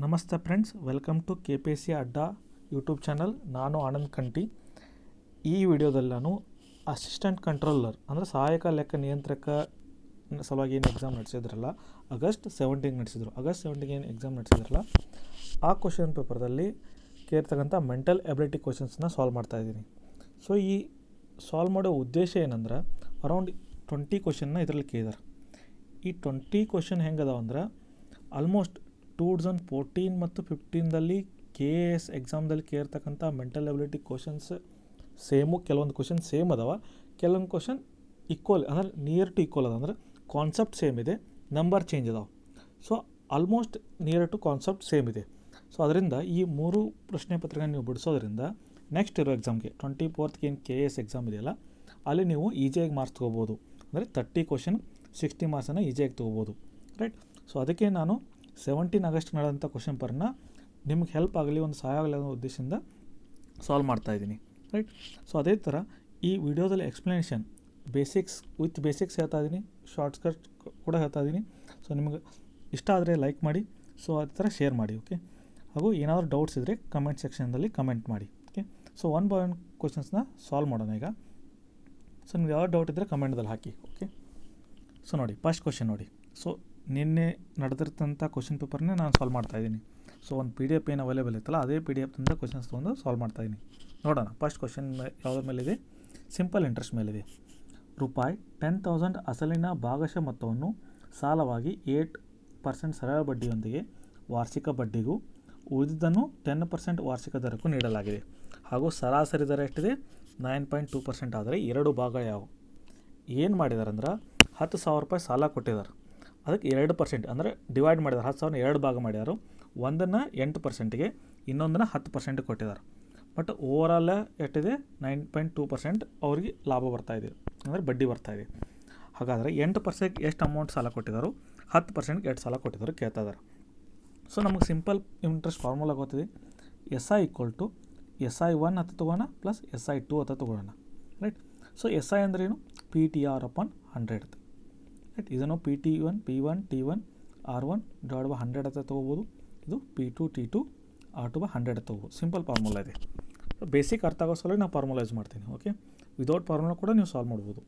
ನಮಸ್ತೆ friends, welcome to KPSC ಅಡ್ಡಾ YouTube channel. ನಾನು ಆನಂದ್ ಕಂಟಿ. ಈ ವಿಡಿಯೋದಲ್ಲಿ ನಾನು ಅಸಿಸ್ಟೆಂಟ್ ಕಂಟ್ರೋಲರ್ ಅಂದರೆ ಸಹಾಯಕ ಲೆಕ್ಕ ನಿಯಂತ್ರಕ ಸಲುವಾಗಿ ಏನು ಎಕ್ಸಾಮ್ ನಡೆಸಿದ್ರಲ್ಲ, ಆಗಸ್ಟ್ 17 ನಡೆಸಿದ್ರು. ಆಗಸ್ಟ್ 17 ಏನು ಎಕ್ಸಾಮ್ ನಡೆಸಿದ್ರಲ್ಲ, ಆ ಕ್ವಶನ್ ಪೇಪರ್ದಲ್ಲಿ ಕೇಳ್ತಕ್ಕಂಥ ಮೆಂಟಲ್ ಎಬಿಲಿಟಿ ಕ್ವಶನ್ಸ್ನ ಸಾಲ್ವ್ ಮಾಡ್ತಾಯಿದ್ದೀನಿ. ಸೊ ಈ ಸಾಲ್ವ್ ಮಾಡೋ ಉದ್ದೇಶ ಏನಂದ್ರೆ, ಅರೌಂಡ್ 20 ಕ್ವಶನ್ನ ಇದರಲ್ಲಿ ಕೇಳಿದಾರೆ. ಈ 20 ಕ್ವಶನ್ ಹೆಂಗದಾವ ಅಂದ್ರೆ, ಆಲ್ಮೋಸ್ಟ್ 2014 ಮತ್ತು 15ದಲ್ಲಿ KAS ಎಕ್ಸಾಮ್ದಲ್ಲಿ ಕೇಳ್ತಕ್ಕಂಥ ಮೆಂಟಲ್ ಎಬಿಲಿಟಿ ಕ್ವಶನ್ಸ್ ಸೇಮು. ಕೆಲವೊಂದು ಕ್ವಶನ್ ಸೇಮ್ ಅದಾವ, ಕೆಲವೊಂದು ಕ್ವಶನ್ ಈಕ್ವಲ್ ಅಂದರೆ ನಿಯರ್ ಟು ಈಕ್ವಲ್ ಅದ. ಅಂದರೆ ಕಾನ್ಸೆಪ್ಟ್ ಸೇಮ್ ಇದೆ, ನಂಬರ್ ಚೇಂಜ್ ಅದಾವೆ. So almost near to concept same ಇದೆ. ಸೊ ಅದರಿಂದ ಈ 3 ಪ್ರಶ್ನೆ ಪತ್ರಿಕೆ ನೀವು ಬಿಡಿಸೋದ್ರಿಂದ ನೆಕ್ಸ್ಟ್ ಇರೋ ಎಕ್ಸಾಮ್ಗೆ 24th ಏನು KAS ಎಕ್ಸಾಮ್ ಇದೆಯಲ್ಲ, ಅಲ್ಲಿ ನೀವು ಈಸಿಯಾಗಿ ಮಾರ್ಕ್ಸ್ ತೊಗೋಬೋದು. ಅಂದರೆ 30 ಕ್ವಶನ್ 60 ಮಾರ್ಕ್ಸನ್ನು ಈಸಿಯಾಗಿ ತೊಗೋಬೋದು, ರೈಟ್. ಸೊ ಅದಕ್ಕೆ ನಾನು 17 ಆಗಸ್ಟ್ ನಡೆದಂಥ ಕ್ವಶನ್ ಪೇಪರ್ನ ನಿಮ್ಗೆ ಹೆಲ್ಪ್ ಆಗಲಿ, ಒಂದು ಸಹಾಯ ಆಗಲಿ ಅನ್ನೋ ಉದ್ದೇಶದಿಂದ ಸಾಲ್ವ್ ಮಾಡ್ತಾಯಿದ್ದೀನಿ, ರೈಟ್. ಸೊ ಅದೇ ಥರ ಈ ವಿಡಿಯೋದಲ್ಲಿ ಎಕ್ಸ್ಪ್ಲನೇಷನ್ ವಿತ್ ಬೇಸಿಕ್ಸ್ ಹೇಳ್ತಾ ಇದ್ದೀನಿ, ಶಾರ್ಟ್ಕಟ್ ಕೂಡ ಹೇಳ್ತಾ ಇದ್ದೀನಿ. ಸೊ ನಿಮಗೆ ಇಷ್ಟ ಆದರೆ ಲೈಕ್ ಮಾಡಿ, ಸೊ ಅದೇ ಥರ ಶೇರ್ ಮಾಡಿ, ಓಕೆ. ಹಾಗೂ ಏನಾದರೂ ಡೌಟ್ಸ್ ಇದ್ದರೆ ಕಮೆಂಟ್ ಸೆಕ್ಷನ್ದಲ್ಲಿ ಕಮೆಂಟ್ ಮಾಡಿ, ಓಕೆ. ಸೊ 1 by 1 ಕ್ವಶನ್ಸ್ನ ಸಾಲ್ವ್ ಮಾಡೋಣ ಈಗ. ಸೊ ನಿಮ್ಗೆ ಯಾವ ಡೌಟ್ ಇದ್ದರೆ ಕಮೆಂಟ್ದಲ್ಲಿ ಹಾಕಿ, ಓಕೆ. ಸೊ ನೋಡಿ, ಫಸ್ಟ್ ಕ್ವಶನ್ ನೋಡಿ. ಸೊ ನಿನ್ನೆ ನಡೆದಿರ್ತಂಥ ಕ್ವಶನ್ ಪೇಪರ್ನೇ ನಾನು ಸಾಲ್ವ್ ಮಾಡ್ತಾಯಿದ್ದೀನಿ. ಸೊ ಒಂದು PDF ಏನು ಅವೈಲೇಬಲ್ ಇತ್ತಲ್ಲ, ಅದೇ PDF ಕ್ವಶನ್ಸ್ ತೊಗೊಂಡು ಸಾಲ್ವ್ ಮಾಡ್ತಾಯಿದ್ದೀನಿ. ನೋಡೋಣ, ಫಸ್ಟ್ ಕ್ವಶನ್ ಯಾವುದ್ರ ಮೇಲಿದೆ? ಸಿಂಪಲ್ ಇಂಟ್ರೆಸ್ಟ್ ಮೇಲಿದೆ. ರೂಪಾಯಿ 10,000 ಅಸಲಿನ ಭಾಗಶಃ ಮೊತ್ತವನ್ನು ಸಾಲವಾಗಿ 8% ಸರಳ ಬಡ್ಡಿಯೊಂದಿಗೆ ವಾರ್ಷಿಕ ಬಡ್ಡಿಗೂ ಉಳಿದಿದ್ದನ್ನು 10% ವಾರ್ಷಿಕ ದರಕ್ಕೂ ನೀಡಲಾಗಿದೆ. ಹಾಗೂ ಸರಾಸರಿ ದರ ಎಷ್ಟಿದೆ? 9.2%. ಆದರೆ ಎರಡು ಭಾಗ ಯಾವುವು? ಏನು ಮಾಡಿದ್ದಾರೆ ಅಂದ್ರೆ, 10,000 ರೂಪಾಯಿ ಸಾಲ ಕೊಟ್ಟಿದ್ದಾರೆ, ಅದಕ್ಕೆ 2% ಅಂದರೆ ಡಿವೈಡ್ ಮಾಡಿದ್ದಾರೆ. 10,000 2 ಭಾಗ ಮಾಡ್ಯಾರು. ಒಂದನ್ನು 8%ಗೆ, ಇನ್ನೊಂದನ್ನು 10% ಕೊಟ್ಟಿದ್ದಾರೆ. ಬಟ್ ಓವರಾಲ್ ಎಷ್ಟಿದೆ? 9.2% ಅವ್ರಿಗೆ ಲಾಭ ಬರ್ತಾಯಿದೆ, ಅಂದರೆ ಬಡ್ಡಿ ಬರ್ತಾಯಿದೆ. ಹಾಗಾದರೆ 8% ಎಷ್ಟು ಅಮೌಂಟ್ ಸಾಲ ಕೊಟ್ಟಿದ್ದಾರೆ, 10%ಗೆ ಎಷ್ಟು ಸಾಲ ಕೊಟ್ಟಿದ್ದಾರೆ ಕೇಳ್ತಾ ಇದ್ದಾರೆ. ಸೊ ನಮಗೆ ಸಿಂಪಲ್ ಇಂಟ್ರೆಸ್ಟ್ ಫಾರ್ಮುಲಾ ಗೊತ್ತಿದೆ. SI = SI1 ಅಂತ ತೊಗೋಣ ಪ್ಲಸ್ SI2 ಅಂತ ತೊಗೊಳ್ಳೋಣ, ರೈಟ್. ಸೊ SI ಅಂದ್ರೇನು? PTR/100, right. ಇದನ್ನು P1 T1 R1 / 100 ಅಂತ ತೊಗೋಬೋದು. ಇದು P2 T2 R2/100 ತೊಗೋಬೋದು. ಸಿಂಪಲ್ ಫಾರ್ಮುಲಾ ಇದೆ. ಬೇಸಿಕ್ ಅರ್ಥ ಆಗೋ ಸಲ ನಾನು ಫಾರ್ಮುಲಾ ಯೂಸ್ ಮಾಡ್ತೀನಿ, ಓಕೆ. ವಿದೌಟ್ ಫಾರ್ಮುಲಾ ಕೂಡ ನೀವು ಸಾಲ್ವ್ ಮಾಡ್ಬೋದು.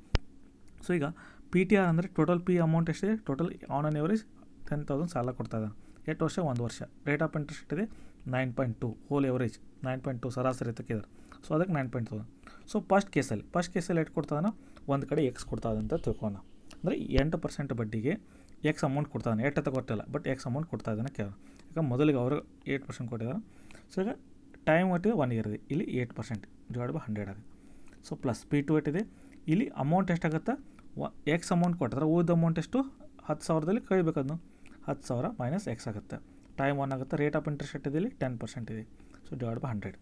ಸೊ ಈಗ PTR ಅಂದರೆ ಟೋಟಲ್ P ಅಮೌಂಟ್ ಎಷ್ಟಿದೆ? ಟೋಟಲ್ ಆನ್ ಆನ್ ಎವರೇಜ್ 10,000 ಸಾಲ ಕೊಡ್ತಾ ಇದ್ದಾನೆ. 8 ವರ್ಷ 1 ವರ್ಷ. ರೇಟ್ ಆಫ್ ಇಂಟ್ರೆಸ್ಟ್ ಎಷ್ಟಿದೆ? 9.2. ಹೋಲ್ ಎವರೇಜ್ 9.2 ಸರಾಸರಿ ತೆಗೆದಾರೆ. ಸೊ ಅದಕ್ಕೆ 9.2. ಸೊ ಫಸ್ಟ್ ಕೇಸಲ್ಲಿ ಎಷ್ಟು ಕೊಡ್ತಾನೆ? ಒಂದು ಕಡೆ X ಕೊಡ್ತಾಯಿದೆ ಅಂತ ತಿಳ್ಕೋಣ. ಅಂದರೆ 8% ಬಡ್ಡಿಗೆ X ಅಮೌಂಟ್ ಕೊಡ್ತಾನೆ. 8 ಅಂತ ಕೊಟ್ಟಿಲ್ಲ, ಬಟ್ X ಅಮೌಂಟ್ ಕೊಡ್ತಾ ಇದ್ದಾನೆ ಕೇಳ. ಯಾಕಂದ್ರೆ ಮೊದಲಿಗೆ ಅವರು 8% ಕೊಟ್ಟಿದ್ದಾರೆ. ಸೊ ಈಗ ಟೈಮ್ ಒಟ್ಟಿದೆ 1 ಇಯರ್ ಇದೆ. ಇಲ್ಲಿ 8% / 100 ಆಗುತ್ತೆ. ಸೊ ಪ್ಲಸ್ P2 ಎಷ್ಟಿದೆ? ಇಲ್ಲಿ ಅಮೌಂಟ್ ಎಷ್ಟಾಗುತ್ತೆ? X ಅಮೌಂಟ್ ಕೊಟ್ಟಿದ್ರೆ ಉಳಿದ ಅಮೌಂಟ್ ಎಷ್ಟು? 10,000ದಲ್ಲಿ ಕಳಿಬೇಕದನ್ನು. 10,000 ಮೈನಸ್ X ಆಗುತ್ತೆ. ಟೈಮ್ 1 ಆಗುತ್ತೆ. ರೇಟ್ ಆಫ್ ಇಂಟ್ರೆಸ್ಟ್ ಎಷ್ಟಿದೆ? ಇಲ್ಲಿ 10% ಇದೆ. ಸೊ / 100.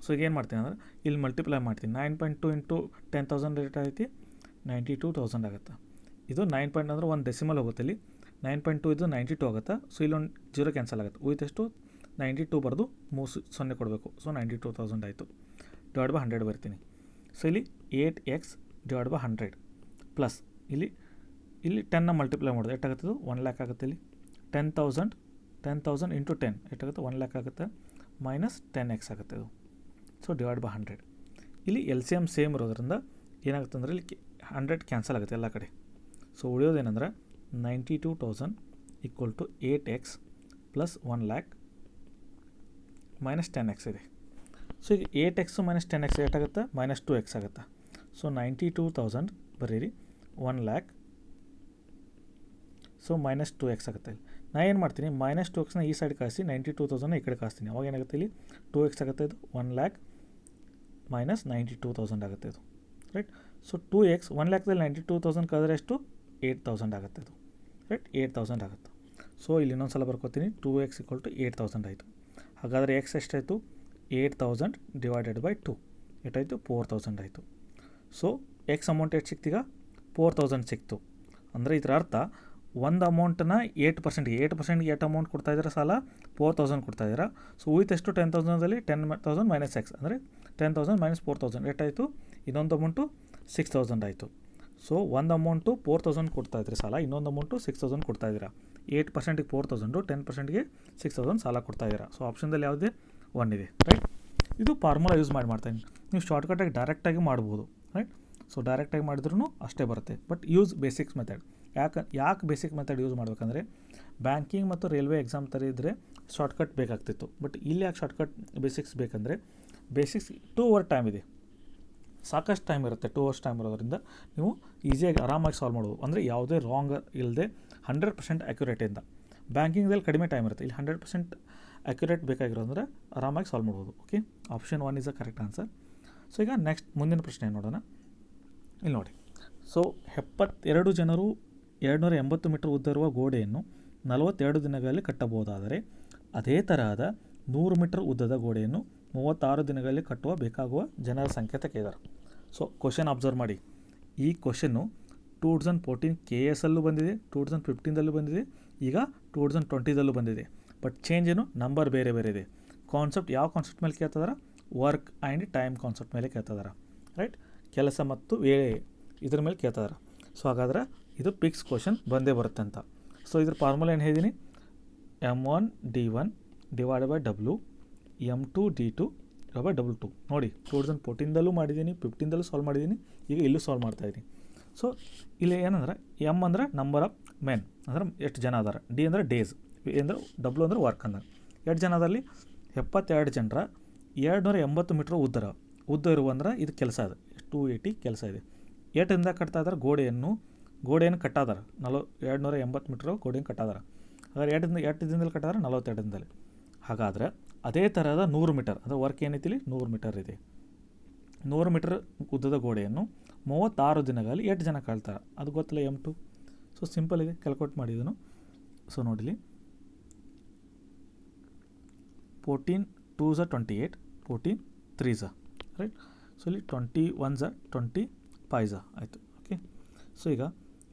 ಸೊ ಈಗ ಏನು ಮಾಡ್ತೀನಿ ಅಂದರೆ, ಇಲ್ಲಿ ಮಲ್ಟಿಪ್ಲೈ ಮಾಡ್ತೀನಿ. 9.2 ಇಂಟು 10,000 ರೇಟ್ ಐತಿ 92,000 ಆಗುತ್ತೆ. ಇದು 9 ಅಂದರೆ ಒಂದು ಡೆಸಿಮಲ್ ಹೋಗುತ್ತೆ. ಇಲ್ಲಿ 9.2 ಇದು 92 ಆಗುತ್ತೆ. ಸೊ ಇಲ್ಲೊಂದು 0 ಕ್ಯಾನ್ಸಲ್ ಆಗುತ್ತೆ. ಉಳಿದೆಷ್ಟು? 92 ಬರೆದು 3 0 ಕೊಡಬೇಕು. ಸೊ 92,000 ಆಯಿತು. / 100 ಬರ್ತೀನಿ. ಸೊ ಇಲ್ಲಿ 8X / 100 ಪ್ಲಸ್ ಇಲ್ಲಿ 10ನ ಮಲ್ಟಿಪ್ಲೈ ಮಾಡೋದು ಎಷ್ಟಾಗುತ್ತದು? 1 ಲ್ಯಾಕ್ ಆಗುತ್ತೆ. ಇಲ್ಲಿ 10,000 ಇಂಟು 10 ಎಷ್ಟಾಗುತ್ತೆ? 1 ಲ್ಯಾಕ್ ಆಗುತ್ತೆ. ಮೈನಸ್ 10X ಆಗುತ್ತೆ ಇದು. ಸೊ / 100. ಇಲ್ಲಿ LCM ಸೇಮ್ ಇರೋದ್ರಿಂದ ಏನಾಗುತ್ತೆ ಅಂದರೆ, ಇಲ್ಲಿ 100 ಕ್ಯಾನ್ಸಲ್ ಆಗುತ್ತೆ ಎಲ್ಲ ಕಡೆ. ಸೊ ಉಳಿಯೋದೇನೆಂದರೆ 92,000 = 8X plus 1 lakh minus 10X ಇದೆ. ಸೊ ಈಗ 8X ಮೈನಸ್ 10X ಎಷ್ಟಾಗುತ್ತೆ? ಮೈನಸ್ 2X ಆಗುತ್ತೆ. ಸೊ 92,000 ಬರೀರಿ 1 ಲ್ಯಾಕ್, ಸೊ ಮೈನಸ್ 2X ಆಗುತ್ತೆ. ಇಲ್ಲಿ ನಾನು ಏನು ಮಾಡ್ತೀನಿ, ಮೈನಸ್ 2Xನ ಈ ಸೈಡ್ ಕಳಿಸಿ 92,000 ಈ ಕಡೆ ಕಳಿಸ್ತೀನಿ. ಅವಾಗ ಏನಾಗುತ್ತೆ? ಇಲ್ಲಿ 2X ಆಗುತ್ತೆ. ಇದು 1 ಲ್ಯಾಕ್ ಮೈನಸ್ 92,000 ಆಗುತ್ತೆ ಇದು, ರೈಟ್. ಸೊ 2X 1 ಲ್ಯಾಕ್ದಲ್ಲಿ 92,000 ಕಳೆದ್ರೆ ಎಷ್ಟು? 8,000 ಆಗುತ್ತೆ ಇದು, ರೈಟ್. 8,000 ಆಗುತ್ತೆ. ಸೊ ಇಲ್ಲಿ ಇನ್ನೊಂದು ಸಲ ಬರ್ಕೋತೀನಿ. 2X = 8,000 ಆಯಿತು. ಹಾಗಾದರೆ X ಎಷ್ಟಾಯಿತು? 8,000 / 2 ಎಷ್ಟಾಯಿತು? 4,000 ಆಯಿತು. ಸೊ X ಅಮೌಂಟ್ ಎಷ್ಟು ಸಿಕ್ತೀಗ? 4,000 ಸಿಕ್ತು. ಅಂದರೆ ಇದರ ಅರ್ಥ ಒಂದು ಅಮೌಂಟನ್ನು 8%ಗೆ ಎಷ್ಟು ಅಮೌಂಟ್ ಕೊಡ್ತಾಯಿದ್ದೀರಾ ಸಾಲ? 4,000 ಕೊಡ್ತಾಯಿದ್ದೀರಾ. ಸೊ ಉಳಿದೆಷ್ಟು? 10,000ದಲ್ಲಿ 10,000 ಮೈನಸ್ X ಅಂದರೆ 10,000 ಮೈನಸ್ 4,000 ಎಷ್ಟಾಯಿತು? ಇನ್ನೊಂದು ಅಮೌಂಟು 6,000 ಆಯಿತು. ಸೊ ಒಂದು ಅಮೌಂಟು 4,000 ಕೊಡ್ತಾಯಿದ್ರಿ ಸಾಲ, ಇನ್ನೊಂದು ಅಮೌಂಟು 6,000 ಕೊಡ್ತಾಯಿದ್ದೀರಾ. 8%ಗೆ 4000, 10%ಗೆ 6000 ಸಾಲ ಕೊಡ್ತಾ ಇದ್ದೀರಾ. ಸೊ ಆಪ್ಷನ್ದಲ್ಲಿ ಯಾವುದೇ 1 ಇದೆ, ರೈಟ್. ಇದು ಫಾರ್ಮುಲಾ ಯೂಸ್ ಮಾಡ್ತಾಯಿದ್ದೀನಿ. ನೀವು ಶಾರ್ಟ್ಕಟಾಗಿ ಡೈರೆಕ್ಟಾಗಿ ಮಾಡ್ಬೋದು, ರೈಟ್. ಸೊ ಡೈರೆಕ್ಟಾಗಿ ಮಾಡಿದ್ರೂ ಅಷ್ಟೇ ಬರುತ್ತೆ. But use basics method. ಯಾಕೆ ಬೇಸಿಕ್ ಮೆಥಡ್ ಯೂಸ್ ಮಾಡಬೇಕಂದ್ರೆ ಬ್ಯಾಂಕಿಂಗ್ ಮತ್ತು ರೈಲ್ವೆ ಎಕ್ಸಾಮ್ ಥರ ಇದ್ದರೆ ಶಾರ್ಟ್ಕಟ್ ಬೇಕಾಗ್ತಿತ್ತು. ಬಟ್ ಇಲ್ಲಿ ಯಾಕೆ ಶಾರ್ಟ್ಕಟ್ ಬೇಸಿಕ್ಸ್ ಬೇಕಂದರೆ ಬೇಸಿಕ್ಸ್ 2 ಅವರ್ ಟೈಮ್ ಇದೆ, ಸಾಕಷ್ಟು ಟೈಮ್ ಇರುತ್ತೆ. 2 ಅವರ್ಸ್ ಟೈಮ್ ಇರೋದ್ರಿಂದ ನೀವು ಈಸಿಯಾಗಿ ಆರಾಮಾಗಿ ಸಾಲ್ವ್ ಮಾಡ್ಬೋದು. ಅಂದರೆ ಯಾವುದೇ ರಾಂಗ್ ಇಲ್ಲದೆ 100% ಅಕ್ಯುರೇಟಿಂದ. ಬ್ಯಾಂಕಿಂಗ್ದಲ್ಲಿ ಕಡಿಮೆ ಟೈಮ್ ಇರುತ್ತೆ, ಇಲ್ಲಿ 100% ಅಕ್ಯುರೇಟ್ ಬೇಕಾಗಿರೋದ್ರೆ ಆರಾಮಾಗಿ ಸಾಲ್ವ್ ಮಾಡ್ಬೋದು. Okay, option 1 is a correct answer. So ಈಗ ನೆಕ್ಸ್ಟ್ ಮುಂದಿನ ಪ್ರಶ್ನೆ ನೋಡೋಣ. ಇಲ್ಲಿ ನೋಡಿ, ಸೊ 72 ಜನರು 280 ಮೀಟರ್ ಉದ್ದ ಇರುವ ಗೋಡೆಯನ್ನು 42 ದಿನಗಳಲ್ಲಿ ಕಟ್ಟಬಹುದಾದರೆ ಅದೇ ತರಹದ 100 ಮೀಟರ್ ಉದ್ದದ ಗೋಡೆಯನ್ನು 36 ದಿನಗಳಲ್ಲಿ ಕಟ್ಟುವ ಬೇಕಾಗುವ ಜನರ ಸಂಖ್ಯೆ ತೆಗೆದಾರೆ. ಸೊ ಕ್ವಶನ್ ಅಬ್ಸರ್ವ್ ಮಾಡಿ. ಈ ಕ್ವಶನ್ನು 2014 KS ಅಲ್ಲೂ ಬಂದಿದೆ, 2015 ಬಂದಿದೆ, ಈಗ 2020 ಬಂದಿದೆ. ಬಟ್ ಚೇಂಜ್ ಏನು, ನಂಬರ್ ಬೇರೆ ಬೇರೆ ಇದೆ. ಕಾನ್ಸೆಪ್ಟ್ ಯಾವ ಕಾನ್ಸೆಪ್ಟ್ ಮೇಲೆ ಕೇಳ್ತಿದಾರೆ, ವರ್ಕ್ ಆ್ಯಂಡ್ ಟೈಮ್ ಕಾನ್ಸೆಪ್ಟ್ ಮೇಲೆ ಕೇಳ್ತಿದಾರೆ, ರೈಟ್. ಕೆಲಸ ಮತ್ತು ವೇಳೆ ಇದ್ರ ಮೇಲೆ ಕೇಳ್ತಿದಾರೆ. ಸೊ ಹಾಗಾದ್ರೆ ಇದು ಪಿಕ್ಸ್ ಕ್ವಶನ್ ಬಂದೇ ಬರುತ್ತೆ ಅಂತ. ಸೊ ಇದ್ರ ಫಾರ್ಮುಲಾ ಏನು ಹೇಳಿದ್ದೀನಿ, M1D1 divided by W, M2D2 by W2. ನೋಡಿ 2014 ಮಾಡಿದ್ದೀನಿ, 15 ಸಾಲ್ವ್ ಮಾಡಿದ್ದೀನಿ, ಈಗ ಇಲ್ಲೂ ಸಾಲ್ವ್ ಮಾಡ್ತಾಯಿದ್ದೀನಿ. ಸೊ ಇಲ್ಲಿ ಏನಂದ್ರೆ ಎಮ್ ಅಂದರೆ ನಂಬರ್ ಆಫ್ ಮೆನ್ ಅಂದ್ರೆ ಎಷ್ಟು ಜನ ಅದಾರ, ಡಿ ಅಂದರೆ ಡೇಸ್, ಅಂದರೆ W ಅಂದರೆ ವರ್ಕ್ ಅಂದ್ರೆ ಎಷ್ಟು ಜನ ಅದರಲ್ಲಿ 72 ಜನರ 280 ಮೀಟ್ರ್ ಉದ್ದ ಇರುವಂದ್ರೆ ಇದು ಕೆಲಸ ಇದೆ, 280 ಕೆಲಸ ಇದೆ. ಏಟರಿಂದ ಕಟ್ತಾ ಇದ್ದಾರೆ ಗೋಡೆಯನ್ನು ಕಟ್ಟಾದಾರ 280 ಮೀಟ್ರ್ ಗೋಡೆಯನ್ನು ಕಟ್ಟಾದಾರ. ಹಾಗಾದ್ರೆ 8 ದಿನದಲ್ಲಿ ಕಟ್ಟಾದ್ರೆ 42 ದಿನದಲ್ಲಿ. ಹಾಗಾದರೆ ಅದೇ ಥರದ 100 ಮೀಟರ್ ಅಂದರೆ ವರ್ಕ್ ಏನೈತಿ ಇಲ್ಲಿ 100 ಮೀಟರ್ ಇದೆ. 100 ಮೀಟರ್ ಉದ್ದದ ಗೋಡೆಯನ್ನು 36 ದಿನಗಳಲ್ಲಿ 8 ಜನ ಕಳ್ತಾರೆ, ಅದು ಗೊತ್ತಿಲ್ಲ M2. ಸೊ ಸಿಂಪಲ್ ಇದೆ, ಕ್ಯಾಲ್ಕುಲೇಟ್ ಮಾಡಿದನು. ಸೊ ನೋಡಿಲಿ 14 2s 28, 14 3s, ರೈಟ್. ಸೊ ಇಲ್ಲಿ 21s 20 5s ಆಯಿತು. ಓಕೆ, ಸೊ ಈಗ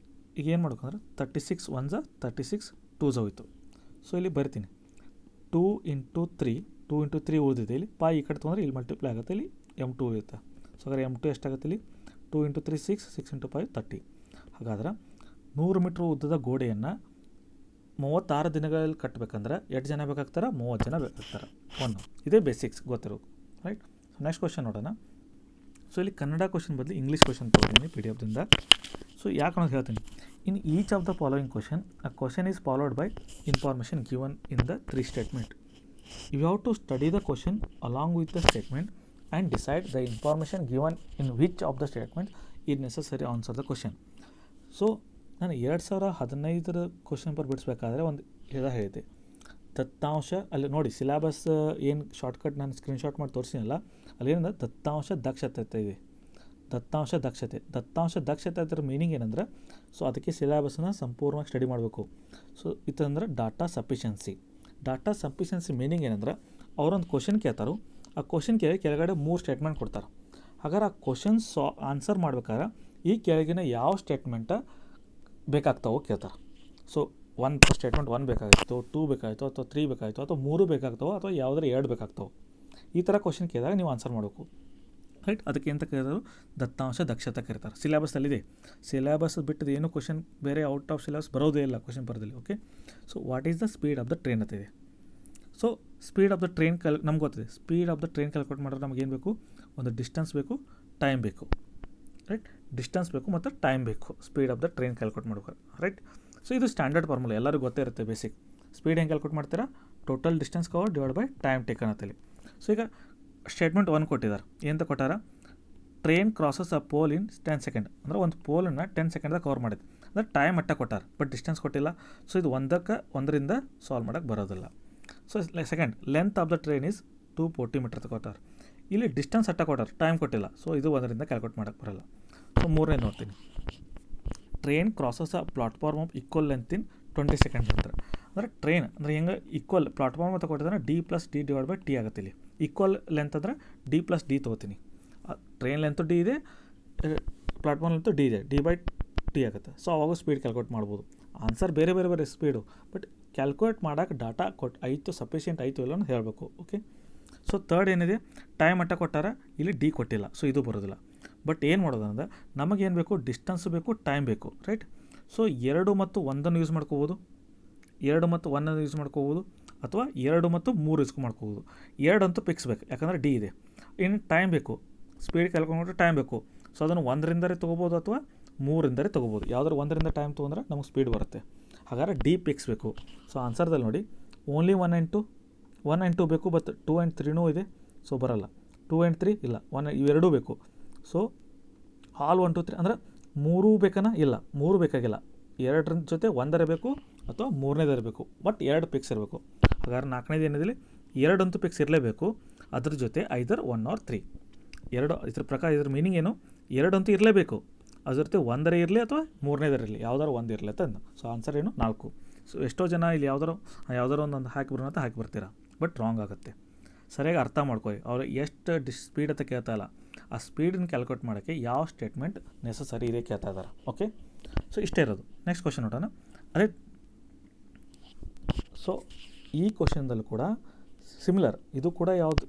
ಏನು ಮಾಡ್ಬೇಕಂದ್ರೆ 36 1s 36 2s ಹೋಯಿತು. ಸೊ ಇಲ್ಲಿ ಬರ್ತೀನಿ 2 × 3 2 × 3 ಉಳಿದಿದೆ. ಇಲ್ಲಿ ಪೈ ಈ ಕಡೆ ತೊಗೊಂಡ್ರೆ ಇಲ್ಲಿ ಮಲ್ಟಿಪ್ಲೈ ಆಗುತ್ತೆ, ಇಲ್ಲಿ M2 ಇರುತ್ತೆ. ಸೊ ಹಾಗಾದ್ರೆ M2 ಎಷ್ಟಾಗುತ್ತೆ ಇಲ್ಲಿ 2 × 3 6, 6 × 5 30. ಹಾಗಾದ್ರೆ 100 ಮೀಟ್ರ್ ಉದ್ದದ ಗೋಡೆಯನ್ನು 36 ದಿನಗಳಲ್ಲಿ ಕಟ್ಟಬೇಕಂದ್ರೆ ಎಷ್ಟು ಜನ ಬೇಕಾಗ್ತಾರೆ, 30 ಜನ ಬೇಕಾಗ್ತಾರೆ. ಇದೇ ಬೇಸಿಕ್ಸ್ ಗೊತ್ತಿರೋದು, ರೈಟ್. ಸೊ ನೆಕ್ಸ್ಟ್ ಕ್ವಶನ್ ನೋಡೋಣ. ಸೊ ಇಲ್ಲಿ ಕನ್ನಡ ಕ್ವಶನ್ ಬದಲು ಇಂಗ್ಲೀಷ್ ಕ್ವಶನ್ ತೊಗೊಂಡಿದ್ದೀನಿ PDF-ದಿಂದ. ಸೊ ಯಾಕೆ ಅನ್ನೋದು ಹೇಳ್ತೀನಿ. In each of the following question a question is followed by information given in the 3 statement. You have to study the question along with the statement and decide the information given in which of the statement is necessary answer the question. So ನಾನು 2015 question paper ಬಿಡಿಸ್ಬೇಕಾದ್ರೆ ಒಂದು ಹೇಳಿದೆ, ದತ್ತಾಂಶ ಅಲ್ಲಿ ನೋಡಿ syllabus ಏನು shortcut ನಾನು screenshot ಮಾಡಿ ತೋರಿಸಿನಲ್ಲ, ಅಲ್ಲೇನಂದ್ರೆ ದತ್ತಾಂಶ ದಕ್ಷತೆ ಇದೆ. ದತ್ತಾಂಶ ದಕ್ಷತೆ ಅದರ ಮೀನಿಂಗ್ ಏನಂದ್ರೆ, ಸೊ ಅದಕ್ಕೆ ಸಿಲೆಬಸ್ನ ಸಂಪೂರ್ಣವಾಗಿ ಸ್ಟಡಿ ಮಾಡಬೇಕು. ಸೊ ಇದಂದ್ರೆ ಡಾಟಾ ಸಫಿಷಿಯನ್ಸಿ ಮೀನಿಂಗ್ ಏನಂದ್ರೆ, ಅವರೊಂದು ಕ್ವಶನ್ ಕೇಳ್ತಾರೆ, ಆ ಕ್ವಶನ್ ಕೆಳಗಡೆ 3 ಸ್ಟೇಟ್ಮೆಂಟ್ ಕೊಡ್ತಾರೆ. ಹಾಗಾದ್ರೆ ಆ ಕ್ವಶನ್ ಆನ್ಸರ್ ಮಾಡ್ಬೇಕಾದ್ರೆ ಈ ಕೆಳಗಿನ ಯಾವ ಸ್ಟೇಟ್ಮೆಂಟ ಬೇಕಾಗ್ತಾವೋ ಕೇಳ್ತಾರೆ. ಸೊ ಸ್ಟೇಟ್ಮೆಂಟ್ 1 ಬೇಕಾಗಿತ್ತು, 2 ಬೇಕಾಯಿತು, ಅಥವಾ 3 ಬೇಕಾಯಿತು, ಅಥವಾ 3 ಬೇಕಾಗ್ತಾವೆ, ಅಥವಾ ಯಾವುದಾದ್ರು 2 ಬೇಕಾಗ್ತಾವೆ. ಈ ಥರ ಕ್ವಶನ್ ಕೇಳಿದಾಗ ನೀವು ಆನ್ಸರ್ ಮಾಡಬೇಕು, ರೈಟ್. ಅದಕ್ಕೆ ಅಂತ ಕೇಳಿದ್ರು ದತ್ತಾಂಶ ದಕ್ಷತೆ ಕರೀತಾರೆ. ಸಿಲೆಬಸ್ಸಲ್ಲಿದೆ. ಸಿಲೆಬಸ್ ಬಿಟ್ಟದ್ದು ಏನು ಕ್ವಶನ್ ಬೇರೆ ಔಟ್ ಆಫ್ ಸಿಲೆಬಸ್ ಬರೋದೇ ಇಲ್ಲ ಕ್ವಶನ್ ಪೇಪರ್ದಲ್ಲಿ. Okay, so what is the speed of the train ಅಂತ ಇದೆ. So speed of the train ನಮ್ಗೆ ಗೊತ್ತಿದೆ. Speed of the train calculate ಮಾಡಿದ್ರೆ ನಮಗೇನು ಬೇಕು, ಒಂದು ಡಿಸ್ಟೆನ್ಸ್ ಬೇಕು, ಟೈಮ್ ಬೇಕು, ರೈಟ್. ಡಿಸ್ಟೆನ್ಸ್ ಬೇಕು ಮತ್ತು ಟೈಮ್ ಬೇಕು speed of the train calculate ಮಾಡ್ಬೇಕು, ರೈಟ್. ಸೊ ಇದು ಸ್ಟ್ಯಾಂಡರ್ಡ್ ಫಾರ್ಮುಲಾ, ಎಲ್ಲರಿಗೂ ಗೊತ್ತೇ ಇರುತ್ತೆ ಬೇಸಿಕ್. ಸ್ಪೀಡ್ ಹೆಂಗೆ ಕ್ಯಾಲ್ಕುಲೇಟ್ ಮಾಡ್ತೀರಾ, total distance cover divide by time taken ಅಂತೇಳಿ. ಸೊ ಈಗ ಸ್ಟೇಟ್ಮೆಂಟ್ 1 ಕೊಟ್ಟಿದ್ದಾರೆ, ಏನಂತ ಕೊಟ್ಟಾರ, ಟ್ರೈನ್ ಕ್ರಾಸಸ್ ಅ ಪೋಲ್ ಇನ್ 10 ಸೆಕೆಂಡ್. ಅಂದರೆ ಒಂದು ಪೋಲನ್ನು 10 ಸೆಕೆಂಡ್ದಾಗ ಕವರ್ ಮಾಡಿದೆ, ಅಂದರೆ ಟೈಮ್ ಅಟ್ಟ ಕೊಟ್ಟಾರ, ಬಟ್ ಡಿಸ್ಟೆನ್ಸ್ ಕೊಟ್ಟಿಲ್ಲ. ಸೊ ಇದು ಒಂದರಿಂದ ಸಾಲ್ವ್ ಮಾಡೋಕ್ಕೆ ಬರೋದಿಲ್ಲ. So second length of the train is 240 metre ಕೊಟ್ಟಾರೆ, ಇಲ್ಲಿ ಡಿಸ್ಟೆನ್ಸ್ ಅಟ್ಟ ಕೊಟ್ಟಾರೆ, ಟೈಮ್ ಕೊಟ್ಟಿಲ್ಲ. ಸೊ ಇದು 1ರಿಂದ ಕ್ಯಾಲ್ಕುಲೇಟ್ ಮಾಡೋಕ್ಕೆ ಬರೋಲ್ಲ. ಸೊ 3ನೇ ನೋಡ್ತೀನಿ, train crosses a platform of equal length in 20 seconds ಅಂತಾರೆ. ಅಂದರೆ ಟ್ರೈನ್ ಅಂದರೆ ಹೆಂಗೆ ಈಕ್ವಲ್ ಪ್ಲಾಟ್ಫಾರ್ಮ್ ಅಂತ ಕೊಟ್ಟಿದ್ರೆ D + D divide by T ಆಗುತ್ತೆ. ಇಲ್ಲಿ ಈಕ್ವಲ್ ಲೆಂತ್ ಅಂದರೆ D + D ತೊಗೋತೀನಿ. ಟ್ರೈನ್ ಲೆಂತು D ಇದೆ, ಪ್ಲಾಟ್ಫಾರ್ಮ್ ಲೆಂತು D ಇದೆ, D/T ಆಗುತ್ತೆ. ಸೊ ಅವಾಗ ಸ್ಪೀಡ್ ಕ್ಯಾಲ್ಕುಲೇಟ್ ಮಾಡ್ಬೋದು. ಆನ್ಸರ್ ಬೇರೆ ಸ್ಪೀಡು, ಬಟ್ ಕ್ಯಾಲ್ಕುಲೇಟ್ ಮಾಡೋಕೆ ಡಾಟಾ ಆಯಿತು, ಸಫಿಷಿಯೆಂಟ್ ಆಯಿತು ಇಲ್ಲ ಅಂತ ಹೇಳಬೇಕು. ಓಕೆ, ಸೊ ಥರ್ಡ್ ಏನಿದೆ, ಟೈಮ್ ಅಟ್ಟ ಕೊಟ್ಟಾರ, ಇಲ್ಲಿ D ಕೊಟ್ಟಿಲ್ಲ, ಸೊ ಇದು ಬರೋದಿಲ್ಲ. ಬಟ್ ಏನು ಮಾಡೋದು ಅಂದರೆ ನಮಗೇನು ಬೇಕು, ಡಿಸ್ಟೆನ್ಸ್ ಬೇಕು, ಟೈಮ್ ಬೇಕು, ರೈಟ್. ಸೊ 2 ಮತ್ತು 1 ಯೂಸ್ ಮಾಡ್ಕೋಬೋದು. 2 ಮತ್ತು 1 ಯೂಸ್ ಮಾಡ್ಕೋಬೋದು, ಅಥವಾ 2 ಮತ್ತು 3 ಯೂಸ್ ಮಾಡ್ಕೋಬೋದು. 2 ಅಂತೂ ಫಿಕ್ಸ್ ಬೇಕು, ಯಾಕಂದರೆ ಡಿ ಇದೆ. ಇನ್ನು ಟೈಮ್ ಬೇಕು, ಸ್ಪೀಡ್ ಕ್ಯಾಲ್ಕುಲೇಟ್ ಟೈಮ್ ಬೇಕು. ಸೊ ಅದನ್ನು 1ರಿಂದಲೇ ತೊಗೋಬೋದು ಅಥವಾ 3ರಿಂದಲೇ ತೊಗೋಬೋದು. ಯಾವುದಾದ್ರು 1ರಿಂದ ಟೈಮ್ ತೊಗೊಂಡ್ರೆ ನಮಗೆ ಸ್ಪೀಡ್ ಬರುತ್ತೆ. ಹಾಗಾದ್ರೆ ಡಿ ಫಿಕ್ಸ್ ಬೇಕು. ಸೊ ಆನ್ಸರ್ದಲ್ಲಿ ನೋಡಿ, ಓನ್ಲಿ 1 ಆ್ಯಂಡ್ 2 ಬೇಕು, ಬಟ್ 2 ಆ್ಯಂಡ್ 3ನೂ ಇದೆ, ಸೊ ಬರಲ್ಲ. 2 ಆ್ಯಂಡ್ 3 ಇಲ್ಲ, 1 ಇವೆರಡೂ ಬೇಕು. ಸೊ ಆಲ್ 1 2 3 ಅಂದರೆ 3 ಬೇಕನ? ಇಲ್ಲ, 3 ಬೇಕಾಗಿಲ್ಲ. 2ರ ಜೊತೆ 1 ಬೇಕು ಅಥವಾ 3ನೇದು ಇರಬೇಕು, ಬಟ್ 2 ಫಿಕ್ಸ್ ಇರಬೇಕು. ಹಾಗಾದ್ರೆ 4ನೇದು ಏನಿದೆ, 2 ಅಂತೂ ಫಿಕ್ಸ್ ಇರಲೇಬೇಕು. ಅದ್ರ ಜೊತೆ ಐದರ್ 1 ಆರ್ 3, 2. ಇದ್ರ ಪ್ರಕಾರ ಇದ್ರ ಮೀನಿಂಗ್ ಏನು, 2 ಅಂತೂ ಇರಲೇಬೇಕು. ಅದ್ರ ಜೊತೆ 1 ಇರಲಿ ಅಥವಾ 3ನೇದು ಇರಲಿ, ಯಾವ್ದಾರು 1 ಇರಲಿ ಅಂತ ಅಂದ. ಸೊ ಆನ್ಸರ್ ಏನು, 4. ಸೊ ಎಷ್ಟೋ ಜನ ಇಲ್ಲಿ ಯಾವ್ದಾರು ಒಂದೊಂದು ಹಾಕಿ ಬರೋಣ ಅಂತ ಹಾಕಿ ಬರ್ತೀರಾ, ಬಟ್ ರಾಂಗ್ ಆಗುತ್ತೆ. ಸರಿಯಾಗಿ ಅರ್ಥ ಮಾಡ್ಕೊಳ್ಳಿ. ಅವ್ರು ಎಷ್ಟು ಸ್ಪೀಡ್ ಅಂತ ಕೇಳ್ತಾ ಇಲ್ಲ, ಆ ಸ್ಪೀಡನ್ನು ಕ್ಯಾಲ್ಕುಲೇಟ್ ಮಾಡೋಕ್ಕೆ ಯಾವ ಸ್ಟೇಟ್ಮೆಂಟ್ ನೆಸಸರಿ ಇದೆ ಕೇಳ್ತಾ ಇದ್ದಾರೆ. ಓಕೆ, ಸೊ ಇಷ್ಟೇ ಇರೋದು. ನೆಕ್ಸ್ಟ್ ಕ್ವಶನ್ ನೋಡೋಣ. ಅದೇ ಸೊ ಈ ಕ್ವಶನ್ದಲ್ಲೂ ಕೂಡ ಸಿಮಿಲರ್, ಇದು ಕೂಡ ಯಾವುದು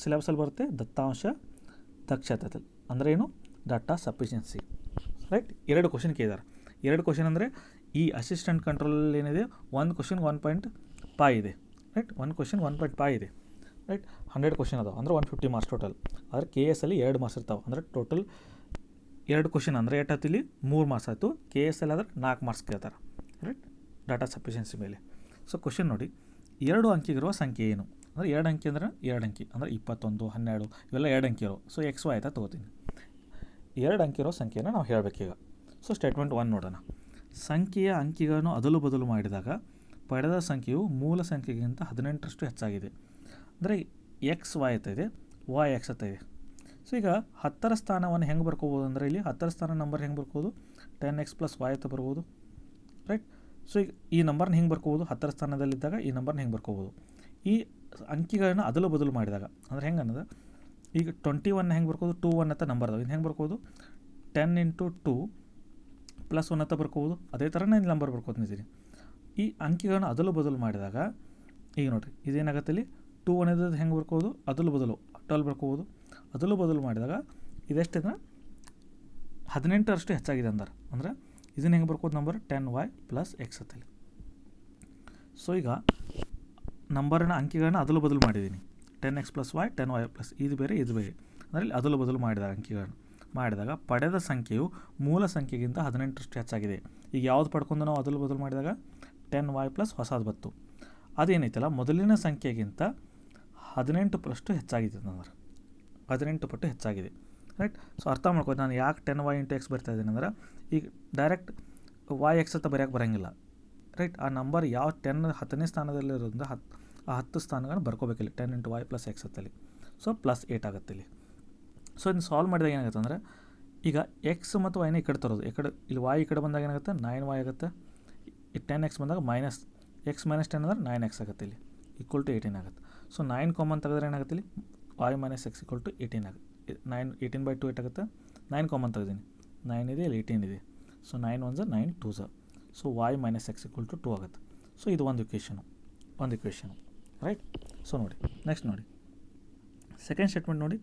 ಸಿಲೆಬಸಲ್ಲಿ ಬರುತ್ತೆ, ದತ್ತಾಂಶ ದಕ್ಷತೆಯಲ್ಲಿ. ಅಂದರೆ ಏನು, ಡಾಟಾ ಸಫಿಷಿಯನ್ಸಿ. ರೈಟ್, 2 ಕ್ವಶನ್ ಕೇಳಿದ್ದಾರೆ. 2 ಕ್ವಶನ್ ಅಂದರೆ ಈ ಅಸಿಸ್ಟೆಂಟ್ ಕಂಟ್ರೋಲ್ ಏನಿದೆ, ಒಂದು ಕ್ವಶನ್ 1.5 ಇದೆ. ರೈಟ್, ಒಂದು ಕ್ವಶನ್ 1.5 ಇದೆ. ರೈಟ್, 100 ಕ್ವಶನ್ ಅದಾವೆ, ಅಂದರೆ 150 ಮಾರ್ಕ್ಸ್ ಟೋಟಲ್. ಆದರೆ ಕೆ ಎಸ್ ಅಲ್ಲಿ 2 ಮಾರ್ಕ್ಸ್ ಇರ್ತಾವೆ. ಅಂದರೆ ಟೋಟಲ್ 2 ಕ್ವಶನ್ ಅಂದರೆ ಎಷ್ಟಾಯ್ತು, ಇಲ್ಲಿ 3 ಮಾರ್ಕ್ಸ್ ಆಯಿತು. ಕೆ ಎಸ್ ಅಲ್ಲಿ ಆದರೆ 4 ಮಾರ್ಕ್ಸ್ ಕೇಳ್ತಾರೆ. ರೈಟ್, ಡಾಟಾ ಸಫಿಷಿಯನ್ಸಿ ಮೇಲೆ. ಸೊ ಕ್ವಶನ್ ನೋಡಿ, 2 ಅಂಕಿಗಿರುವ ಸಂಖ್ಯೆ ಏನು? ಅಂದರೆ 2 ಅಂಕಿ ಅಂದರೆ 2 ಅಂಕಿ ಅಂದರೆ 21, 12 ಇವೆಲ್ಲ 2 ಅಂಕಿ ಇರೋ. ಸೊ ಎಕ್ಸ್ ವೈ ಆಯ್ತಾ ತೊಗೋತೀನಿ. 2 ಅಂಕಿ ಇರೋ ಸಂಖ್ಯೆಯನ್ನು ನಾವು ಹೇಳಬೇಕೀಗ. ಸೊ ಸ್ಟೇಟ್ಮೆಂಟ್ 1 ನೋಡೋಣ. ಸಂಖ್ಯೆಯ ಅಂಕಿಗಳನ್ನು ಅದಲು ಬದಲು ಮಾಡಿದಾಗ ಪಡೆದ ಸಂಖ್ಯೆಯು ಮೂಲ ಸಂಖ್ಯೆಗಿಂತ 18ರಷ್ಟು ಹೆಚ್ಚಾಗಿದೆ. ಅಂದರೆ ಎಕ್ಸ್ ವೈ ಅಂತ ಇದೆ, ವೈ ಎಕ್ಸ್ ಅಂತ ಇದೆ. ಸೊ ಈಗ 10ರ ಸ್ಥಾನವನ್ನು ಹೆಂಗೆ ಬರ್ಕೋಬೋದು ಅಂದರೆ, ಇಲ್ಲಿ 10ರ ಸ್ಥಾನ ನಂಬರ್ ಹೆಂಗೆ ಬರ್ಕೋಬೋದು, 10x + y ಅಂತ ಬರ್ಬೋದು. ರೈಟ್, ಸೊ ಈಗ ಈ ನಂಬರ್ನ ಹೆಂಗೆ ಬರ್ಕೋಬೋದು, 10ರ ಸ್ಥಾನದಲ್ಲಿದ್ದಾಗ ಈ ನಂಬರ್ನ ಹೆಂಗೆ ಬರ್ಕೋಬೋದು. ಈ ಅಂಕಿಗಳನ್ನು ಅದಲು ಬದಲು ಮಾಡಿದಾಗ ಅಂದರೆ ಹೆಂಗೆ ಅನ್ನೋದು, ಈಗ 21 ಹೆಂಗೆ ಬರ್ಕೋದು, 21 ಅಂತ ನಂಬರ್ ಅದಾವೆ. ಇದು ಹೆಂಗೆ ಬರ್ಕೋದು, 10 × 2 + 1 ಅಂತ ಬರ್ಕೋಬೋದು. ಅದೇ ಥರನೇ ಇಲ್ಲಿ ನಂಬರ್ ಬರ್ಕೋತಿದ್ದೀನಿ. ಈ ಅಂಕಿಗಳನ್ನು ಅದಲು ಬದಲು ಮಾಡಿದಾಗ ಈಗ ನೋಡಿರಿ, ಇದೇನಾಗುತ್ತೆ, ಇಲ್ಲಿ 2 ಅನ್ನೋದು ಹೆಂಗೆ ಬರ್ಕೋದು, ಅದಲು ಬದಲು 12 ಬರ್ಕೋಬೋದು. ಅದಲು ಬದಲು ಮಾಡಿದಾಗ ಇದೆಷ್ಟಿದೆ, 18ರಷ್ಟು ಹೆಚ್ಚಾಗಿದೆ ಅಂತಾರೆ. ಅಂದರೆ ಇದನ್ನು ಹೆಂಗೆ ಬರ್ಕೋದು, ನಂಬರ್ 10y + x ಅಂತೇಳಿ. ಸೊ ಈಗ ನಂಬರ್ನ ಅಂಕಿಗಳನ್ನ ಅದಲು ಬದಲು ಮಾಡಿದ್ದೀನಿ. 10x + y, 10y + ಇದು ಬೇರೆ ಇದು ಬೇರೆ. ಅಂದರೆ ಇಲ್ಲಿ ಅದಲು ಬದಲು ಮಾಡಿದಾಗ ಅಂಕಿಗಳನ್ನು ಮಾಡಿದಾಗ ಪಡೆದ ಸಂಖ್ಯೆಯು ಮೂಲ ಸಂಖ್ಯೆಗಿಂತ 18ರಷ್ಟು ಹೆಚ್ಚಾಗಿದೆ. ಈಗ ಯಾವುದು ಪಡ್ಕೊಂಡು ನಾವು ಅದಲು ಬದಲು ಮಾಡಿದಾಗ 10y + ಹೊಸದು ಬತ್ತು. ಅದೇನೈತಲ್ಲ, ಮೊದಲಿನ ಸಂಖ್ಯೆಗಿಂತ 18 ಹೆಚ್ಚಾಗಿದೆ ಅಂದ್ರೆ 18 ಪಟ್ಟು ಹೆಚ್ಚಾಗಿದೆ. ರೈಟ್, ಸೊ ಅರ್ಥ ಮಾಡ್ಬೋದು ನಾನು ಯಾಕೆ 10y × x ಬರ್ತಾ ಇದ್ದೀನಿ ಅಂದರೆ, ಈಗ ಡೈರೆಕ್ಟ್ y x ಅಂತ ಬರೆಯೋಕ್ಕೆ ಬರೋಂಗಿಲ್ಲ. ರೈಟ್, ಆ ನಂಬರ್ ಯಾವ 10ನೇ ಸ್ಥಾನದಲ್ಲಿರೋದ್ರಿಂದ ಆ 10 ಸ್ಥಾನಗಳನ್ನು ಬರ್ಕೋಬೇಕಿಲ್ಲ. 10 × y + x ಅಂತಲ್ಲಿ. ಸೊ +8 ಆಗುತ್ತೆ ಇಲ್ಲಿ. ಸೊ ಇದನ್ನು ಸಾಲ್ವ್ ಮಾಡಿದಾಗ ಏನಾಗುತ್ತೆ ಅಂದರೆ, ಈಗ ಎಕ್ಸ್ ಮತ್ತು ವೈನ ಈ ಕಡೆ ತರೋದು, ಈ ಕಡೆ ಇಲ್ಲಿ y ಈ ಕಡೆ ಬಂದಾಗ ಏನಾಗುತ್ತೆ, 9y ಆಗುತ್ತೆ. ಈ 10x ಬಂದಾಗ -x - 10 ಅಂದರೆ 9x ಆಗುತ್ತೆ. ಇಲ್ಲಿ = 18 ಆಗುತ್ತೆ. ಸೊ 9 ಕಾಮನ್ ತೆಗೆದ್ರೆ ಏನಾಗುತ್ತೆ, ಇಲ್ಲಿ y - x = 18 ಆಗುತ್ತೆ. 18/2 8 9 ಕಾಮನ್ ತೆಗೆದೀನಿ, 9 ಇದೆ, ಇಲ್ಲಿ 18 ಇದೆ. ಸೊ 9 1 9 2 ಸೊ y - x = 2 ಆಗುತ್ತೆ. ಸೊ ಇದು ಒಂದು ಇಕ್ವೇಷನು. ರೈಟ್, ಸೊ ನೋಡಿ ನೆಕ್ಸ್ಟ್ ನೋಡಿ, ಸೆಕೆಂಡ್ ಸ್ಟೇಟ್ಮೆಂಟ್ ನೋಡಿ.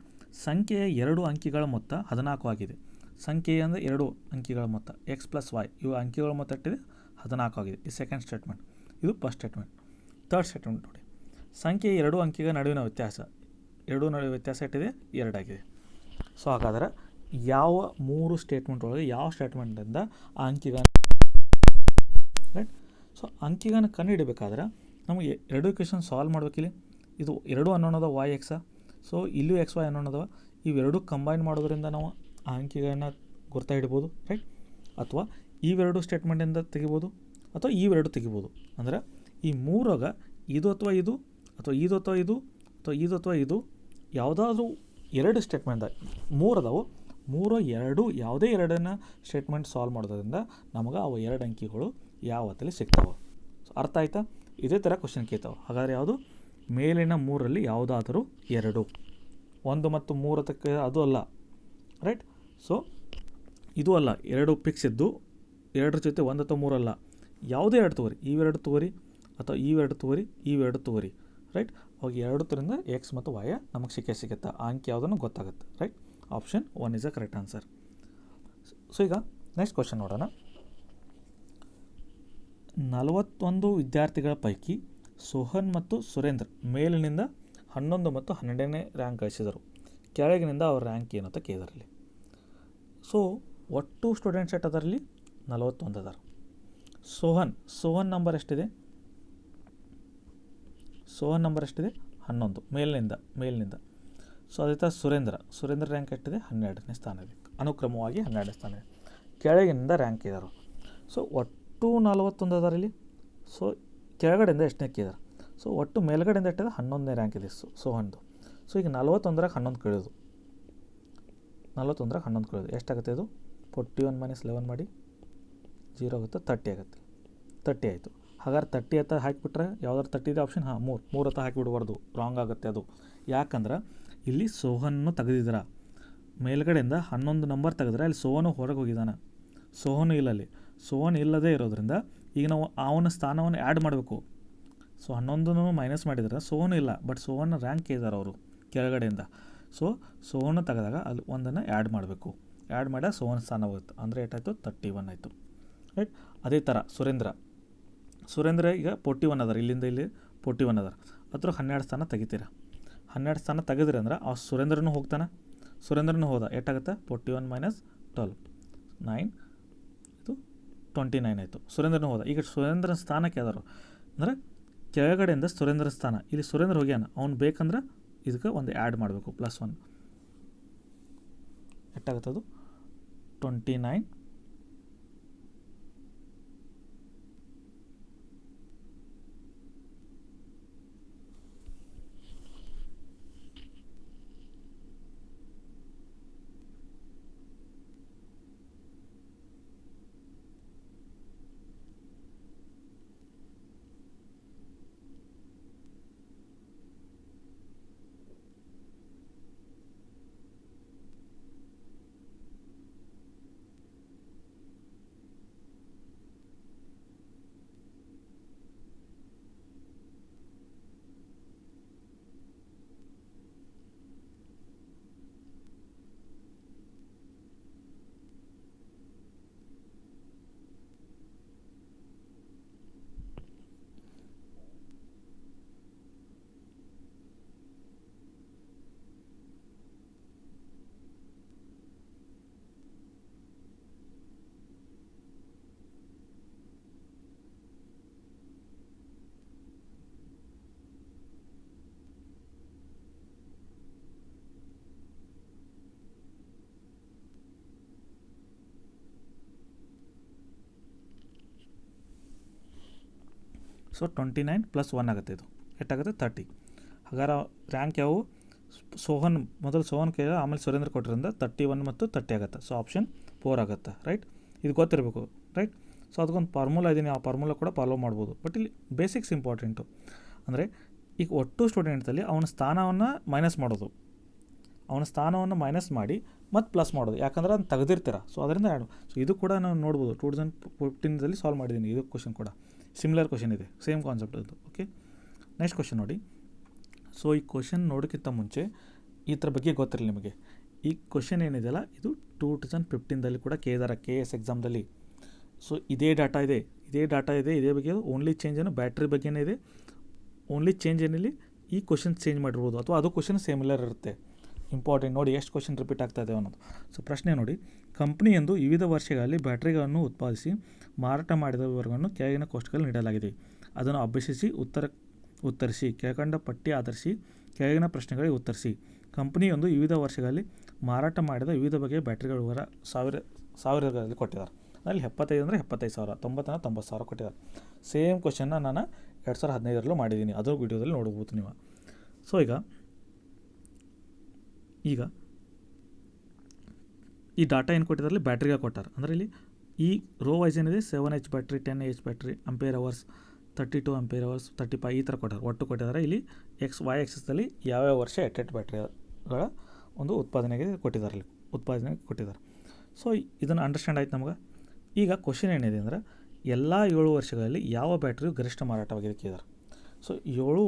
ಸಂಖ್ಯೆಯ 2 ಅಂಕಿಗಳ ಮೊತ್ತ 14 ಆಗಿದೆ. ಸಂಖ್ಯೆ ಅಂದರೆ 2 ಅಂಕಿಗಳ ಮೊತ್ತ x + y, ಇವು ಅಂಕಿಗಳ ಮೊತ್ತ ಎಷ್ಟಿದೆ, 14 ಆಗಿದೆ. ಈ ಸೆಕೆಂಡ್ ಸ್ಟೇಟ್ಮೆಂಟ್. ಇದು ಫಸ್ಟ್ ಸ್ಟೇಟ್ಮೆಂಟ್. ಥರ್ಡ್ ಸ್ಟೇಟ್ಮೆಂಟ್ ನೋಡಿ, ಸಂಖ್ಯೆಯ 2 ಅಂಕಿಗಳ ನಡುವಿನ ವ್ಯತ್ಯಾಸ, 2 ನಡುವೆ ವ್ಯತ್ಯಾಸ ಎಷ್ಟಿದೆ, 2 ಆಗಿದೆ. ಸೊ ಹಾಗಾದರೆ ಯಾವ 3 ಸ್ಟೇಟ್ಮೆಂಟ್ ಒಳಗೆ ಯಾವ ಸ್ಟೇಟ್ಮೆಂಟಿಂದ ಆ ಅಂಕಿಗಳನ್ನು, ರೈಟ್, ಸೊ ಅಂಕಿಗಳನ್ನು ಕಂಡುಹಿಡಬೇಕಾದ್ರೆ ನಮಗೆ 2 ಇಕ್ವೇಷನ್ ಸಾಲ್ವ್ ಮಾಡಬೇಕಿಲ್ಲಿ. ಇದು 2 ಅನ್ನೋಣದ y x, ಸೊ ಇಲ್ಲೂ x y ಅನ್ನೋಣದವ. ಇವೆರಡು ಕಂಬೈನ್ ಮಾಡೋದ್ರಿಂದ ನಾವು ಆ ಅಂಕಿಗಳನ್ನು ಗುರ್ತಾ ಹಿಡ್ಬೋದು. ರೈಟ್, ಅಥವಾ ಇವೆರಡು ಸ್ಟೇಟ್ಮೆಂಟಿಂದ ತೆಗಿಬೋದು, ಅಥವಾ ಇವೆರಡು ತೆಗಿಬೋದು. ಅಂದರೆ ಈ 3ರಾಗ ಇದು ಅಥವಾ ಇದು, ಅಥವಾ ಇದು ಅಥವಾ ಇದು, ಅಥವಾ ಇದು ಅಥವಾ ಇದು, ಯಾವುದಾದ್ರೂ 2 ಸ್ಟೇಟ್ಮೆಂಟ್ 3 ಅದಾವು. 3 2 ಯಾವುದೇ 2 ಸ್ಟೇಟ್ಮೆಂಟ್ ಸಾಲ್ವ್ ಮಾಡೋದ್ರಿಂದ ನಮಗೆ ಅವು 2 ಅಂಕಿಗಳು ಯಾವ ಹೊತ್ತಲ್ಲಿ ಸಿಗ್ತಾವೆ. ಸೊ ಅರ್ಥ ಆಯ್ತಾ? ಇದೇ ಥರ ಕ್ವಶನ್ ಕೇಳ್ತಾವೆ. ಹಾಗಾದರೆ ಯಾವುದು, ಮೇಲಿನ 3ರಲ್ಲಿ ಯಾವುದಾದರೂ 2, 1 ಮತ್ತು 3 ತಕ್ಕ ಅದು ಅಲ್ಲ. ರೈಟ್, ಸೊ ಇದು ಅಲ್ಲ, 2 ಫಿಕ್ಸ್ ಇದ್ದು 2 ಜೊತೆ 1 ಅಥವಾ 3 ಅಲ್ಲ, ಯಾವುದೇ 2 ತಗೋರಿ, ಇವೆರಡು ತಗೋರಿ ಅಥವಾ ಇವೆರಡು ತಗೋರಿ, ಇವೆರಡು ತಗೋರಿ. ರೈಟ್, ಅವಾಗ 2ರಿಂದ x ಮತ್ತು y ನಮಗೆ ಸಿಗುತ್ತೆ. ಆ ಅಂಕಿ ಯಾವುದನ್ನು ಗೊತ್ತಾಗುತ್ತೆ. Right, option 1 is a correct answer. So ಈಗ ನೆಕ್ಸ್ಟ್ ಕ್ವಶನ್ ನೋಡೋಣ. 41 ವಿದ್ಯಾರ್ಥಿಗಳ ಪೈಕಿ ಸೋಹನ್ ಮತ್ತು ಸುರೇಂದ್ರ ಮೇಲಿನಿಂದ 11 ಮತ್ತು 12ನೇ ರ್ಯಾಂಕ್ ಗಳಿಸಿದರು. ಕೆಳಗಿನಿಂದ ಅವ್ರ ರ್ಯಾಂಕ್ ಏನಂತ ಕೇಳಿದಾರಲ್ಲಿ. ಸೊ ಒಟ್ಟು ಸ್ಟೂಡೆಂಟ್ಸ್ ಎಷ್ಟು ಅದರಲ್ಲಿ 41 ಅದಾರ. ಸೋಹನ್ ನಂಬರ್ ಎಷ್ಟಿದೆ? ಸೋಹನ್ ನಂಬರ್ ಎಷ್ಟಿದೆ? 11 ಮೇಲಿನಿಂದ. ಸೊ ಅದೇ ಥರ ಸುರೇಂದ್ರ ರ್ಯಾಂಕ್ ಎಷ್ಟಿದೆ? 12ನೇ ಸ್ಥಾನ ಇದೆ. ಅನುಕ್ರಮವಾಗಿ 12ನೇ ಸ್ಥಾನ ಇದೆ. ಕೆಳಗಿನಿಂದ ರ್ಯಾಂಕ್ ಇದ್ದಾರೆ. ಸೊ ಒಟ್ಟು 41 ಅದಾರ ಇಲ್ಲಿ. ಸೊ ಕೆಳಗಡೆಯಿಂದ ಎಷ್ಟನೇ ಕೇಳಿದಾರೆ? ಸೊ ಒಟ್ಟು ಮೇಲ್ಗಡೆಯಿಂದ ಎಷ್ಟಿದೆ? 11ನೇ ರ್ಯಾಂಕ್ ಇದೆ ಸೋಹನ್ದು. ಸೊ ಈಗ 41 11 ಕಳೆಯೋದು. 41 11 ಕಳೆಯೋದು ಎಷ್ಟಾಗುತ್ತೆ? ಇದು 41 - 11 ಮಾಡಿ 0 ಆಗುತ್ತೆ, 30 ಆಗುತ್ತೆ. 30 ಆಯಿತು. ಹಾಗಾದ್ರೆ 30 ಹತ್ತ ಹಾಕಿಬಿಟ್ರೆ ಯಾವ್ದಾರು 30 ಇದೆ ಆಪ್ಷನ್? 3 ಹತ್ತ ಹಾಕಿಬಿಡ್ಬಾರ್ದು, ರಾಂಗ್ ಆಗುತ್ತೆ ಅದು. ಯಾಕಂದ್ರೆ ಇಲ್ಲಿ ಸೋಹನ್ನು ತೆಗೆದಿದ್ದೀರ, ಮೇಲ್ಗಡೆಯಿಂದ 11 ನಂಬರ್ ತೆಗೆದ್ರೆ ಅಲ್ಲಿ ಸೋಹನು ಹೊರಗೆ ಹೋಗಿದ್ದಾನೆ. ಸೋಹನು ಇಲ್ಲ ಅಲ್ಲಿ. ಸೋಹನ್ ಇಲ್ಲದೇ ಇರೋದ್ರಿಂದ ಈಗ ನಾವು ಅವನ ಸ್ಥಾನವನ್ನು ಆ್ಯಡ್ ಮಾಡಬೇಕು. ಸೊ 11 ಮೈನಸ್ ಮಾಡಿದರೆ ಸೋಹನು ಇಲ್ಲ, ಬಟ್ ಸೋಹನ್ ರ್ಯಾಂಕ್ ಇದ್ದಾರೆ ಅವರು ಕೆಳಗಡೆಯಿಂದ. ಸೊ ಸೋಹನು ತೆಗೆದಾಗ ಅಲ್ಲಿ ಒಂದನ್ನು ಆ್ಯಡ್ ಮಾಡಬೇಕು. ಆ್ಯಡ್ ಮಾಡಿ ಸೋಹನ್ ಸ್ಥಾನ ಹೋಗುತ್ತೆ. ಅಂದರೆ ಏಟಾಯಿತು? 31 ಆಯಿತು. ರೈಟ್. ಅದೇ ಥರ ಸುರೇಂದ್ರ ಈಗ 41 ಅದಾರ. ಇಲ್ಲಿಂದ ಇಲ್ಲಿ 41 ಅದಾರ. ಹತ್ರ 12 ಸ್ಥಾನ ತೆಗಿತೀರ. 12 ಸ್ಥಾನ ತೆಗೆದ್ರಿ ಅಂದ್ರೆ ಆ ಸುರೇಂದ್ರನೂ ಹೋದ. ಎಷ್ಟಾಗುತ್ತೆ? 41 - 12 9 ಇದು 29 ಆಯಿತು. ಸುರೇಂದ್ರನೂ ಹೋದ. ಈಗ ಸುರೇಂದ್ರನ ಸ್ಥಾನಕ್ಕೆ ಯಾವ್ದಾರು ಅಂದರೆ ಕೆಳಗಡೆಯಿಂದ ಸುರೇಂದ್ರ ಸ್ಥಾನ. ಇಲ್ಲಿ ಸುರೇಂದ್ರ ಹೋಗ್ಯಾನ, ಅವ್ನು ಬೇಕಂದ್ರೆ ಇದಕ್ಕೆ ಒಂದು ಆ್ಯಡ್ ಮಾಡಬೇಕು, +1. ಎಷ್ಟಾಗುತ್ತೆ? ಅದು 29. ಸೊ 29 + 1 ಆಗುತ್ತೆ. ಇದು ಎಷ್ಟಾಗುತ್ತೆ? 30. ಹಾಗಾದ್ರೆ ರ್ಯಾಂಕ್ ಯಾವುವು? ಮೊದಲು ಸೋಹನ್ ಕೇಳಿದ, ಆಮೇಲೆ ಸುರೇಂದ್ರ ಕೊಟ್ಟಿರಿಂದ 31 ಮತ್ತು 30 ಆಗುತ್ತೆ. ಸೊ ಆಪ್ಷನ್ 4 ಆಗುತ್ತೆ. ರೈಟ್. ಇದು ಗೊತ್ತಿರಬೇಕು. ರೈಟ್. ಸೊ ಅದಕ್ಕೊಂದು ಫಾರ್ಮುಲಾ ಇದೀನಿ, ಆ ಫಾರ್ಮುಲಾ ಕೂಡ ಫಾಲೋ ಮಾಡ್ಬೋದು. ಬಟ್ ಇಲ್ಲಿ ಬೇಸಿಕ್ಸ್ ಇಂಪಾರ್ಟೆಂಟು. ಅಂದರೆ ಈಗ ಒಟ್ಟು ಸ್ಟೂಡೆಂಟ್ಸಲ್ಲಿ ಅವನ ಸ್ಥಾನವನ್ನು ಮೈನಸ್ ಮಾಡೋದು. ಅವನ ಸ್ಥಾನವನ್ನು ಮೈನಸ್ ಮಾಡಿ ಮತ್ತು ಪ್ಲಸ್ ಮಾಡೋದು. ಯಾಕಂದ್ರೆ ಅದನ್ನು ತೆಗೆದಿರ್ತೀರ. ಸೊ ಅದರಿಂದ ಸೊ ಇದು ಕೂಡ ನಾವು ನೋಡ್ಬೋದು. 2015 ಸಾಲ್ವ್ ಮಾಡಿದ್ದೀನಿ. ಇದು ಕ್ವಶನ್ ಕೂಡ ಸಿಮಿಲರ್ ಕ್ವಶನ್ ಇದೆ, ಸೇಮ್ ಕಾನ್ಸೆಪ್ಟ್ ಅದು. ಓಕೆ, ನೆಕ್ಸ್ಟ್ ಕ್ವಶನ್ ನೋಡಿ. ಸೊ ಈ ಕ್ವಶನ್ ನೋಡೋಕ್ಕಿಂತ ಮುಂಚೆ ಈ ಥರ ಬಗ್ಗೆ ಗೊತ್ತಿರಲಿ ನಿಮಗೆ. ಈ ಕ್ವಶನ್ ಏನಿದೆಯಲ್ಲ, ಇದು 2015 ಕೂಡ ಕೇಳಿದಾರೆ KS ಎಕ್ಸಾಮ್ದಲ್ಲಿ. ಸೊ ಇದೇ ಡಾಟಾ ಇದೆ. ಇದೇ ಬಗ್ಗೆ ಓನ್ಲಿ ಚೇಂಜ್ ಏನು ಬ್ಯಾಟ್ರಿ ಬಗ್ಗೆನೇ ಇದೆ. ಓನ್ಲಿ ಚೇಂಜ್ ಏನಿಲ್ಲಿ ಈ ಕ್ವಶನ್ ಚೇಂಜ್ ಮಾಡಿರ್ಬೋದು, ಅಥವಾ ಅದು ಕ್ವಶನ್ ಸಿಮಿಲರ್ ಇರುತ್ತೆ. ಇಂಪಾರ್ಟೆಂಟ್ ನೋಡಿ ಎಷ್ಟು ಕ್ವಶನ್ ರಿಪೀಟ್ ಆಗ್ತಾ ಇದೆ ಅನ್ನೋದು. ಸೊ ಪ್ರಶ್ನೆ ನೋಡಿ, ಕಂಪ್ನಿಯೊಂದು ವಿವಿಧ ವರ್ಷಗಳಲ್ಲಿ ಬ್ಯಾಟರಿಗಳನ್ನು ಉತ್ಪಾದಿಸಿ ಮಾರಾಟ ಮಾಡಿದ ವಿವರಗಳನ್ನು ಕೆಳಗಿನ ಕೋಷ್ಟಕದಲ್ಲಿ ನೀಡಲಾಗಿದೆ. ಅದನ್ನು ಅಭ್ಯಸಿಸಿ ಉತ್ತರಿಸಿ. ಕೆಳಕಂಡ ಪಟ್ಟಿ ಆಧರಿಸಿ ಕೆಳಗಿನ ಪ್ರಶ್ನೆಗಳಿಗೆ ಉತ್ತರಿಸಿ. ಕಂಪ್ನಿಯೊಂದು ವಿವಿಧ ವರ್ಷಗಳಲ್ಲಿ ಮಾರಾಟ ಮಾಡಿದ ವಿವಿಧ ಬಗೆಯ ಬ್ಯಾಟ್ರಿಗಳ ವಿವರ ಸಾವಿರಗಳಲ್ಲಿ ಕೊಟ್ಟಿದ್ದಾರೆ. ಅದರಲ್ಲಿ 75 ಅಂದರೆ 75,000, 90 ಅಂದರೆ 90,000 ಕೊಟ್ಟಿದ್ದಾರೆ. ಸೇಮ್ ಕ್ವಶನ್ನ ನಾನು 2015 ಮಾಡಿದ್ದೀನಿ. ಅದರ ವಿಡಿಯೋದಲ್ಲಿ ನೋಡ್ಬೋದು ನೀವು. ಸೊ ಈಗ ಈ ಡಾಟಾ ಏನು ಕೊಟ್ಟಿದ್ದಾರಲ್ಲಿ ಬ್ಯಾಟ್ರಿಗೆ ಕೊಟ್ಟಾರೆ. ಅಂದರೆ ಇಲ್ಲಿ ಈ ರೋ ವೈಸ್ ಏನಿದೆ 7H battery, 10H battery, ampere hours, 32 ampere hours, 35 ಈ ಥರ ಕೊಟ್ಟಾರೆ. ಒಟ್ಟು ಕೊಟ್ಟಿದ್ದಾರೆ. ಇಲ್ಲಿ Y ಆಕ್ಸಿಸ್ದಲ್ಲಿ ಯಾವ್ಯಾವ ವರ್ಷ ಎಟ್ಟೆಟ್ಟು ಬ್ಯಾಟ್ರಿಗಳ ಒಂದು ಉತ್ಪಾದನೆಗೆ ಕೊಟ್ಟಿದ್ದಾರೆ. ಸೊ ಇದನ್ನು ಅಂಡರ್ಸ್ಟ್ಯಾಂಡ್ ಆಯ್ತು ನಮಗೆ. ಈಗ ಕ್ವಶನ್ ಏನಿದೆ ಅಂದರೆ, ಎಲ್ಲ 7 ವರ್ಷಗಳಲ್ಲಿ ಯಾವ ಬ್ಯಾಟ್ರಿಯು ಗರಿಷ್ಠ ಮಾರಾಟವಾಗಿದೆ ಕೇಳಿದ್ದಾರೆ. ಸೊ 7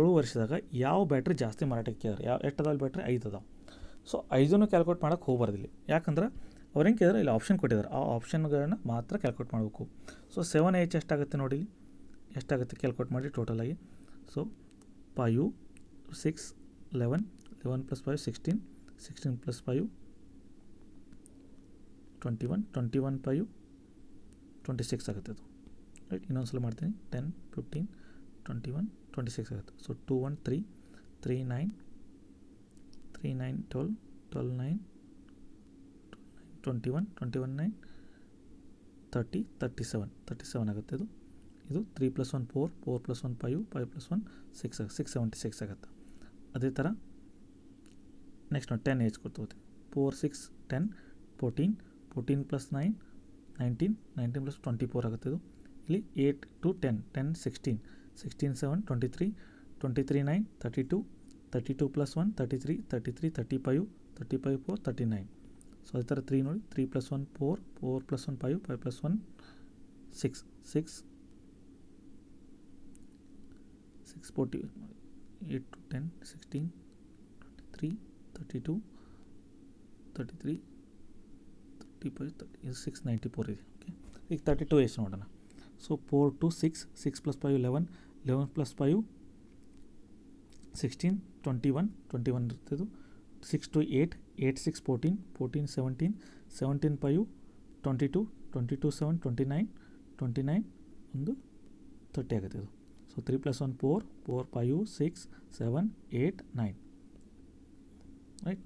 ವರ್ಷದಾಗ ಯಾವ ಬ್ಯಾಟ್ರಿ ಜಾಸ್ತಿ ಮಾರಾಟಕ್ಕೆ ಕೇಳಿದಾರೆ? ಎಷ್ಟು ಅದಾವ ಬ್ಯಾಟ್ರಿ? 5 ಅದಾವೆ. ಸೊ 5 ಕ್ಯಾಲ್ಕುಲೇಟ್ ಮಾಡೋಕ್ಕೆ ಹೋಗ್ಬಾರ್ದಿಲ್ಲ. ಯಾಕಂದ್ರೆ ಅವ್ರು ಹೆಂಗೆ ಕೇಳಿದ್ರೆ ಇಲ್ಲಿ ಆಪ್ಷನ್ ಕೊಟ್ಟಿದ್ದಾರೆ, ಆ ಆಪ್ಷನ್ಗಳನ್ನ ಮಾತ್ರ ಕ್ಯಾಲ್ಕುಲೇಟ್ ಮಾಡಬೇಕು. ಸೊ 7H ಎಷ್ಟಾಗುತ್ತೆ ನೋಡಿ, ಇಲ್ಲಿ ಎಷ್ಟಾಗುತ್ತೆ ಕ್ಯಾಲ್ಕುಲೇಟ್ ಮಾಡಿ ಟೋಟಲಾಗಿ. ಸೊ 5 6 11 11 + 5 16 16 + 5 21 21 5 26 ಆಗುತ್ತೆ ಅದು, ರೈಟ್. ಇನ್ನೊಂದು ಸಲ ಮಾಡ್ತೀನಿ, 10 15 21 26 ಆಗುತ್ತೆ. ಸೊ 2 1 3 3 9 3 9 12 12 9 21 21 9 30 37 37 ಆಗುತ್ತೆ ಇದು. ಇದು 3 + 1 4 4 + 1 5 5 + 1 6 676 ಆಗುತ್ತೆ. ಅದೇ ಥರ ನೆಕ್ಸ್ಟ್ ನೋಡಿ 10H ಕೊಡ್ತೀವಿ, 4 6 10 14 14 + 9 19 19 + 24 ಆಗುತ್ತೆ ಇದು. ಇಲ್ಲಿ 8 to 10 10 16 16 7 23 23 9 32 32 + 1 33 33 35 35 4 39. ಸೊ ಅದೇ ಥರ 3 ನೋಡಿ, 3 + 1 4 4 + 1 5 5 + 1 6 6 6 40 8 to 10 16 23 32 33 35 30 ಇದು 694 ಇದೆ. ಓಕೆ, ಈಗ 32H ನೋಡೋಣ. ಸೊ 4 to 6 6 + 5 11 11 + 5 16 21 21 ಇರ್ತದೆ. 6 to 8 8 6 14 14 17 17 5 22 22 7 29 29 ಒಂದು 30 ಆಗುತ್ತೆ ಇದು. So 3 + 1 4 4 5 6 7 8 9, right.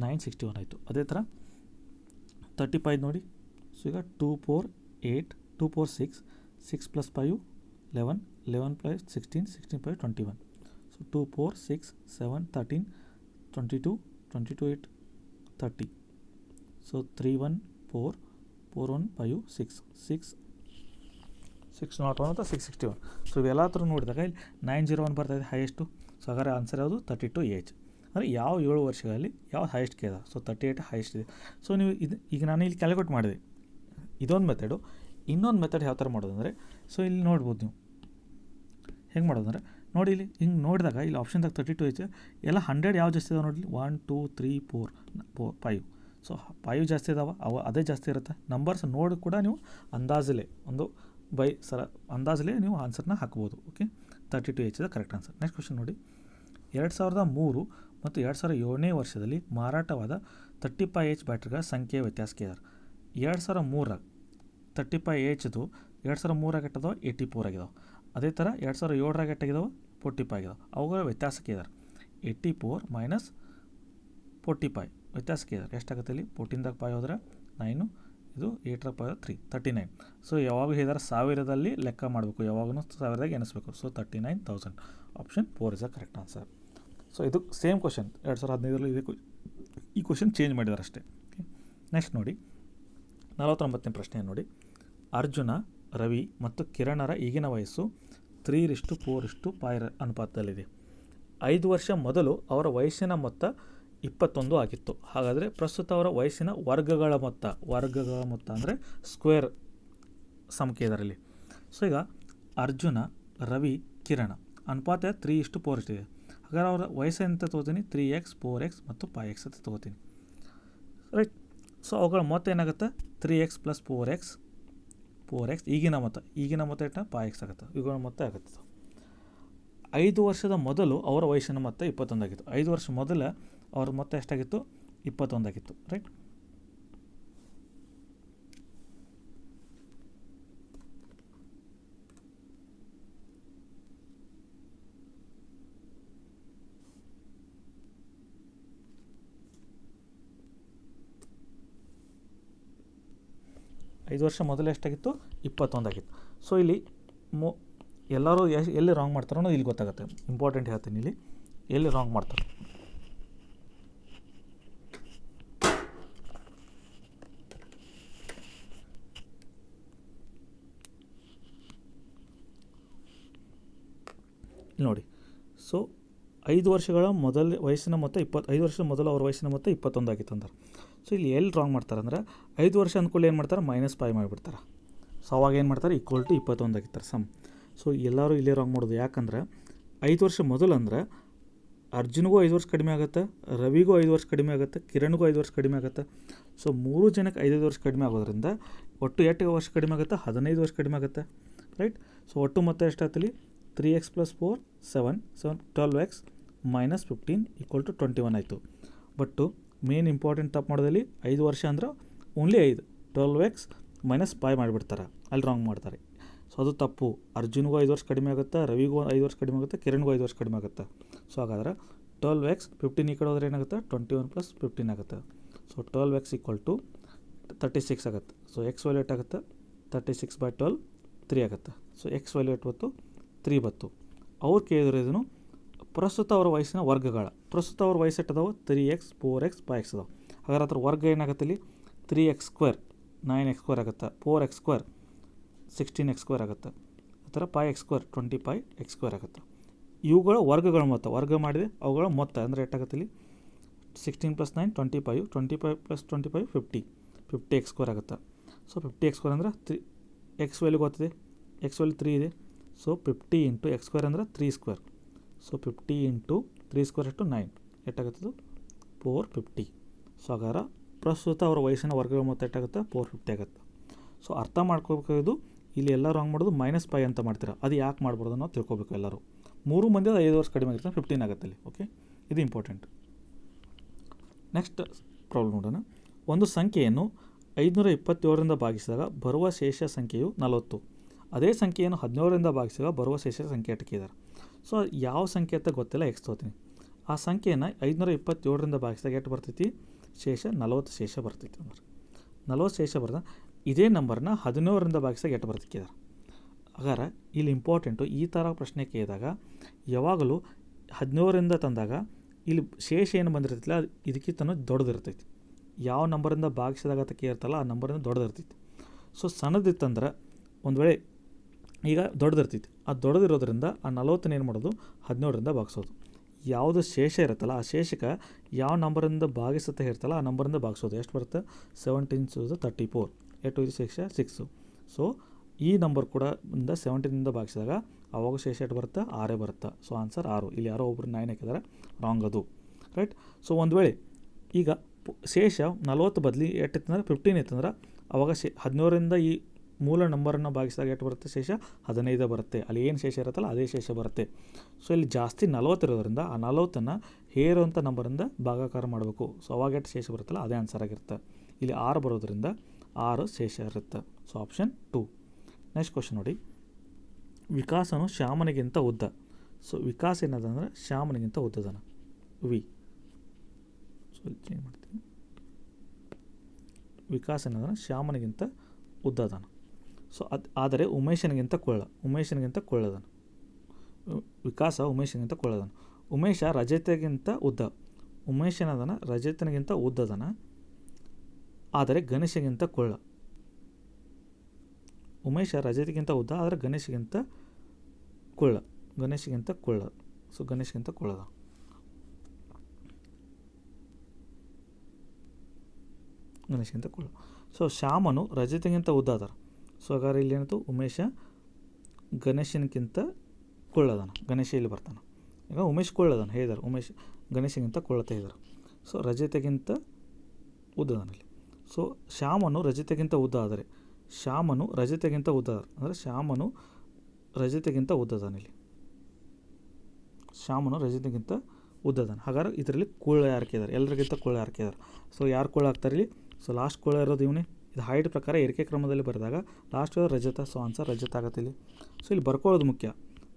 961 ಆಯಿತು. ಅದೇ ಥರ 35 ನೋಡಿ. ಸೊ ಈಗ 2 4 8 2 4 6 6 + 5 11 11 + 16 16 5 21. ಸೊ 2 4 6 7 13 22 22 8 30. ಸೊ 3 1 4 4 1 5 6 6 601 ಅಂತ 661. ಸೊ ಇವೆಲ್ಲ ಥರ ನೋಡಿದಾಗ ಇಲ್ಲಿ 901 ಬರ್ತಾಯಿದೆ ಹೈಯೆಸ್ಟು. ಸೊ ಹಾಗಾದ್ರೆ ಆನ್ಸರ್ ಯಾವುದು 32H. ಅಂದರೆ ಯಾವ 7 ವರ್ಷಗಳಲ್ಲಿ ಯಾವ ಹೈಯೆಸ್ಟ್ ಕೇಳಿದ. ಸೊ 38 ಹೈಯೆಸ್ಟ್ ಇದೆ. ಸೊ ನೀವು ಇದು ಈಗ ನಾನು ಇಲ್ಲಿ ಕ್ಯಾಲ್ಕುಲೇಟ್ ಮಾಡಿದೆ, ಇದೊಂದು ಮೆಥಡು. ಇನ್ನೊಂದು ಮೆಥಡ್ ಯಾವ ಥರ ಮಾಡೋದು ಅಂದರೆ, ಸೊ ಇಲ್ಲಿ ನೋಡ್ಬೋದು ನೀವು ಹೆಂಗೆ ಮಾಡೋದು ಅಂದರೆ, ನೋಡಿ ಇಲ್ಲಿ ಹಿಂಗೆ ನೋಡಿದಾಗ ಇಲ್ಲಿ ಆಪ್ಷನ್ದಾಗ 32H ಎಲ್ಲ 100 ಯಾವ ಜಾಸ್ತಿ ಇದಾವೆ ನೋಡಿ, 1 2 3 4 4 5. ಸೊ 5 ಜಾಸ್ತಿ ಇದಾವೆ, ಅವು ಅದೇ ಜಾಸ್ತಿ ಇರುತ್ತೆ. ನಂಬರ್ಸ್ ನೋಡಿ ಕೂಡ ನೀವು ಅಂದಾಜಲ್ಲೇ ಒಂದು ಅಂದಾಜಲ್ಲೇ ನೀವು ಆನ್ಸರ್ನ ಹಾಕ್ಬೋದು. ಓಕೆ, 32H ಇದೆ ಕರೆಕ್ಟ್ ಆನ್ಸರ್. ನೆಕ್ಸ್ಟ್ ಕ್ವಶನ್ ನೋಡಿ, 2003 ಮತ್ತು 2007ನೇ ವರ್ಷದಲ್ಲಿ ಮಾರಾಟವಾದ 35H ಬ್ಯಾಟ್ರಿಗಳ ಸಂಖ್ಯೆಯ ವ್ಯತ್ಯಾಸಕ್ಕೆ 2003 35Hದು 2003 ಎಷ್ಟಾದವ 84 ಆಗಿದಾವೆ. ಅದೇ ಥರ 2007 ಎಷ್ಟಾಗಿದಾವೆ 45 ಆಗಿದಾವೆ. ಅವುಗಳ ವ್ಯತ್ಯಾಸಕ್ಕೆ 84 - 45 ವ್ಯತ್ಯಾಸಕ್ಕೆ ಎಷ್ಟಾಗುತ್ತೆ ಇಲ್ಲಿ, 14ದಾಗ 5 ಹೋದರೆ 9, ಇದು 8ರ 5 3 39. ಸೊ ಯಾವಾಗ ಹೇಳಿದಾರೆ ಸಾವಿರದಲ್ಲಿ ಲೆಕ್ಕ ಮಾಡಬೇಕು, ಯಾವಾಗೂ ಸಾವಿರದಾಗ ಎನಿಸ್ಬೇಕು. So 39,000. Option 4 is a correct answer. So ಇದು ಸೇಮ್ ಕ್ವಶನ್ 2015ರಲ್ಲಿ ಇದೆ. ಈ ಕ್ವಶನ್ ಚೇಂಜ್ ಮಾಡಿದ್ದಾರೆ ಅಷ್ಟೇ. ಓಕೆ, ನೆಕ್ಸ್ಟ್ ನೋಡಿ 49ನೇ ಪ್ರಶ್ನೆ ನೋಡಿ, ಅರ್ಜುನ, ರವಿ ಮತ್ತು ಕಿರಣರ ಈಗಿನ ವಯಸ್ಸು 3:4:5 ಅನುಪಾತದಲ್ಲಿದೆ. 5 ವರ್ಷ ಮೊದಲು ಅವರ ವಯಸ್ಸಿನ ಮೊತ್ತ 21 ಆಗಿತ್ತು. ಹಾಗಾದರೆ ಪ್ರಸ್ತುತ ಅವರ ವಯಸ್ಸಿನ ವರ್ಗಗಳ ಮೊತ್ತ ಅಂದರೆ ಸ್ಕ್ವೇರ್ ಸಂಖ್ಯೆ ಇದರಲ್ಲಿ. ಸೊ ಈಗ ಅರ್ಜುನ, ರವಿ, ಕಿರಣ ಅನುಪಾತ 3:4 ಇದೆ. ಹಾಗಾದ್ರೆ ಅವರ ವಯಸ್ಸು ಅಂತ ತೊಗೋತೀನಿ 3x 4x ಮತ್ತು 5x ಅಂತ ತೊಗೋತೀನಿ, ರೈಟ್. ಸೊ ಅವುಗಳ ಮೊತ್ತ ಏನಾಗುತ್ತೆ 3x + 4x ಈಗಿನ ಮೊತ್ತ ಎಷ್ಟು 5x ಆಗುತ್ತೆ. ಇವುಗಳ ಮೊತ್ತ ಆಗುತ್ತೆ. 5 ವರ್ಷದ ಮೊದಲು ಅವರ ವಯಸ್ಸಿನ ಮೊತ್ತ 21 ಆಗಿತ್ತು. 5 ವರ್ಷ ಮೊದಲು ಅವ್ರ ಮೊತ್ತ ಎಷ್ಟಾಗಿತ್ತು 21 ಆಗಿತ್ತು, ರೈಟ್. ಐದು ವರ್ಷ ಮೊದಲು ಎಷ್ಟಾಗಿತ್ತು 21 ಆಗಿತ್ತು. ಸೊ ಇಲ್ಲಿ ಎಲ್ಲರೂ ಎಲ್ಲಿ ರಾಂಗ್ ಮಾಡ್ತಾರೋ ಅನ್ನೋದು ಇಲ್ಲಿ ಗೊತ್ತಾಗುತ್ತೆ. ಇಂಪಾರ್ಟೆಂಟ್ ಹೇಳ್ತೀನಿ, ಇಲ್ಲಿ ಎಲ್ಲಿ ರಾಂಗ್ ಮಾಡ್ತಾರೆ. ನೋಡಿ, ಸೊ 5 ವರ್ಷಗಳ ಮೊದಲ ವಯಸ್ಸಿನ ಮೊತ್ತ 5 ವರ್ಷದ ಮೊದಲು ಅವ್ರ ವಯಸ್ಸಿನ ಮೊತ್ತ 21 ಆಗಿತ್ತು ಅಂದ್ರೆ. ಸೊ ಇಲ್ಲಿ ಎಲ್ಲಿ ರಾಂಗ್ ಮಾಡ್ತಾರೆ ಅಂದ್ರೆ 5 ವರ್ಷ ಅಂದ್ಕೊಳ್ಳಿ ಏನು ಮಾಡ್ತಾರೆ -5 ಮಾಡಿಬಿಡ್ತಾರೆ. ಸೊ ಅವಾಗ ಏನು ಮಾಡ್ತಾರೆ = 21 ಆಗಿರ್ತಾರೆ ಸಮ್. ಸೊ ಎಲ್ಲರೂ ಇಲ್ಲೇ ರಾಂಗ್ ಮಾಡೋದು. ಯಾಕಂದ್ರೆ 5 ವರ್ಷ ಮೊದಲು ಅಂದರೆ ಅರ್ಜುನ್ಗೂ 5 ವರ್ಷ ಕಡಿಮೆ ಆಗುತ್ತೆ, ರವಿಗೂ 5 ವರ್ಷ ಕಡಿಮೆ ಆಗುತ್ತೆ, ಕಿರಣ್ಗೂ 5 ವರ್ಷ ಕಡಿಮೆ ಆಗುತ್ತೆ. ಸೊ 3 ಜನಕ್ಕೆ 5 ವರ್ಷ ಕಡಿಮೆ ಆಗೋದ್ರಿಂದ ಒಟ್ಟು ಎಷ್ಟು ವರ್ಷ ಕಡಿಮೆ ಆಗುತ್ತೆ? 15 ವರ್ಷ ಕಡಿಮೆ ಆಗುತ್ತೆ, ರೈಟ್. ಸೊ ಒಟ್ಟು ಮೊತ್ತ ಎಷ್ಟಾಗ್ತಲ್ಲಿ? 3x + 4 7 12x - 15 = 21 ಆಯಿತು. ಬಟ್ಟು ಮೇನ್ ಇಂಪಾರ್ಟೆಂಟ್ ತಪ್ಪು ಮಾಡೋದಲ್ಲಿ 5 ವರ್ಷ ಅಂದ್ರೆ ಓನ್ಲಿ 5 12x - 5 ಮಾಡಿಬಿಡ್ತಾರೆ, ಅಲ್ಲಿ ರಾಂಗ್ ಮಾಡ್ತಾರೆ. ಸೊ ಅದು ತಪ್ಪು. ಅರ್ಜುನ್ಗೂ 5 ವರ್ಷ ಕಡಿಮೆ ಆಗುತ್ತೆ, ರವಿಗೂ 5 ವರ್ಷ ಕಡಿಮೆ ಆಗುತ್ತೆ, ಕಿರಣ್ಗೂ 5 ವರ್ಷ ಕಡಿಮೆ ಆಗುತ್ತೆ. ಸೊ ಹಾಗಾದ್ರೆ 12x 15 ಈ ಕಡೆ ಹೋದ್ರೆ ಏನಾಗುತ್ತೆ? 21 + 15 ಆಗುತ್ತೆ. ಸೊ 12x = 36 ಆಗುತ್ತೆ. ಸೊ ಎಕ್ಸ್ ವ್ಯಾಲ್ಯೂ ಆಗುತ್ತೆ 36/12 3 ಆಗುತ್ತೆ. ಸೊ ಎಕ್ಸ್ ವ್ಯಾಲ್ಯೂ ಬಂತು 3 ಬಂತು. ಅವ್ರು ಕೇಳಿದ್ರೆ ಇದನ್ನು ಪ್ರಸ್ತುತ ಅವರ ವಯಸ್ಸಿನ ವರ್ಗಗಳ. ಪ್ರಸ್ತುತ ಅವ್ರ ವಯಸ್ಸು ಎಟ್ಟದಾವೆ? 3x 4x 5x ಅದಾವೆ. ಹಾಗಾದ್ರೆ ಅದ್ರ ವರ್ಗ ಏನಾಗುತ್ತೆ ಇಲ್ಲಿ? 3x² 9x² ಆಗುತ್ತೆ, 4x² 16x² ಆಗುತ್ತೆ, ಆ ಥರ 5x² 25x² ಆಗುತ್ತೆ. ಇವುಗಳ ವರ್ಗಗಳ ಮೊತ್ತ ವರ್ಗ ಮಾಡಿದೆ ಅವುಗಳ ಮೊತ್ತ ಅಂದರೆ ಎಷ್ಟಾಗುತ್ತೆ ಇಲ್ಲಿ? 16 + 9 25, 25 + 25 50, 50x² ಆಗುತ್ತೆ. ಸೊ 50x² ಅಂದರೆ 3 ಎಕ್ಸ್ ವ್ಯಾಲ್ಯೂ ಗೊತ್ತಿದೆ, ಎಕ್ಸ್ ವ್ಯಾಲ್ಯೂ 3 ಇದೆ. ಸೊ 50 × x² ಅಂದರೆ 3². ಸೊ 50 × 3² ಎಷ್ಟು? 9. ಎಷ್ಟಾಗುತ್ತದು? 450. ಸೊ ಹಾಗಾದ್ರೆ ಪ್ರಸ್ತುತ ಅವರ ವಯಸ್ಸಿನ ವರ್ಗಗಳ ಮೊತ್ತ ಎಷ್ಟಾಗುತ್ತೆ? 450 ಆಗುತ್ತೆ. ಸೊ ಅರ್ಥ ಮಾಡ್ಕೋಬೇಕಾಗಿದ್ದು ಇಲ್ಲಿ ಎಲ್ಲ ರಾಂಗ್ ಮಾಡೋದು -5 ಅಂತ ಮಾಡ್ತೀರಾ. ಅದು ಯಾಕೆ ಮಾಡ್ಬಾರ್ದು ನಾವು ತಿಳ್ಕೊಬೇಕು ಎಲ್ಲರೂ. 3 ಮಂದಿ 5 ವರ್ಷ ಕಡಿಮೆ ಆಗಿರ್ತಾರೆ, 15 ಆಗುತ್ತೆ ಅಲ್ಲಿ. ಓಕೆ, ಇದು ಇಂಪಾರ್ಟೆಂಟ್. ನೆಕ್ಸ್ಟ್ ಪ್ರಾಬ್ಲಮ್ ನೋಡೋಣ. ಒಂದು ಸಂಖ್ಯೆಯನ್ನು 527ರಿಂದ ಭಾಗಿಸಿದಾಗ ಬರುವ ಶೇಷ ಸಂಖ್ಯೆಯು 40. ಅದೇ ಸಂಖ್ಯೆಯನ್ನು 17ರಿಂದ ಭಾಗಿಸಿದಾಗ ಬರುವ ಶೇಷ ಸಂಖ್ಯೆ ಇಟ್ಟಿದ್ದಾರೆ. ಸೊ ಯಾವ ಸಂಖ್ಯೆ ಅಂತ ಗೊತ್ತಿಲ್ಲ, ಎಕ್ಸ್ ತೊಗೋತೀನಿ. ಆ ಸಂಖ್ಯೆಯನ್ನು 527ರಿಂದ ಭಾಗಿಸಿದಾಗ ಎಷ್ಟು ಬರ್ತೈತಿ? ಶೇಷ 40 ಶೇಷ ಬರ್ತೈತಿ. ಅಂದ್ರೆ 40 ಶೇಷ ಬರ್ದ ಇದೇ ನಂಬರ್ನ 17ರಿಂದ ಭಾಗಿಸಿದಾಗ ಎಷ್ಟು ಬರ್ತಿಕ್ಕಿದ್ದಾರೆ. ಹಾಗಾದ್ರೆ ಇಲ್ಲಿ ಇಂಪಾರ್ಟೆಂಟು, ಈ ಥರ ಪ್ರಶ್ನೆ ಕೇಳಿದಾಗ ಯಾವಾಗಲೂ 17ರಿಂದ ತಂದಾಗ ಇಲ್ಲಿ ಶೇಷ ಏನು ಬಂದಿರ್ತೈತಿಲ್ಲ ಅದು ಇದಕ್ಕಿಂತನೂ ದೊಡ್ಡದಿರ್ತೈತಿ. ಯಾವ ನಂಬರಿಂದ ಭಾಗಿಸಿದಾಗ ಅಂತ ಕೇಳ್ತಲ್ಲ ಆ ನಂಬರಿಂದ ದೊಡ್ಡದಿರ್ತೈತಿ. ಸೊ ಸಣ್ಣದಿತ್ತಂದ್ರೆ ಒಂದು ವೇಳೆ ಈಗ ದೊಡ್ಡದಿರ್ತೈತಿ, ಆ ದೊಡ್ಡದಿರೋದ್ರಿಂದ ಆ 40 ಏನು ಮಾಡೋದು? 17ರಿಂದ ಭಾಗಿಸೋದು. ಯಾವುದು ಶೇಷ ಇರುತ್ತಲ್ಲ ಆ ಶೇಷಕ್ಕೆ ಯಾವ ನಂಬರಿಂದ ಭಾಗಿಸುತ್ತೆ ಇರ್ತಲ್ಲ ಆ ನಂಬರಿಂದ ಭಾಗಿಸೋದು. ಎಷ್ಟು ಬರುತ್ತೆ? 17 × 34. ಎಷ್ಟು ಇದು ಶೇಷ? 6. ಸೊ ಈ ನಂಬರ್ ಕೂಡ 17ರಿಂದ ಭಾಗಿಸಿದಾಗ ಅವಾಗ ಶೇಷ ಎಷ್ಟು ಬರುತ್ತೆ? 6 ಬರುತ್ತೆ. So answer 6. ಇಲ್ಲಿ ಯಾರೋ ಒಬ್ರು 9 ಹಾಕಿದ್ದಾರೆ, ರಾಂಗ್ ಅದು, ರೈಟ್. ಸೊ ಒಂದು ವೇಳೆ ಈಗ ಶೇಷ 40 ಬದಲಿ ಎಷ್ಟಿತ್ತಂದ್ರೆ 15 ಇತ್ತಂದ್ರೆ ಅವಾಗ 17ರಿಂದ ಈ ಮೂಲ ನಂಬರನ್ನು ಭಾಗಿಸಿದಾಗ ಎಷ್ಟು ಬರುತ್ತೆ? ಶೇಷ 15 ಬರುತ್ತೆ. ಅಲ್ಲಿ ಏನು ಶೇಷ ಇರುತ್ತಲ್ಲ ಅದೇ ಶೇಷ ಬರುತ್ತೆ. ಸೊ ಇಲ್ಲಿ ಜಾಸ್ತಿ 40 ಇರೋದ್ರಿಂದ ಆ 40ನ್ನು ಹೇರುವಂಥ ನಂಬರಿಂದ ಭಾಗಾಕಾರ ಮಾಡಬೇಕು. ಸೊ ಅವಾಗ ಎಷ್ಟು ಶೇಷ ಬರುತ್ತಲ್ಲ ಅದೇ ಆನ್ಸರ್ ಆಗಿರುತ್ತೆ. ಇಲ್ಲಿ 6 ಬರೋದ್ರಿಂದ 6 ಶೇಷ ಇರುತ್ತೆ. So option 2. ನೆಕ್ಸ್ಟ್ ಕ್ವಶನ್ ನೋಡಿ. ವಿಕಾಸನು ಶ್ಯಾಮನಿಗಿಂತ ಉದ್ದ. ಸೊ ವಿಕಾಸ ಏನದಂದ್ರೆ ಶ್ಯಾಮನಿಗಿಂತ ಉದ್ದದನ, ವಿ. ಸೊ ಚೇಂಜ್ ಮಾಡ್ತೀನಿ. ವಿಕಾಸ ಏನಂದ್ರೆ ಶ್ಯಾಮನಿಗಿಂತ ಉದ್ದದನ. ಸೊ ಆದರೆ ಉಮೇಶನಿಗಿಂತ ಕೊಳ್ಳದನ. ವಿಕಾಸ ಉಮೇಶನಿಗಿಂತ ಕೊಳ್ಳದನ. ಉಮೇಶ ರಜತಗಿಂತ ಉದ್ದ. ಉಮೇಶನದನ ರಜತನಿಗಿಂತ ಉದ್ದದನ, ಆದರೆ ಗಣೇಶಗಿಂತ ಕೊಳ್ಳ. ಉಮೇಶ ರಜತಿಗಿಂತ ಉದ್ದ ಆದರೆ ಗಣೇಶಗಿಂತ ಕೊಳ್ಳ. ಸೊ ಗಣೇಶಗಿಂತ ಕೊಳ್ಳದ. ಸೊ ಶ್ಯಾಮನು ರಜತಿಗಿಂತ ಉದ್ದ ಅದಾರ. ಸೊ ಹಾಗಾದ್ರೆ ಇಲ್ಲಿ ಏನಾಯ್ತು? ಉಮೇಶ ಗಣೇಶನಿಗಿಂತ ಕೊಳ್ಳದನ. ಗಣೇಶ ಇಲ್ಲಿ ಬರ್ತಾನೆ. ಈಗ ಉಮೇಶ್ ಕೊಳ್ಳದನ ಹೇಳಿದಾರೆ, ಉಮೇಶ್ ಗಣೇಶಗಿಂತ ಕೊಳ್ಳತ ಹೇಳಿದಾರೆ. ಸೊ ರಜತೆಗಿಂತ ಉದ್ದದನಲ್ಲಿ. ಸೊ ಶ್ಯಾಮನು ರಜತೆಗಿಂತ ಉದ್ದ ಆದರೆ ಶ್ಯಾಮನು ರಜತೆಗಿಂತ ಉದ್ದ ಅಂದರೆ ಶ್ಯಾಮನು ರಜತೆಗಿಂತ ಉದ್ದದನಲ್ಲಿ. ಶ್ಯಾಮನು ರಜತೆಗಿಂತ ಉದ್ದದನ. ಹಾಗಾದ್ರೆ ಇದರಲ್ಲಿ ಕುಳ್ಳ ಯಾರು ಕೇಳಿದಾರೆ? ಎಲ್ಲರಿಗಿಂತ ಕುಳ್ಳ ಯಾರು ಕೇಳಿದಾರೆ? ಸೊ ಯಾರು ಕುಳ್ಳ ಆಗ್ತಾರೆ ಇಲ್ಲಿ? ಸೊ ಲಾಸ್ಟ್ ಕುಳ್ಳ ಇರೋದು ಇವನೇ. ಇದು ಹೈಟ್ ಪ್ರಕಾರ ಏರಿಕೆ ಕ್ರಮದಲ್ಲಿ ಬರೆದಾಗ ಲಾಸ್ಟ್ ರಜತ. ಸೊ ಆನ್ಸರ್ ರಜತ ಆಗುತ್ತೆ ಇಲ್ಲಿ. ಸೊ ಇಲ್ಲಿ ಬರ್ಕೊಳ್ಳೋದು ಮುಖ್ಯ.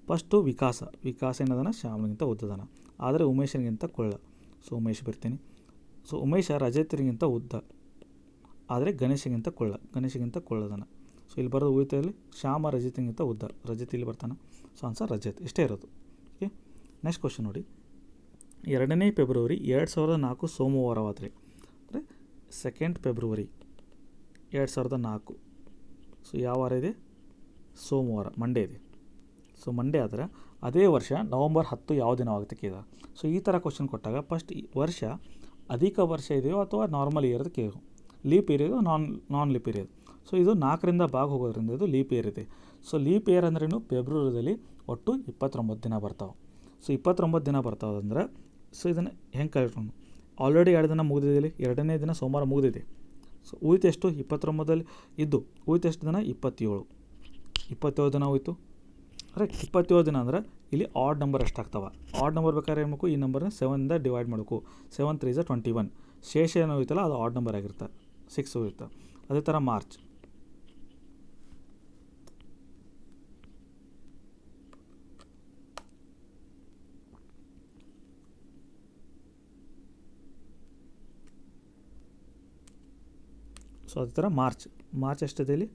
ಫಸ್ಟು ವಿಕಾಸ ಏನದನ? ಶ್ಯಾಮನಿಗಿಂತ ಉದ್ದದನ, ಆದರೆ ಉಮೇಶನಿಗಿಂತ ಕೊಳ್ಳ. ಸೊ ಉಮೇಶ್ ಬರ್ತೀನಿ. ಸೊ ಉಮೇಶ ರಜತನಿಗಿಂತ ಉದ್ದ, ಆದರೆ ಗಣೇಶಗಿಂತ ಕೊಳ್ಳದನ. ಸೊ ಇಲ್ಲಿ ಬರೋದು ಉಳಿತಲ್ಲಿ ಶ್ಯಾಮ ರಜತನಿಗಿಂತ ಉದ್ದ, ರಜತ್ ಇಲ್ಲಿ ಬರ್ತಾನೆ. So answer Rajat. ಇಷ್ಟೇ ಇರೋದು. ಓಕೆ, ನೆಕ್ಸ್ಟ್ ಕ್ವಶನ್ ನೋಡಿ. 2ನೇ ಫೆಬ್ರವರಿ 2004 ಸೋಮವಾರವಾದರೆ, ಅಂದರೆ 2nd ಫೆಬ್ರವರಿ 2004. ಸೊ ಯಾವ ವಾರ ಇದೆ? ಸೋಮವಾರ, ಮಂಡೇ ಇದೆ. ಸೊ ಮಂಡೇ ಆದರೆ ಅದೇ ವರ್ಷ ನವಂಬರ್ 10 ಯಾವ ದಿನವಾಗುತ್ತೆ ಕೇಳಿದ. ಸೊ ಈ ಥರ ಕ್ವಶನ್ ಕೊಟ್ಟಾಗ ಫಸ್ಟ್ ಈ ವರ್ಷ ಅಧಿಕ ವರ್ಷ ಇದೆಯೋ ಅಥವಾ ನಾರ್ಮಲ್ ಇಯರ್ ಅಂತ ಕೇಳು. ಲೀಪ್ ಇಯರ್ ಇದೋ ನಾನ್ ಲೀಪ್ ಇಯರ್. ಸೊ ಇದು 4ರಿಂದ ಭಾಗ ಹೋಗೋದ್ರಿಂದ ಇದು ಲೀಪ್ ಇಯರ್ ಇದೆ. ಸೊ ಲೀಪ್ ಇಯರ್ ಅಂದ್ರೇನು? ಫೆಬ್ರವರಿದಲ್ಲಿ ಒಟ್ಟು 29 ದಿನ ಬರ್ತಾವೆ. ಸೊ 29 ದಿನ ಬರ್ತಾವಂದ್ರೆ ಸೊ ಇದನ್ನು ಹೆಂಗೆ ಕಳ್ಕೊಂಡು ಆಲ್ರೆಡಿ 2 ದಿನ ಮುಗಿದಿದೆ, 2ನೇ ದಿನ ಸೋಮವಾರ ಮುಗಿದಿದೆ. ಸೊ ಉಳಿತು ಎಷ್ಟು 29ರಲ್ಲಿ ಇದ್ದು ಉಳಿತು ಎಷ್ಟು ದಿನ 27 ದಿನ ಹೋಯ್ತು. ರೈಟ್, 27 ದಿನ ಅಂದ್ರೆ ಇಲ್ಲಿ ಆಡ್ ನಂಬರ್ ಎಷ್ಟಾಗ್ತವೆ? ಆಡ್ ನಂಬರ್ ಬೇಕಾದ್ರೆ ಏನು ಮಾಡಬೇಕು, ಈ ನಂಬರ್ನ 7ಇಂದ ಡಿವೈಡ್ ಮಾಡಬೇಕು. 7 3 is 21. ಶೇಷ ಏನು ಹೋಯ್ತಲ್ಲ ಅದು ಆಡ್ ನಂಬರ್ ಆಗಿರುತ್ತೆ, 6 ಹೋಗುತ್ತೆ. ಅದೇ ಥರ ಮಾರ್ಚ್ ಸೊ ಅದೇ ಥರ ಮಾರ್ಚ್ ಎಷ್ಟಿದೆ ಇಲ್ಲಿ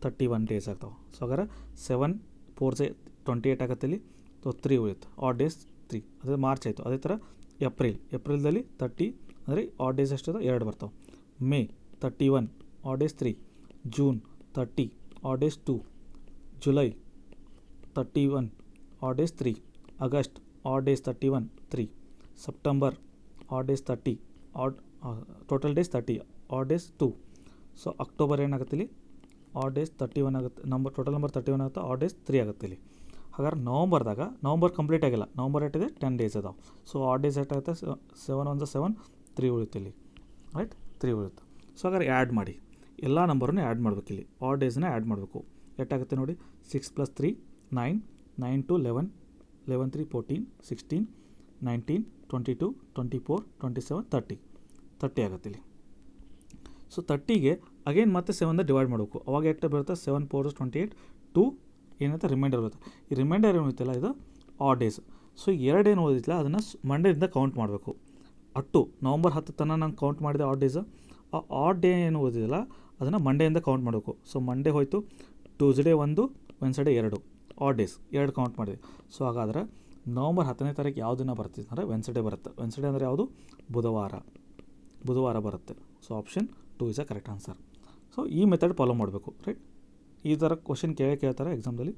31 ಡೇಸ್ ಆಗ್ತಾವೆ. ಸೊ ಹಾಗಾದ್ರೆ 7 4 28 ಆಗುತ್ತೆ ಇಲ್ಲಿ. ಸೊ 3 ಉಳಿಯುತ್ತೆ, ಆಡ್ ಡೇಸ್ 3. ಅದೇ ಮಾರ್ಚ್ ಆಯಿತು. ಅದೇ ಥರ ಏಪ್ರಿಲ್ದಲ್ಲಿ 30 ಅಂದರೆ ಆಡ್ ಡೇಸ್ ಎಷ್ಟಿದೆ 2 ಬರ್ತಾವೆ. May 31 add days 3. June 30 add days 2. July 31 add days 3. August add days 31 3. September add days 30 total days 30 add days 2. So October ಏನಾಗುತ್ತೆ ಇಲ್ಲಿ ಆಡ್ ಡೇಸ್ 31 ಆಗುತ್ತೆ, ಟೋಟಲ್ ನಂಬರ್ 31 ಆಗುತ್ತೆ, ಆಡ್ ಡೇಸ್ 3 ಆಗುತ್ತೆ ಇಲ್ಲಿ. ಹಾಗಾದ್ರೆ ನವಂಬರ್ ಕಂಪ್ಲೀಟ್ ಆಗಿಲ್ಲ, ನವಂಬರ್ ಏಟಿದೆ 10 ಡೇಸ್ ಅದಾವೆ. ಸೊ ಆಡ್ ಡೇಸ್ ಎಷ್ಟಾಗುತ್ತೆ 7 1 7 3 ಉಳಿಯುತ್ತೆ ಇಲ್ಲಿ. ರೈಟ್, 3 ಉಳಿಯುತ್ತೆ. ಸೊ ಹಾಗಾದ್ರೆ ಆ್ಯಡ್ ಮಾಡಿ, ಎಲ್ಲ ನಂಬರನ್ನು ಆ್ಯಡ್ ಮಾಡಬೇಕು ಇಲ್ಲಿ, ಆಡ್ ಡೇಸ್ನ ಆ್ಯಡ್ ಮಾಡಬೇಕು. ಎಷ್ಟಾಗುತ್ತೆ ನೋಡಿ, 6 + 3 9, 9 2 11, 11 3 14, 16 19 22 24 27 30 ಆಗುತ್ತೆ ಇಲ್ಲಿ. ಸೊ 30ಗೆ ಅಗೇನ್ ಮತ್ತೆ 7ಇಂದ ಡಿವೈಡ್ ಮಾಡಬೇಕು. ಅವಾಗ ಎಷ್ಟು ಬರುತ್ತೆ 7 4 28 2 ಏನಂತ ರಿಮೈಂಡರ್ ಬರುತ್ತೆ. ಈ ರಿಮೈಂಡರ್ ಏನಿತ್ತಲ್ಲ ಇದು ಆಡ್ ಡೇಸ್. ಸೊ 2 ಏನು ಓದಿತ್ತಲ್ಲ ಅದನ್ನು ಮಂಡೇದಿಂದ ಕೌಂಟ್ ಮಾಡಬೇಕು. ನವಂಬರ್ 10 ತನಕ ನಾನು ಕೌಂಟ್ ಮಾಡಿದೆ ಆಡ್ ಡೇಸ್. ಆ ಆಡ್ ಡೇ ಏನು ಓದಿದಲ್ಲ ಅದನ್ನು ಮಂಡೆಯಿಂದ ಕೌಂಟ್ ಮಾಡಬೇಕು. ಸೊ ಮಂಡೇ ಹೋಯಿತು, Tuesday 1, Wednesday 2 add days 2 count ಮಾಡಿದೆ. ಸೊ ಹಾಗಾದ್ರೆ ನವಂಬರ್ 10ನೇ ತಾರೀಕು ಯಾವ ದಿನ ಬರ್ತಿದೆ ಅಂದರೆ ವೆನ್ಸ್ಡೇ ಬರುತ್ತೆ. ವೆನ್ಸ್ಡೇ ಅಂದರೆ ಯಾವುದು, ಬುಧವಾರ ಬರುತ್ತೆ. So option 2 is a correct answer. So ಈ ಮೆಥಡ್ ಫಾಲೋ ಮಾಡಬೇಕು. ರೈಟ್, ಈ ಥರ ಕ್ವಶನ್ ಕೇಳ್ತಾರೆ ಎಕ್ಸಾಮ್ದಲ್ಲಿ.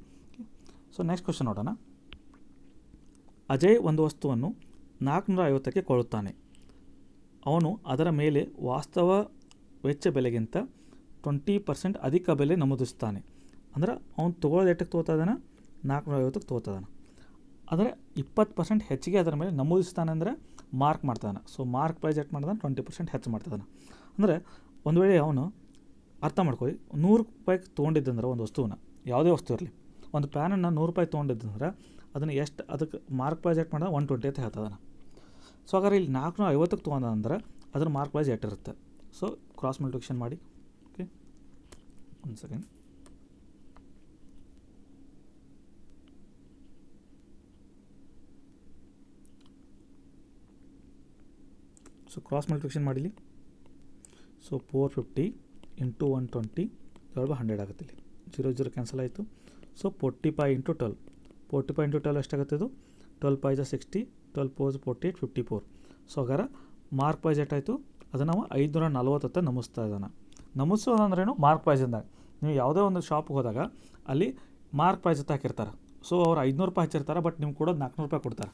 ಸೊ ನೆಕ್ಸ್ಟ್ ಕ್ವಶನ್ ನೋಡೋಣ. ಅಜಯ್ ಒಂದು ವಸ್ತುವನ್ನು 450ಕ್ಕೆ ಕೊಳ್ಳುತ್ತಾನೆ. ಅವನು ಅದರ ಮೇಲೆ ವಾಸ್ತವ ವೆಚ್ಚ ಬೆಲೆಗಿಂತ 20% ಅಧಿಕ ಬೆಲೆ ನಮೂದಿಸ್ತಾನೆ. ಅಂದರೆ ಅವ್ನು ತೊಗೊಳ್ಳೋದು ಎಷ್ಟಕ್ಕೆ ತೊಗೋತಾದಾನ, 450ಕ್ಕೆ ತೊಗೋತಾದಾನ. ಅಂದರೆ 20% ಹೆಚ್ಚಿಗೆ ಅದರ ಮೇಲೆ ನಮೂದಿಸ್ತಾನೆ ಅಂದರೆ ಮಾರ್ಕ್ ಮಾಡ್ತಾನೆ. ಸೊ ಮಾರ್ಕ್ ಪ್ರೈಸ್ ಎಷ್ಟು ಮಾಡ್ತಾನೆ, 20% ಹೆಚ್ಚು ಮಾಡ್ತಾನೆ. ಅಂದರೆ ಒಂದು ವೇಳೆ ಅವನು ಅರ್ಥ ಮಾಡ್ಕೊಳ್ಳಿ, 100 ರೂಪಾಯಿಗೆ ತೊಗೊಂಡಿದ್ದಂದ್ರೆ ಒಂದು ವಸ್ತುವನ್ನ, ಯಾವುದೇ ವಸ್ತು ಇರಲಿ, ಒಂದು ಪ್ಯಾನನ್ನು 100 ರೂಪಾಯಿ ತೊಗೊಂಡಿದ್ದಂದ್ರೆ ಅದನ್ನು ಎಷ್ಟು ಅದಕ್ಕೆ ಮಾರ್ಕ್ ಪ್ರೈಸ್ ಎಷ್ಟು ಮಾಡಿದ 120 ಅಂತ ಹೇಳ್ತದಾನ. ಸೊ ಹಾಗಾದ್ರೆ ಇಲ್ಲಿ 450ಕ್ಕೆ ತೊಗೊಂಡಂದ್ರೆ ಅದ್ರ ಮಾರ್ಕ್ ಪ್ರೈಸ್ ಎಷ್ಟಿರುತ್ತೆ. ಸೊ ಕ್ರಾಸ್ ಮಲ್ಟಿಪ್ಲಿಕೇಷನ್ ಮಾಡಿ. ಓಕೆ, ಒಂದು ಸೆಕೆಂಡ್. ಸೊ ಕ್ರಾಸ್ ಮಲ್ಟಿಪ್ಲಿಕೇಷನ್ ಮಾಡಿಲಿ. ಸೊ 450 × 120 100 ಆಗುತ್ತೆ ಇಲ್ಲಿ. 0 0 ಕ್ಯಾನ್ಸಲ್ ಆಯಿತು. ಸೊ 45 × 12, 45 × 12 ಎಷ್ಟಾಗುತ್ತೆ ಇದು, 12 5 60, 12 4 48 54. ಸೊ ಹಾಗಾದ್ರೆ ಮಾರ್ಕ್ ಪ್ರೈಸ್ ಎಷ್ಟಾಯಿತು, ಅದನ್ನು ನಾವು 540 ನಮೂಸ್ತಾ ಇದ್ದಾನೆ. ನಮೂಸೋದು ಅಂದ್ರೇನು, ಮಾರ್ಕ್ ಪ್ರೈಸಿಂದಾಗ ನೀವು ಯಾವುದೇ ಒಂದು ಶಾಪ್ಗೆ ಹೋದಾಗ ಅಲ್ಲಿ ಮಾರ್ಕ್ ಪ್ರೈಸ್ ಅಂತ ಹಾಕಿರ್ತಾರೆ. ಸೊ ಅವ್ರು 500 ರೂಪಾಯಿ ಹಚ್ಚಿರ್ತಾರೆ, ಬಟ್ ನಿಮ್ಗೆ ಕೊಡೋದು 400 ರೂಪಾಯಿ ಕೊಡ್ತಾರೆ.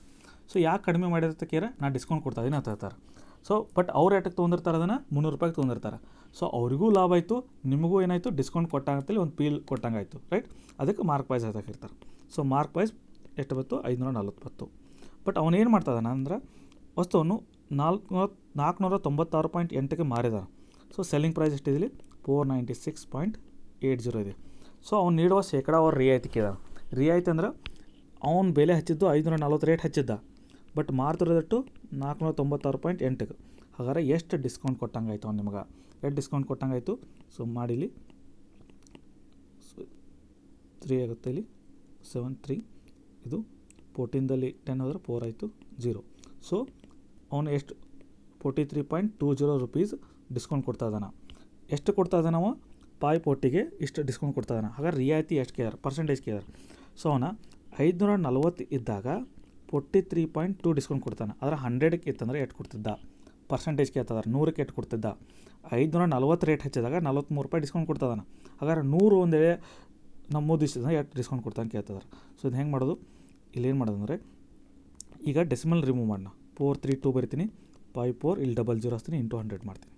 ಸೊ ಯಾಕೆ ಕಡಿಮೆ ಮಾಡಿರ್ತಕ್ಕೇರ, ನಾನು ಡಿಸ್ಕೌಂಟ್ ಕೊಡ್ತಾ ಇದ್ದೀನಿ ಅಂತ ಹೇಳ್ತಾರೆ. ಸೊ ಬಟ್ ಅವ್ರು ಎಷ್ಟಕ್ಕೆ ತೊಗೊಂಡಿರ್ತಾರೆ, ಅದನ್ನು 300 ರೂಪಾಯಿಗೆ ತೊಗೊಂಡಿರ್ತಾರೆ. ಸೊ ಅವರಿಗೂ ಲಾಭ ಆಯಿತು, ನಿಮಗೂ ಏನಾಯಿತು, ಡಿಸ್ಕೌಂಟ್ ಕೊಟ್ಟಂಗಂತೇಳಿ ಒಂದು ಪೀಲ್ ಕೊಟ್ಟಂಗೆ ಆಯಿತು. ರೈಟ್, ಅದಕ್ಕೆ ಮಾರ್ಕ್ ಪ್ರೈಸ್ ಹಾಕಿರ್ತಾರೆ. ಸೊ ಮಾರ್ಕ್ ಪ್ರೈಸ್ ಎಷ್ಟು ಬಂತು, 540. ಬಟ್ ಅವನೇನು ಮಾಡ್ತಾಯಿದ್ದಾನೆ ಅಂದರೆ ವಸ್ತುವನ್ನು 496.8ಕ್ಕೆ ಮಾರಿದಾನೆ. ಸೊ ಸೆಲ್ಲಿಂಗ್ ಪ್ರೈಸ್ ಎಷ್ಟಿದೆ, 496.80 ಇದೆ. ಸೊ ಅವ್ನು ನೀಡುವ ಶೇಕಡಾವಾರು ರಿಯಾಯಿತಿ ಕೇಳಿದಾನೆ. ರಿಯಾಯಿತಿ ಅಂದ್ರೆ ಅವ್ನು ಬೆಲೆ ಹಚ್ಚಿದ್ದು 540 ರೇಟ್ ಹಚ್ಚಿದ್ದ, ಬಟ್ ಮಾರ್ತಿರೋದಟ್ಟು 496.8ಕ್ಕೆ. ಹಾಗಾದ್ರೆ ಎಷ್ಟು ಡಿಸ್ಕೌಂಟ್ ಕೊಟ್ಟಂಗೆ ಆಯಿತು ಅವ್ನು ನಿಮಗೆ, ಎಷ್ಟು ಡಿಸ್ಕೌಂಟ್ ಕೊಟ್ಟಂಗೆ ಆಯಿತು. ಸೊ ಮಾಡಿಲಿ, ಸೊ 3 ಆಗುತ್ತೆ ಇಲ್ಲಿ, 7 3, ಇದು 14ದಲ್ಲಿ 10 ಹೋದರೆ 4 ಆಯಿತು, 0. ಸೊ ಅವನು ಎಷ್ಟು 43.20 ರೂಪೀಸ್ ಡಿಸ್ಕೌಂಟ್ ಕೊಡ್ತಾ ಇದ್ದಾನೆ. ಎಷ್ಟು ಕೊಡ್ತಾ ಇದ್ದಾನೆ ನಾವು, 540ಗೆ ಇಷ್ಟು ಡಿಸ್ಕೌಂಟ್ ಕೊಡ್ತಾ ಇದ್ದಾನೆ. ಹಾಗಾದ್ರೆ ರಿಯಾಯಿತಿ ಎಷ್ಟು ಕೇಳಿದಾರೆ, ಪರ್ಸೆಂಟೇಜ್ ಕೇಳಿದಾರೆ. ಸೊ ಅವನ 540 ಇದ್ದಾಗ 43.2 ಡಿಸ್ಕೌಂಟ್ ಕೊಡ್ತಾನೆ. ಆದರೆ 100ಕ್ಕೆ ಇತ್ತಂದರೆ ಎಷ್ಟು ಕೊಡ್ತಿದ್ದ, ಪರ್ಸೆಂಟೇಜ್ ಕೇಳ್ತಿದ್ದಾರೆ, 100ಕ್ಕೆ ಎಷ್ಟು ಕೊಡ್ತಿದ್ದ. 540 ರೇಟ್ ಹೆಚ್ಚಿದಾಗ 43 ರೂಪಾಯಿ ಡಿಸ್ಕೌಂಟ್ ಕೊಡ್ತದಾನೆ. ಹಾಗಾದ್ರೆ 100 ಒಂದು ವೇಳೆ ನಮೂದಿಸಿದ್ರೆ ಎಷ್ಟು ಡಿಸ್ಕೌಂಟ್ ಕೊಡ್ತಾನೆ ಕೇಳ್ತಿದ್ದಾರೆ. ಸೊ ಇದು ಹೆಂಗೆ ಮಾಡೋದು, ಇಲ್ಲೇನು ಮಾಡೋದಂದರೆ ಈಗ ಡೆಸಿಮಲ್ ರಿಮೂವ್ ಮಾಡೋಣ. 432 ಬರಿತೀನಿ, 54 ಇಲ್ಲಿ 00 ಹಚ್ತೀನಿ, × 100 ಮಾಡ್ತೀನಿ.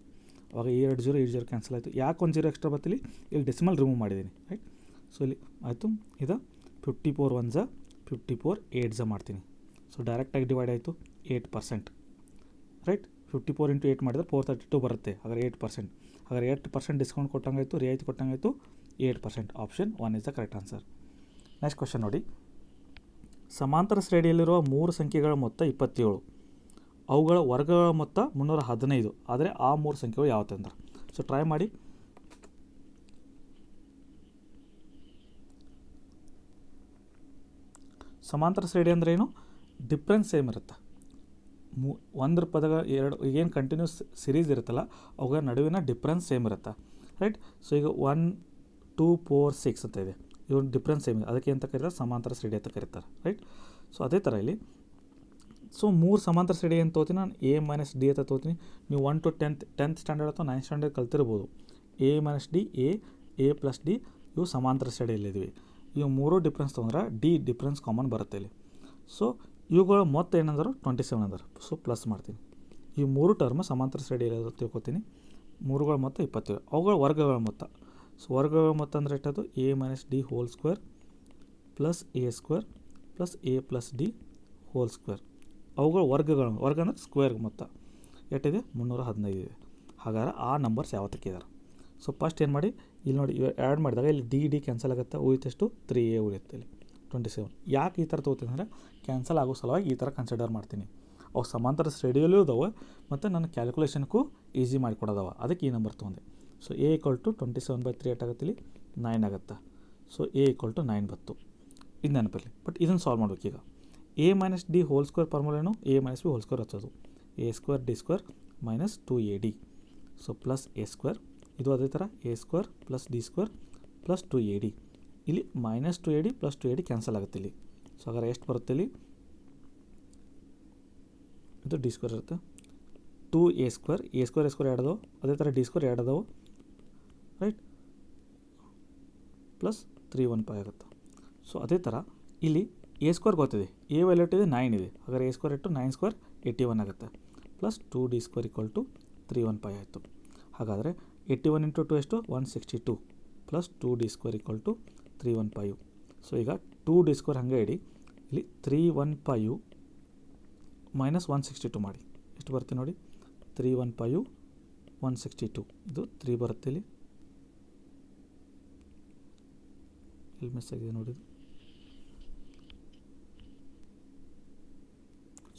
ಅವಾಗ 2 0 ಕ್ಯಾನ್ಸಲ್ ಆಯಿತು. ಯಾಕೆ 1 0 ಎಕ್ಸ್ಟ್ರಾ ಬರ್ತಿಲ್ಲಿ, ಇಲ್ಲಿ ಡೆಸಿಮಲ್ ರಿಮೂವ್ ಮಾಡಿದ್ದೀನಿ. ರೈಟ್, ಸೊ ಇಲ್ಲಿ ಆಯಿತು. ಇದು 54 1 × 54 8 ಮಾಡ್ತೀನಿ. ಸೊ ಡೈರೆಕ್ಟಾಗಿ ಡಿವೈಡ್ ಆಯಿತು 8%, ರೈಟ್. 54 ಇಂಟು 8 ಮಾಡಿದರೆ 432 ಬರುತ್ತೆ. ಹಾಗಾದ್ರೆ 8%, ಹಾಗಾದ್ರೆ 8% ಡಿಸ್ಕೌಂಟ್ ಕೊಟ್ಟಂಗಾಯಿತು, ರಿಯಾಯಿತಿ ಕೊಟ್ಟಂಗಾಯಿತು, 8%. Option 1 is the correct answer. Next question ನೋಡಿ. ಸಮಾಂತರ ಶ್ರೇಣಿಯಲ್ಲಿರುವ 3 ಸಂಖ್ಯೆಗಳ ಮೊತ್ತ 27, ಅವುಗಳ ವರ್ಗಗಳ ಮೊತ್ತ 315, ಆದರೆ ಆ 3 ಸಂಖ್ಯೆಗಳು ಯಾವತ್ತಂದ್ರೆ. ಸೊ ಟ್ರೈ ಮಾಡಿ. ಸಮಾಂತರ ಶ್ರೇಣಿ ಅಂದರೆ ಏನು? ಡಿಫ್ರೆನ್ಸ್ ಸೇಮ್ ಇರುತ್ತೆ. ಒಂದ್ರ ಪದಗಳ ಎರಡು ಏನು ಕಂಟಿನ್ಯೂಸ್ ಸಿರೀಸ್ ಇರುತ್ತಲ್ಲ ಅವುಗಳ ನಡುವಿನ ಡಿಫ್ರೆನ್ಸ್ ಸೇಮ್ ಇರುತ್ತೆ, ರೈಟ್. ಸೊ ಈಗ 1 2 4 6 ಅಂತ ಇದೆ, ಇವ್ರ ಡಿಫ್ರೆನ್ಸ್ ಸೇಮ್ ಇದೆ, ಅದಕ್ಕೆ ಅಂತ ಕರೀತಾರೆ ಸಮಾಂತರ ಶ್ರೇಣಿ ಅಂತ ಕರೀತಾರೆ, ರೈಟ್. ಸೊ ಅದೇ ಥರ ಇಲ್ಲಿ ಸೊ 3 ಸಮಾಂತರ ಶ್ರೇಣಿ ಏನು ತೊಗೋತೀನಿ ನಾನು? A ಮೈನಸ್ ಡಿ ಅಂತ ತೊಗೋತೀನಿ. ನೀವು 1 to 10th ಸ್ಟ್ಯಾಂಡರ್ಡ್ ಅಥವಾ 9th ಸ್ಟ್ಯಾಂಡರ್ಡ್ ಕಲ್ತಿರ್ಬೋದು. A minus D, A plus D, ಇವು ಸಮಾಂತರ ಶ್ರೇಣಿಯಲ್ಲಿದ್ದೀವಿ. ಇವು 3 ಡಿಫ್ರೆನ್ಸ್ ತೊಗೊಂಡ್ರೆ ಡಿ ಡಿಫ್ರೆನ್ಸ್ ಕಾಮನ್ ಬರುತ್ತೆ ಇಲ್ಲಿ. ಸೊ ಇವುಗಳ ಮೊತ್ತ ಏನಂದರು? 27 ಅಂದರು. ಸೊ ಪ್ಲಸ್ ಮಾಡ್ತೀನಿ. ಈ 3 ಟರ್ಮ್ ಸಮಾಂತರ ಶ್ರೇಣಿಯಲ್ಲಿ ತಿಳ್ಕೊತೀನಿ. 3ಗಳ ಮೊತ್ತ 27, ಅವುಗಳ ವರ್ಗಗಳ ಮೊತ್ತ. ಸೊ ವರ್ಗಗಳ ಮೊತ್ತ ಅಂದರೆ ಎಷ್ಟದು? A minus D whole square plus A square plus A plus D whole square. ಅವುಗಳ ವರ್ಗ ಅಂದರೆ ಸ್ಕ್ವೇರ್ ಮೊತ್ತ ಎಷ್ಟಿದೆ? 315 ಇದೆ. ಹಾಗಾದ್ರೆ ಆ ನಂಬರ್ಸ್ ಯಾವತ್ತಕ್ಕಿದ್ದಾರೆ? ಸೊ ಫಸ್ಟ್ ಏನು ಮಾಡಿ, ಇಲ್ಲಿ ನೋಡಿ ಆ್ಯಡ್ ಮಾಡಿದಾಗ ಇಲ್ಲಿ ಡಿ ಕ್ಯಾನ್ಸಲ್ ಆಗುತ್ತೆ, ಉಳಿತಷ್ಟು 3a ಉಳಿಯುತ್ತೆ ಇಲ್ಲಿ 27. ಯಾಕೆ ಈ ಥರ ತೊಗೋತೀನಿ ಅಂದರೆ ಕ್ಯಾನ್ಸಲ್ ಆಗೋ ಸಲುವಾಗಿ ಈ ಥರ ಕನ್ಸಿಡರ್ ಮಾಡ್ತೀನಿ. ಅವು ಸಮಾಂತರ ಶ್ರೇಣಿಯಲ್ಲೂ ಇದಾವೆ ಮತ್ತು ನನ್ನ ಕ್ಯಾಲ್ಕುಲೇಷನ್ಗೂ ಈಸಿ ಮಾಡಿಕೊಡೋದವ, ಅದಕ್ಕೆ ಈ ನಂಬರ್ ತೊಗೊಂಡೆ. ಸೊ a = 27/3 ಏಟಾಗುತ್ತೆ ಇಲ್ಲಿ? 9 ಆಗುತ್ತೆ. ಸೊ a = 9 ಬತ್ತು. ಇದು ನೆನಪಿರಲಿ. ಬಟ್ ಇದನ್ನು ಸಾಲ್ವ್ ಮಾಡ್ಬೇಕೀಗ. a minus D whole square ಫಾರ್ಮುಲೇನು? a minus B whole square ಹಚ್ಚೋದು. a square D square minus 2ad. So plus a square, ಇದು ಅದೇ ಥರ a square plus D square plus 2ad. ಇಲ್ಲಿ minus 2ad plus 2ad cancel ಆಗುತ್ತೆ ಇಲ್ಲಿ. So ಹಾಗಾದ್ರೆ ಎಷ್ಟು ಬರುತ್ತೆ ಇಲ್ಲಿ? ಇದು ಡಿ ಸ್ಕ್ವೇರ್ ಇರುತ್ತೆ. 2a ಸ್ಕ್ವೇರ್, a ಸ್ಕ್ವೇರ್ ಎರಡದವು, ಅದೇ ಥರ ಡಿ ಸ್ಕ್ವೇರ್ ಎರಡದವು, ರೈಟ್, ಪ್ಲಸ್ 315 ಆಗುತ್ತೆ. ಸೊ ಅದೇ ಥರ ಇಲ್ಲಿ a ಸ್ಕ್ವೇರ್ ಗೊತ್ತಿದೆ, a ವ್ಯಾಲ್ಯೂಟ್ ಇದೆ 9 ಇದೆ. ಹಾಗಾದ್ರೆ a ಸ್ಕ್ವೇರ್ ಇಟ್ಟು 9 ಸ್ಕ್ವೇರ್ 81 ಆಗುತ್ತೆ, ಪ್ಲಸ್ 2d ಸ್ಕ್ವೇರ್ = 315 ಆಯಿತು. ಹಾಗಾದರೆ 81 ಇಂಟು 2 ಎಷ್ಟು? 162 ಪ್ಲಸ್ 2d ಸ್ಕ್ವೇರ್ = 315. ಸೊ ಈಗ 2d ಸ್ಕ್ವೇರ್ ಹಾಗೆ ಇಡಿ, ಇಲ್ಲಿ 315 ಮೈನಸ್ 162 ಮಾಡಿ ಎಷ್ಟು ಬರುತ್ತೆ ನೋಡಿ? 315 162, ಇದು 3 ಬರುತ್ತೆ ಇಲ್ಲಿ. ಇಲ್ಲಿ ಮಿಸ್ ಆಗಿದೆ ನೋಡಿ.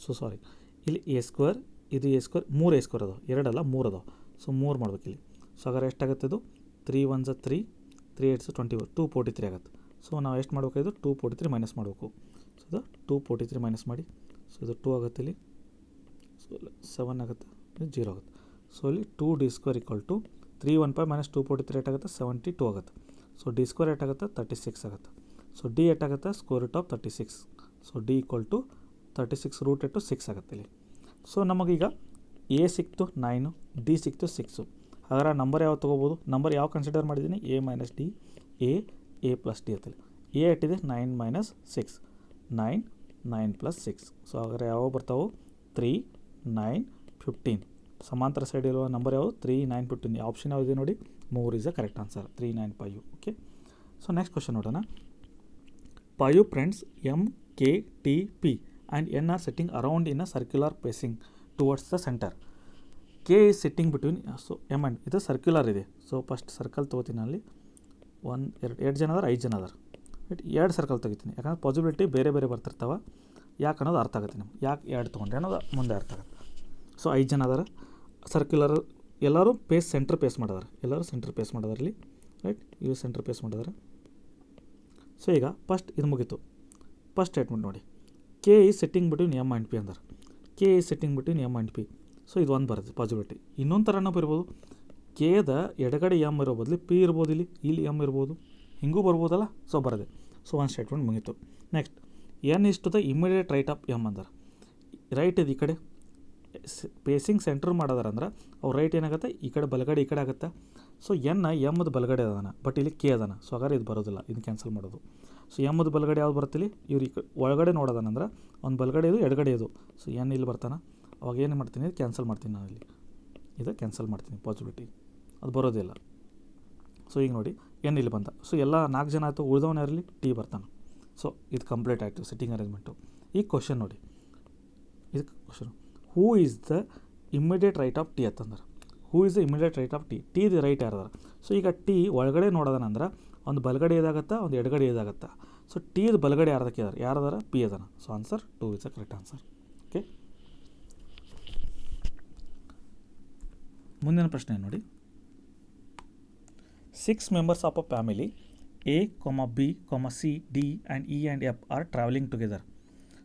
ಸೊ ಸಾರಿ, ಇಲ್ಲಿ a ಸ್ಕ್ವೇರ್, ಇದು a ಸ್ಕ್ವೇರ್, 3 a ಸ್ಕ್ವೇರ್ ಅದಾವೆ, 2 ಅಲ್ಲ 3 ಅದಾವೆ. ಸೊ 3 ಮಾಡ್ಬೇಕು ಇಲ್ಲಿ. ಸೊ ಹಾಗಾದ್ರೆ ಎಷ್ಟಾಗುತ್ತೆ? ಇದು 3 1 3, 3 8 24, 243 ಆಗುತ್ತೆ. ಸೊ ನಾವು ಎಷ್ಟು ಮಾಡಬೇಕಾಗಿದ್ದು? 243 ಮೈನಸ್ ಮಾಡಬೇಕು. ಸೊ ಇದು 243 ಮೈನಸ್ ಮಾಡಿ. ಸೊ ಇದು 2 ಆಗುತ್ತೆ ಇಲ್ಲಿ. ಸೊ 7 ಆಗುತ್ತೆ, ಇದು 0 ಆಗುತ್ತೆ. ಸೊ ಇಲ್ಲಿ 2d ಸ್ಕ್ವೇರ್ = 315 ಮೈನಸ್ 243 ಏಟಾಗುತ್ತೆ? 72 ಆಗುತ್ತೆ. ಸೊ ಡಿ ಸ್ಕ್ವೇರ್ ಏಟಾಗುತ್ತೆ? 36 ಆಗುತ್ತೆ. ಸೊ ಡಿ ಏಟಾಗುತ್ತೆ? Square root of 36. So D = 36 root ಇಟ್ಟು 6 ಆಗುತ್ತೆ ಇಲ್ಲಿ. ಸೊ ನಮಗೀಗ ಎ ಸಿಕ್ತು 9, ಡಿ ಸಿಕ್ತು 6. ಹಾಗಾದ್ರೆ ನಂಬರ್ ಯಾವ ತೊಗೋಬೋದು? ನಂಬರ್ ಯಾವ ಕನ್ಸಿಡರ್ ಮಾಡಿದ್ದೀನಿ? a minus D, a plus D ಅಂತಲ್ಲಿ. ಎ ಎಟ್ಟಿದೆ? 9 minus 6, 9, 9 plus 6. ಸೊ ಹಾಗಾದ್ರೆ ಯಾವ ಬರ್ತಾವೆ? 3 9 15. ಸಮಾಂತರ ಸೈಡ್ ಇರುವ ನಂಬರ್ ಯಾವುದು? 3 9 15. ಆಪ್ಷನ್ ಯಾವುದಿದೆ ನೋಡಿ? 3 is the correct answer, 3 9 5. Okay. So next question ನೋಡೋಣ. 5 friends M, K, T, P and N are sitting around in a circular pacing towards the center. K is sitting between, so M and ಇದು circular ಇದೆ. So first circle ತೊಗೋತೀನಿ. ಅಲ್ಲಿ 1 2 ಜನ ಅದಾರ, 5 ಜನ ಅದಾರ, right. 2 circle ತೆಗಿತೀನಿ, ಯಾಕಂದ್ರೆ ಪಾಸಿಬಿಲಿಟಿ ಬೇರೆ ಬೇರೆ ಬರ್ತಿರ್ತಾವೆ. ಯಾಕೆ ಅನ್ನೋದು ಅರ್ಥ ಆಗುತ್ತೆ ನಿಮ್ಗೆ. ಯಾಕೆ 2 ತೊಗೊಂಡ್ರೆ ಅನ್ನೋದು ಮುಂದೆ ಅರ್ಥ ಆಗುತ್ತೆ. ಸೊ 5 ಜನ ಅದಾರ, ಸರ್ಕ್ಯುಲರ್, ಎಲ್ಲರೂ ಸೆಂಟ್ರ್ ಪೇಸ್ ಮಾಡಿದಾರೆ, ಎಲ್ಲರೂ ಸೆಂಟ್ರ್ ಪೇಸ್ ಮಾಡಿದಾರೆ ಇಲ್ಲಿ, ರೈಟ್. ಇವು ಸೆಂಟ್ರ್ ಪೇಸ್ ಮಾಡಿದಾರೆ. ಸೊ ಈಗ ಫಸ್ಟ್ ಇದು ಮುಗೀತು. ಫಸ್ಟ್ ಸ್ಟೇಟ್ಮೆಂಟ್ ನೋಡಿ, K is sitting between M and P ಅಂದ್ರೆ. K is sitting between M and P. So ಇದು ಒಂದು ಬರುತ್ತೆ ಪಾಸಿಬಿಲಿಟಿ. ಇನ್ನೊಂದು ಥರನೂ ಬರ್ಬೋದು, ಕೆದ ಎಡಗಡೆ ಎಮ್ ಇರೋ ಬದಲು ಪಿ ಇರ್ಬೋದು, ಇಲ್ಲಿ ಎಮ್ ಇರ್ಬೋದು, ಹಿಂಗೂ ಬರ್ಬೋದಲ್ಲ. ಸೊ ಬರದೆ. ಸೊ ಒಂದು ಸ್ಟೇಟ್ಮೆಂಟ್ ಮುಗೀತು. Next, N is to the immediate right of M ಅಂದ್ರೆ. ರೈಟ್ ಇದು ಈ ಕಡೆ ಪೇಸಿಂಗ್ ಸೆಂಟ್ರ್ ಮಾಡೋದಾರ ಅಂದ್ರೆ ಅವ್ರು ರೈಟ್ ಏನಾಗುತ್ತೆ? ಈ ಕಡೆ ಬಲಗಡೆ ಈ ಕಡೆ ಆಗುತ್ತೆ. ಸೊ ಎಮ್ಮದು ಬಲಗಡೆ ಅದಾನ, ಬಟ್ ಇಲ್ಲಿ ಕೆ ಅದಾನ. ಸೊ ಹಾಗಾದ್ರೆ ಇದು ಬರೋದಿಲ್ಲ, ಇದು ಕ್ಯಾನ್ಸಲ್ ಮಾಡೋದು. ಸೊ ಎಮ್ಮದು ಬಲಗಡೆ ಯಾವ್ದು ಬರುತ್ತೆ? ಇಲ್ಲಿ ಇವ್ರು ಈ ಒಳಗಡೆ ನೋಡೋದಾನಂದ್ರೆ ಒಂದು ಬಲಗಡೆ ಇದು, ಎಡಗಡೆ ಇದು. ಸೊ ಎನ್ ಇಲ್ಲಿ ಬರ್ತಾನೆ, ಅವಾಗ ಏನು ಮಾಡ್ತೀನಿ? ಇದು ಕ್ಯಾನ್ಸಲ್ ಮಾಡ್ತೀನಿ ನಾನು ಇಲ್ಲಿ, ಇದು ಕ್ಯಾನ್ಸಲ್ ಮಾಡ್ತೀನಿ ಪಾಸಿಬಿಲಿಟಿ, ಅದು ಬರೋದಿಲ್ಲ. ಸೊ ಈಗ ನೋಡಿ ಎನ್ ಇಲ್ಲಿ ಬಂದ. ಸೊ ಎಲ್ಲ 4 ಜನ ಆಯಿತು, ಉಳಿದವನ ಇರಲಿ ಟಿ ಬರ್ತಾನೆ. ಸೊ ಇದು ಕಂಪ್ಲೀಟ್ ಆಯಿತು ಸಿಟ್ಟಿಂಗ್ ಅರೇಂಜ್ಮೆಂಟು. ಈ ಕ್ವಶನ್ ನೋಡಿ, ಇದು question who is the immediate right of T ಅಂತಂದ್ರೆ who is the immediate right of T, T the right ಯಾರದಾರ. ಸೊ ಈಗ ಟಿ ಒಳಗಡೆ ನೋಡೋದನಂದ್ರೆ ಒಂದು ಬಲಗಡೆ ಇದಾಗತ್ತಾ, ಒಂದು ಎಡಗಡೆ ಇದಾಗತ್ತಾ. ಸೊ ಟಿದು ಬಲಗಡೆ ಯಾರದಾರ ಪಿ ಅದಾನ. So answer 2 is the correct answer. Okay, ಮುಂದಿನ ಪ್ರಶ್ನೆ ನೋಡಿ. 6 members of a family A, B, C, D and E and F are traveling together.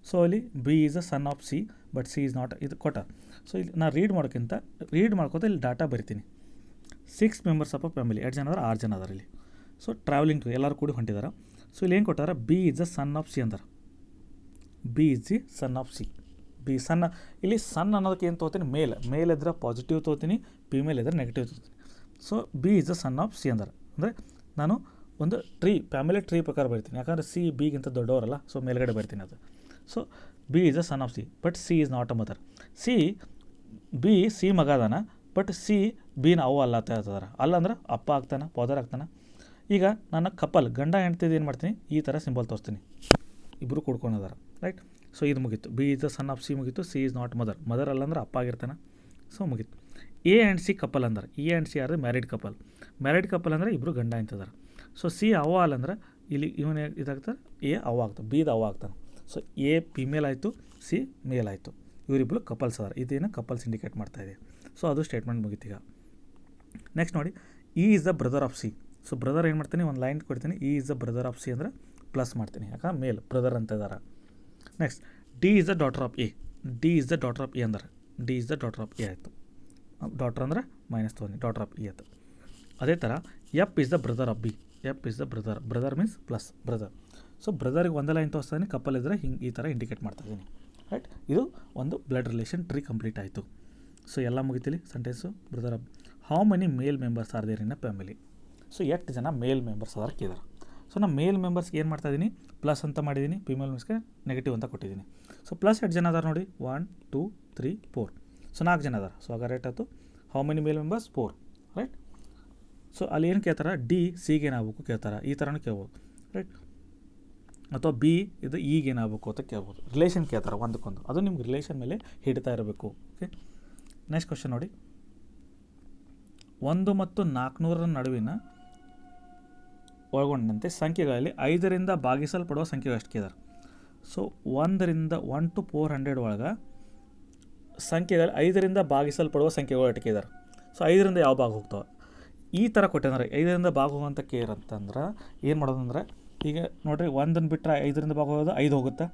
So ಇಲ್ಲಿ B is a son of C but C is not, ಇದು ಕೊಟ್ಟ. So ಇಲ್ಲಿ ನಾನು read ಮಾಡ್ಕೋತ ಇಲ್ಲಿ ಡಾಟಾ ಬರಿತೀನಿ. 6 members ಆಫ್ ಅ ಫ್ಯಾಮಿಲಿ, 2 ಜನ ಅದಾರ, 6 ಜನ ಅದಾರ ಇಲ್ಲಿ. ಸೊ ಟ್ರಾವೆಲಿಂಗ್ ಟು ಎಲ್ಲರೂ ಕೂಡಿ ಹೊಂಟಿದ್ದಾರೆ. ಸೊ ಇಲ್ಲಿ ಏನು ಕೊಟ್ಟಾರ, B is the son of C ಅಂತಾರೆ. B is the son of C. B son, ಇಲ್ಲಿ ಸನ್ ಅನ್ನೋದಕ್ಕೆ ಏನು ತೊಗೋತೀನಿ, ಮೇಲ್ ಇದ್ರೆ ಪಾಸಿಟಿವ್ ತೊಗೋತೀನಿ, ಫಿಮೇಲ್ ಇದ್ರೆ ನೆಗೆಟಿವ್ ತೊಗೋತೀನಿ. So B is the son of C ಅಂದರೆ ನಾನು ಒಂದು ಫ್ಯಾಮಿಲಿ ಟ್ರೀ ಪ್ರಕಾರ ಬರ್ತೀನಿ, ಯಾಕಂದರೆ ಸಿ ಬಿಗಿಂತ ದೊಡ್ಡವರಲ್ಲ. ಸೊ ಮೇಲ್ಗಡೆ ಬರ್ತೀನಿ ಅದು. So B is the son of C but C is not a mother. C ಮಗ ಅದಾನ ಬಟ್ ಸಿ ಬಿನ ಅವು ಅಲ್ಲ ಹೇಳ್ತದಾರ. ಅಲ್ಲ ಅಂದ್ರೆ ಅಪ್ಪ ಆಗ್ತಾನೆ, ಫಾದರ್ ಆಗ್ತಾನೆ. ಈಗ ನನ್ನ ಕಪಲ್ ಗಂಡ ಹೆಂಡ್ತಿದ್ದು ಏನು ಮಾಡ್ತೀನಿ, ಈ ಥರ ಸಿಂಬಲ್ ತೋರಿಸ್ತೀನಿ, ಇಬ್ಬರು ಕೂಡ್ಕೊಂಡಿದಾರ, ರೈಟ್. ಸೊ ಇದು ಮುಗೀತು, B is the son of C ಮುಗೀತು. ಸಿ ಈಸ್ ನಾಟ್ ಮದರ್ ಅಲ್ಲ ಅಂದ್ರೆ ಅಪ್ಪ ಆಗಿರ್ತಾನೆ. ಸೊ ಮುಗೀತು. ಎ ಆ್ಯಂಡ್ ಸಿ ಕಪಲ್ ಅಂದ್ರೆ, ಎ ಆ್ಯಂಡ್ ಸಿ ಯಾರು ಮ್ಯಾರಿಡ್ ಕಪಲ್ ಅಂದರೆ ಇಬ್ಬರು ಗಂಡ ಹೆಂಡ್ತಿದಾರ. ಸೊ ಸಿ ಅವ ಅಲ್ಲ ಇಲ್ಲಿ ಇವನು ಇದಾಗ್ತಾರೆ, ಎ ಅವ ಆಗ್ತಾನೆ, ಬಿದು ಅವ ಆಗ್ತಾನೆ. ಸೊ ಎ ಫಿಮೇಲ್ ಆಯಿತು, ಸಿ ಮೇಲ್ ಆಯಿತು, ಇವರಿಬ್ಬರು ಕಪಲ್ಸ್ ಅದಾರ. ಇದೇನು ಕಪಲ್ಸ್ ಇಂಡಿಕೇಟ್ ಮಾಡ್ತಾಯಿದೆ. ಸೊ ಅದು ಸ್ಟೇಟ್ಮೆಂಟ್ ಮುಗಿತೀಗ. ನೆಕ್ಸ್ಟ್ ನೋಡಿ, E is the brother of C. So brother ಏನು ಮಾಡ್ತೀನಿ, ಒಂದು ಲೈನ್ ಕೊಡ್ತೀನಿ, E is the brother of C ಅಂದರೆ ಪ್ಲಸ್ ಮಾಡ್ತೀನಿ, ಯಾಕಂದ್ರೆ ಮೇಲ್ ಬ್ರದರ್ ಅಂತ ಇದ್ದಾರೆ. Next D is the daughter of A. D is the daughter of A ಅಂದ್ರೆ D is the daughter of A ಆಯಿತು. ಡಾಟರ್ ಅಂದರೆ ಮೈನಸ್ ತೊಗೊಂಡು ಡಾಟರ್ ಆಫ್ ಇ ಆಯಿತು. ಅದೇ ಥರ F is the brother of B. F is the brother means plus brother. So ಬ್ರದರ್ಗೆ ಒಂದೇ line ತೋರಿಸ್ತಾನೆ, ಕಪಲ್ ಇದ್ದರೆ ಹಿಂಗೆ ಈ ಥರ ಇಂಡಿಕೇಟ್ ಮಾಡ್ತಾಯಿದ್ದೀನಿ, ರೈಟ್. ಇದು ಒಂದು ಬ್ಲಡ್ ರಿಲೇಷನ್ ಟ್ರೀ ಕಂಪ್ಲೀಟ್ ಆಯಿತು. ಸೊ ಎಲ್ಲ ಮುಗಿತಿಲಿ sentence. Brother of how many male members are there in a family. So 8 ಜನ ಮೇಲ್ ಮೆಂಬರ್ಸ್ ಅದಾರ ಕೇಳಿದಾರೆ. ಸೊ ನಾನು ಮೇಲ್ ಮೆಂಬರ್ಸ್ಗೆ ಏನು ಮಾಡ್ತಾಯಿದ್ದೀನಿ, ಪ್ಲಸ್ ಅಂತ ಮಾಡಿದ್ದೀನಿ, ಫಿಮೇಲ್ ಮೆಂಬರ್ಸ್ಗೆ ನೆಗೆಟಿವ್ ಅಂತ ಕೊಟ್ಟಿದ್ದೀನಿ. ಸೊ ಪ್ಲಸ್ 8 ಜನ ಅದಾರ ನೋಡಿ, 1 2 3 4. ಸೊ 4 ಜನ ಅದಾರ. ಸೊ ಆಗ ರೈಟ್ ಆಯಿತು. How many male members 4, right. So ಅಲ್ಲಿ ಏನು ಕೇಳ್ತಾರೆ, ಡಿ ಸಿಗೆ ಏನಾಗಬೇಕು ಕೇಳ್ತಾರೆ, ಈ ಥರನೂ ಕೇಳ್ಬೋದು, ರೈಟ್. ಅಥವಾ ಬಿ ಇದು ಈಗ ಏನಾಗಬೇಕು ಅಂತ ಕೇಳ್ಬೋದು. ರಿಲೇಷನ್ ಕೇಳ್ತಾರೆ ಒಂದಕ್ಕೊಂದು, ಅದು ನಿಮ್ಗೆ ರಿಲೇಷನ್ ಮೇಲೆ ಹಿಡಿತಾ ಇರಬೇಕು. ಓಕೆ, ನೆಕ್ಸ್ಟ್ ಕ್ವಶನ್ ನೋಡಿ. 1 ಮತ್ತು 400 ನಡುವಿನ ಒಳಗೊಂಡಂತೆ ಸಂಖ್ಯೆಗಳಲ್ಲಿ 5ರಿಂದ ಭಾಗಿಸಲ್ಪಡುವ ಸಂಖ್ಯೆಗಳು ಎಷ್ಟು ಕೇಳಿದಾರೆ. ಸೊ 1 to 400 ಒಳಗೆ ಸಂಖ್ಯೆಗಳು 5ರಿಂದ ಭಾಗಿಸಲ್ಪಡುವ ಸಂಖ್ಯೆಗಳು ಎಷ್ಟು ಕೇಳಿದಾರೆ. ಸೊ 5ರಿಂದ ಯಾವ ಭಾಗ ಹೋಗ್ತಾವೆ ಈ ಥರ ಕೊಟ್ಟಿದ್ದಾರೆ. 5ರಿಂದ ಭಾಗ ಹೋಗುವಂಥ ಕೇರ್ ಅಂತಂದ್ರೆ ಏನು ಮಾಡೋದಂದ್ರೆ, ಈಗ ನೋಡಿರಿ, 1 ಬಿಟ್ಟರೆ 5ರಿಂದ ಭಾಗ ಹೋಗೋದು 5 ಹೋಗುತ್ತೆ,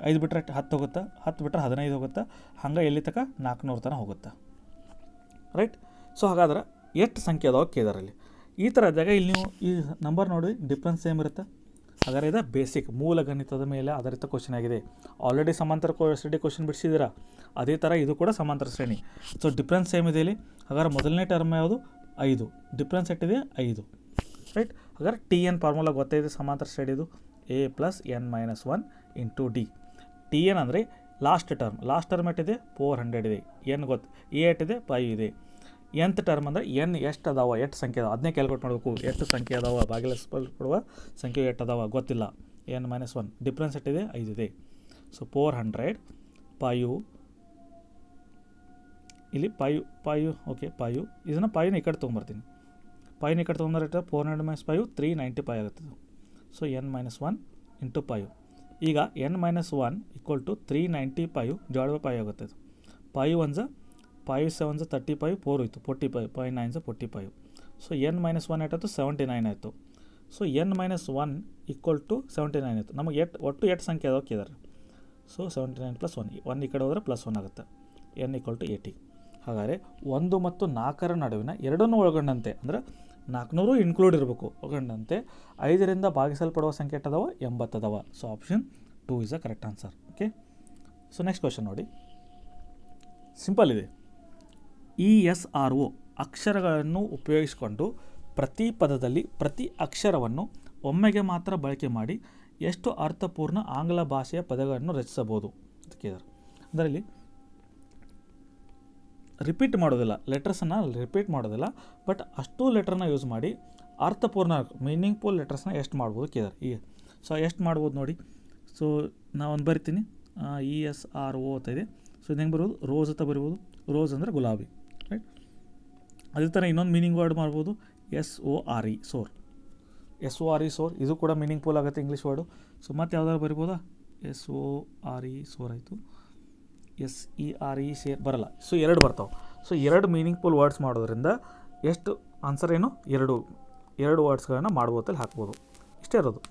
5 ಬಿಟ್ಟರೆ 10 ಹೋಗುತ್ತೆ, 10 ಬಿಟ್ಟರೆ 15 ಹೋಗುತ್ತೆ, ಹಂಗೆ ಎಲ್ಲಿ ತನಕ 400 ತನಕ ಹೋಗುತ್ತೆ, ರೈಟ್. ಸೊ ಹಾಗಾದ್ರೆ ಎಷ್ಟು ಸಂಖ್ಯೆ ಅದಾವೆ ಕೇಳಿದಾರಲ್ಲಿ. ಈ ಥರ ಇದ್ದಾಗ ಇಲ್ಲಿ ನೀವು ಈ ನಂಬರ್ ನೋಡಿ ಡಿಫ್ರೆನ್ಸ್ ಸೇಮ್ ಇರುತ್ತೆ. ಹಾಗಾದ್ರೆ ಇದು ಬೇಸಿಕ್ ಮೂಲ ಗಣಿತದ ಮೇಲೆ ಆಧಾರಿತ ಕ್ವಶನ್ ಆಗಿದೆ. ಆಲ್ರೆಡಿ ಸಮಾಂತರ ಶ್ರೇಣಿ ಕ್ವಶನ್ ಬಿಡಿಸಿದ್ದೀರಾ, ಅದೇ ಥರ ಇದು ಕೂಡ ಸಮಾಂತರ ಶ್ರೇಣಿ. ಸೊ ಡಿಫ್ರೆನ್ಸ್ ಸೇಮ್ ಇದೆ ಇಲ್ಲಿ. ಹಾಗಾದ್ರೆ ಮೊದಲನೇ ಟರ್ಮ್ ಯಾವುದು 5, ಡಿಫ್ರೆನ್ಸ್ ಎಷ್ಟಿದೆ 5, ರೈಟ್. ಹಾಗಾದ್ರೆ ಟಿ ಎನ್ ಫಾರ್ಮುಲಾ ಗೊತ್ತಾಯಿದೆ ಸಮಾಂತರ ಶ್ರೇಣಿದು, A plus N minus 1 into D. T N ಅಂದರೆ ಲಾಸ್ಟ್ ಟರ್ಮ್ ಎಷ್ಟಿದೆ 400 ಇದೆ, ಎನ್ ಗೊತ್ತು, ಎ ಎಷ್ಟಿದೆ 5 ಇದೆ. nth ಟರ್ಮ್ ಅಂದರೆ ಎನ್ ಎಷ್ಟು ಅದಾವ, ಎಷ್ಟು ಸಂಖ್ಯೆ ಅದಾವ ಅದನ್ನೇ ಕ್ಯಾಲ್ಕುಲೇಟ್ ಮಾಡಬೇಕು. ಎಷ್ಟು ಸಂಖ್ಯೆ ಅದಾವ, ಭಾಗಿಸಲ್ಪಡುವ ಸಂಖ್ಯೆ ಎಷ್ಟು ಅದಾವ ಗೊತ್ತಿಲ್ಲ, ಎನ್ ಮೈನಸ್ 1, ಡಿಫ್ರೆನ್ಸ್ ಎಷ್ಟಿದೆ 5 ಇದೆ. ಸೊ 400 5 ಇಲ್ಲಿ 5 ಓಕೆ 5 ಇದನ್ನು 5ನ ಈ ಕಡೆ ತೊಗೊಂಬರ್ತೀನಿ. 5ನ ಈ ಕಡೆ ತೊಗೊಂಡ್ರೆ 400 ಮೈನಸ್ 5 395 ಆಗುತ್ತೆ. So N minus 1 into 5. ಈಗ N minus 1 equal to 395 divide by 5 ಆಗುತ್ತೆ. 5 1 5 7 35, 4 ಹೋಯಿತು 45, 5 9 45. ಸೊ ಎನ್ ಮೈನಸ್ 1 ಏಟಾಯಿತು 79 ಆಯಿತು. So N minus 1 equal to 79 ಆಯಿತು. ನಮಗೆ ಒಟ್ಟು 8 ಸಂಖ್ಯೆ ಅದಾವೆ ಕೇಳಿದಾರೆ. ಸೊ 79 ಪ್ಲಸ್ 1 ಈ ಕಡೆ ಹೋದರೆ ಪ್ಲಸ್ 1 ಆಗುತ್ತೆ. N equal to 80. ಹಾಗಾದರೆ 1 ಮತ್ತು 4ರ ನಡುವಿನ ಎರಡನ್ನೂ ಒಳಗೊಂಡಂತೆ ಅಂದರೆ 400 ಇನ್ಕ್ಲೂಡ್ ಇರಬೇಕು ಒಳಗೊಂಡಂತೆ 5ರಿಂದ ಭಾಗಿಸಲ್ಪಡುವ ಸಂಖ್ಯೆ ಎಷ್ಟದಾವ 80 ಅದಾವ. So option 2 is a correct answer. Okay, so next question ನೋಡಿ, ಸಿಂಪಲ್ ಇದೆ. ESRO ಅಕ್ಷರಗಳನ್ನು ಉಪಯೋಗಿಸಿಕೊಂಡು ಪ್ರತಿ ಪದದಲ್ಲಿ ಪ್ರತಿ ಅಕ್ಷರವನ್ನು ಒಮ್ಮೆಗೆ ಮಾತ್ರ ಬಳಕೆ ಮಾಡಿ ಎಷ್ಟು ಅರ್ಥಪೂರ್ಣ ಆಂಗ್ಲ ಭಾಷೆಯ ಪದಗಳನ್ನು ರಚಿಸಬಹುದು ಅಂತ ಕೇಳಿದ್ದಾರೆ. ಅದರಲ್ಲಿ ರಿಪೀಟ್ ಮಾಡೋದಿಲ್ಲ, ಲೆಟರ್ಸನ್ನು ರಿಪೀಟ್ ಮಾಡೋದಿಲ್ಲ, ಬಟ್ ಅಷ್ಟು ಲೆಟರ್ನ ಯೂಸ್ ಮಾಡಿ ಅರ್ಥಪೂರ್ಣ ಮೀನಿಂಗ್ಫುಲ್ ಲೆಟರ್ಸ್ನ ಎಷ್ಟು ಮಾಡ್ಬೋದು ಕೇಳಿದ್ದಾರೆ. ಈಗ ಸೊ ಎಷ್ಟು ಮಾಡ್ಬೋದು ನೋಡಿ. ಸೊ ನಾವೊಂದು ಬರಿತೀನಿ, ESRO ಅಂತ ಇದೆ. ಸೊ ಇದು ಹೆಂಗೆ ಬರ್ಬೋದು, ರೋಸ್ ಅಂತ ಬರಿಬೋದು. ರೋಸ್ ಅಂದರೆ ಗುಲಾಬಿ, ರೈಟ್. ಅದೇ ಥರ ಇನ್ನೊಂದು ಮೀನಿಂಗ್ ವರ್ಡ್ ಮಾಡ್ಬೋದು, SORE ಸೋರ್. SORE ಸೋರ್, ಇದು ಕೂಡ ಮೀನಿಂಗ್ಫುಲ್ ಆಗುತ್ತೆ ಇಂಗ್ಲೀಷ್ ವರ್ಡು. ಸೊ ಮತ್ತೆ ಯಾವ್ದಾದ್ರು ಬರಿಬೋದಾ, SORE ಸೋರ್ ಆಯಿತು. SERE ಸೇರ್ ಬರಲ್ಲ. ಸೊ ಎರಡು ಬರ್ತಾವೆ. ಸೊ ಎರಡು ಮೀನಿಂಗ್ಫುಲ್ ವರ್ಡ್ಸ್ ಮಾಡೋದ್ರಿಂದ ಎಷ್ಟು ಆನ್ಸರ್ ಏನು, ಎರಡು ವರ್ಡ್ಸ್ಗಳನ್ನ ಮಾಡ್ಬೋದಲ್ಲಿ ಹಾಕ್ಬೋದು. ಇಷ್ಟೇ ಇರೋದು.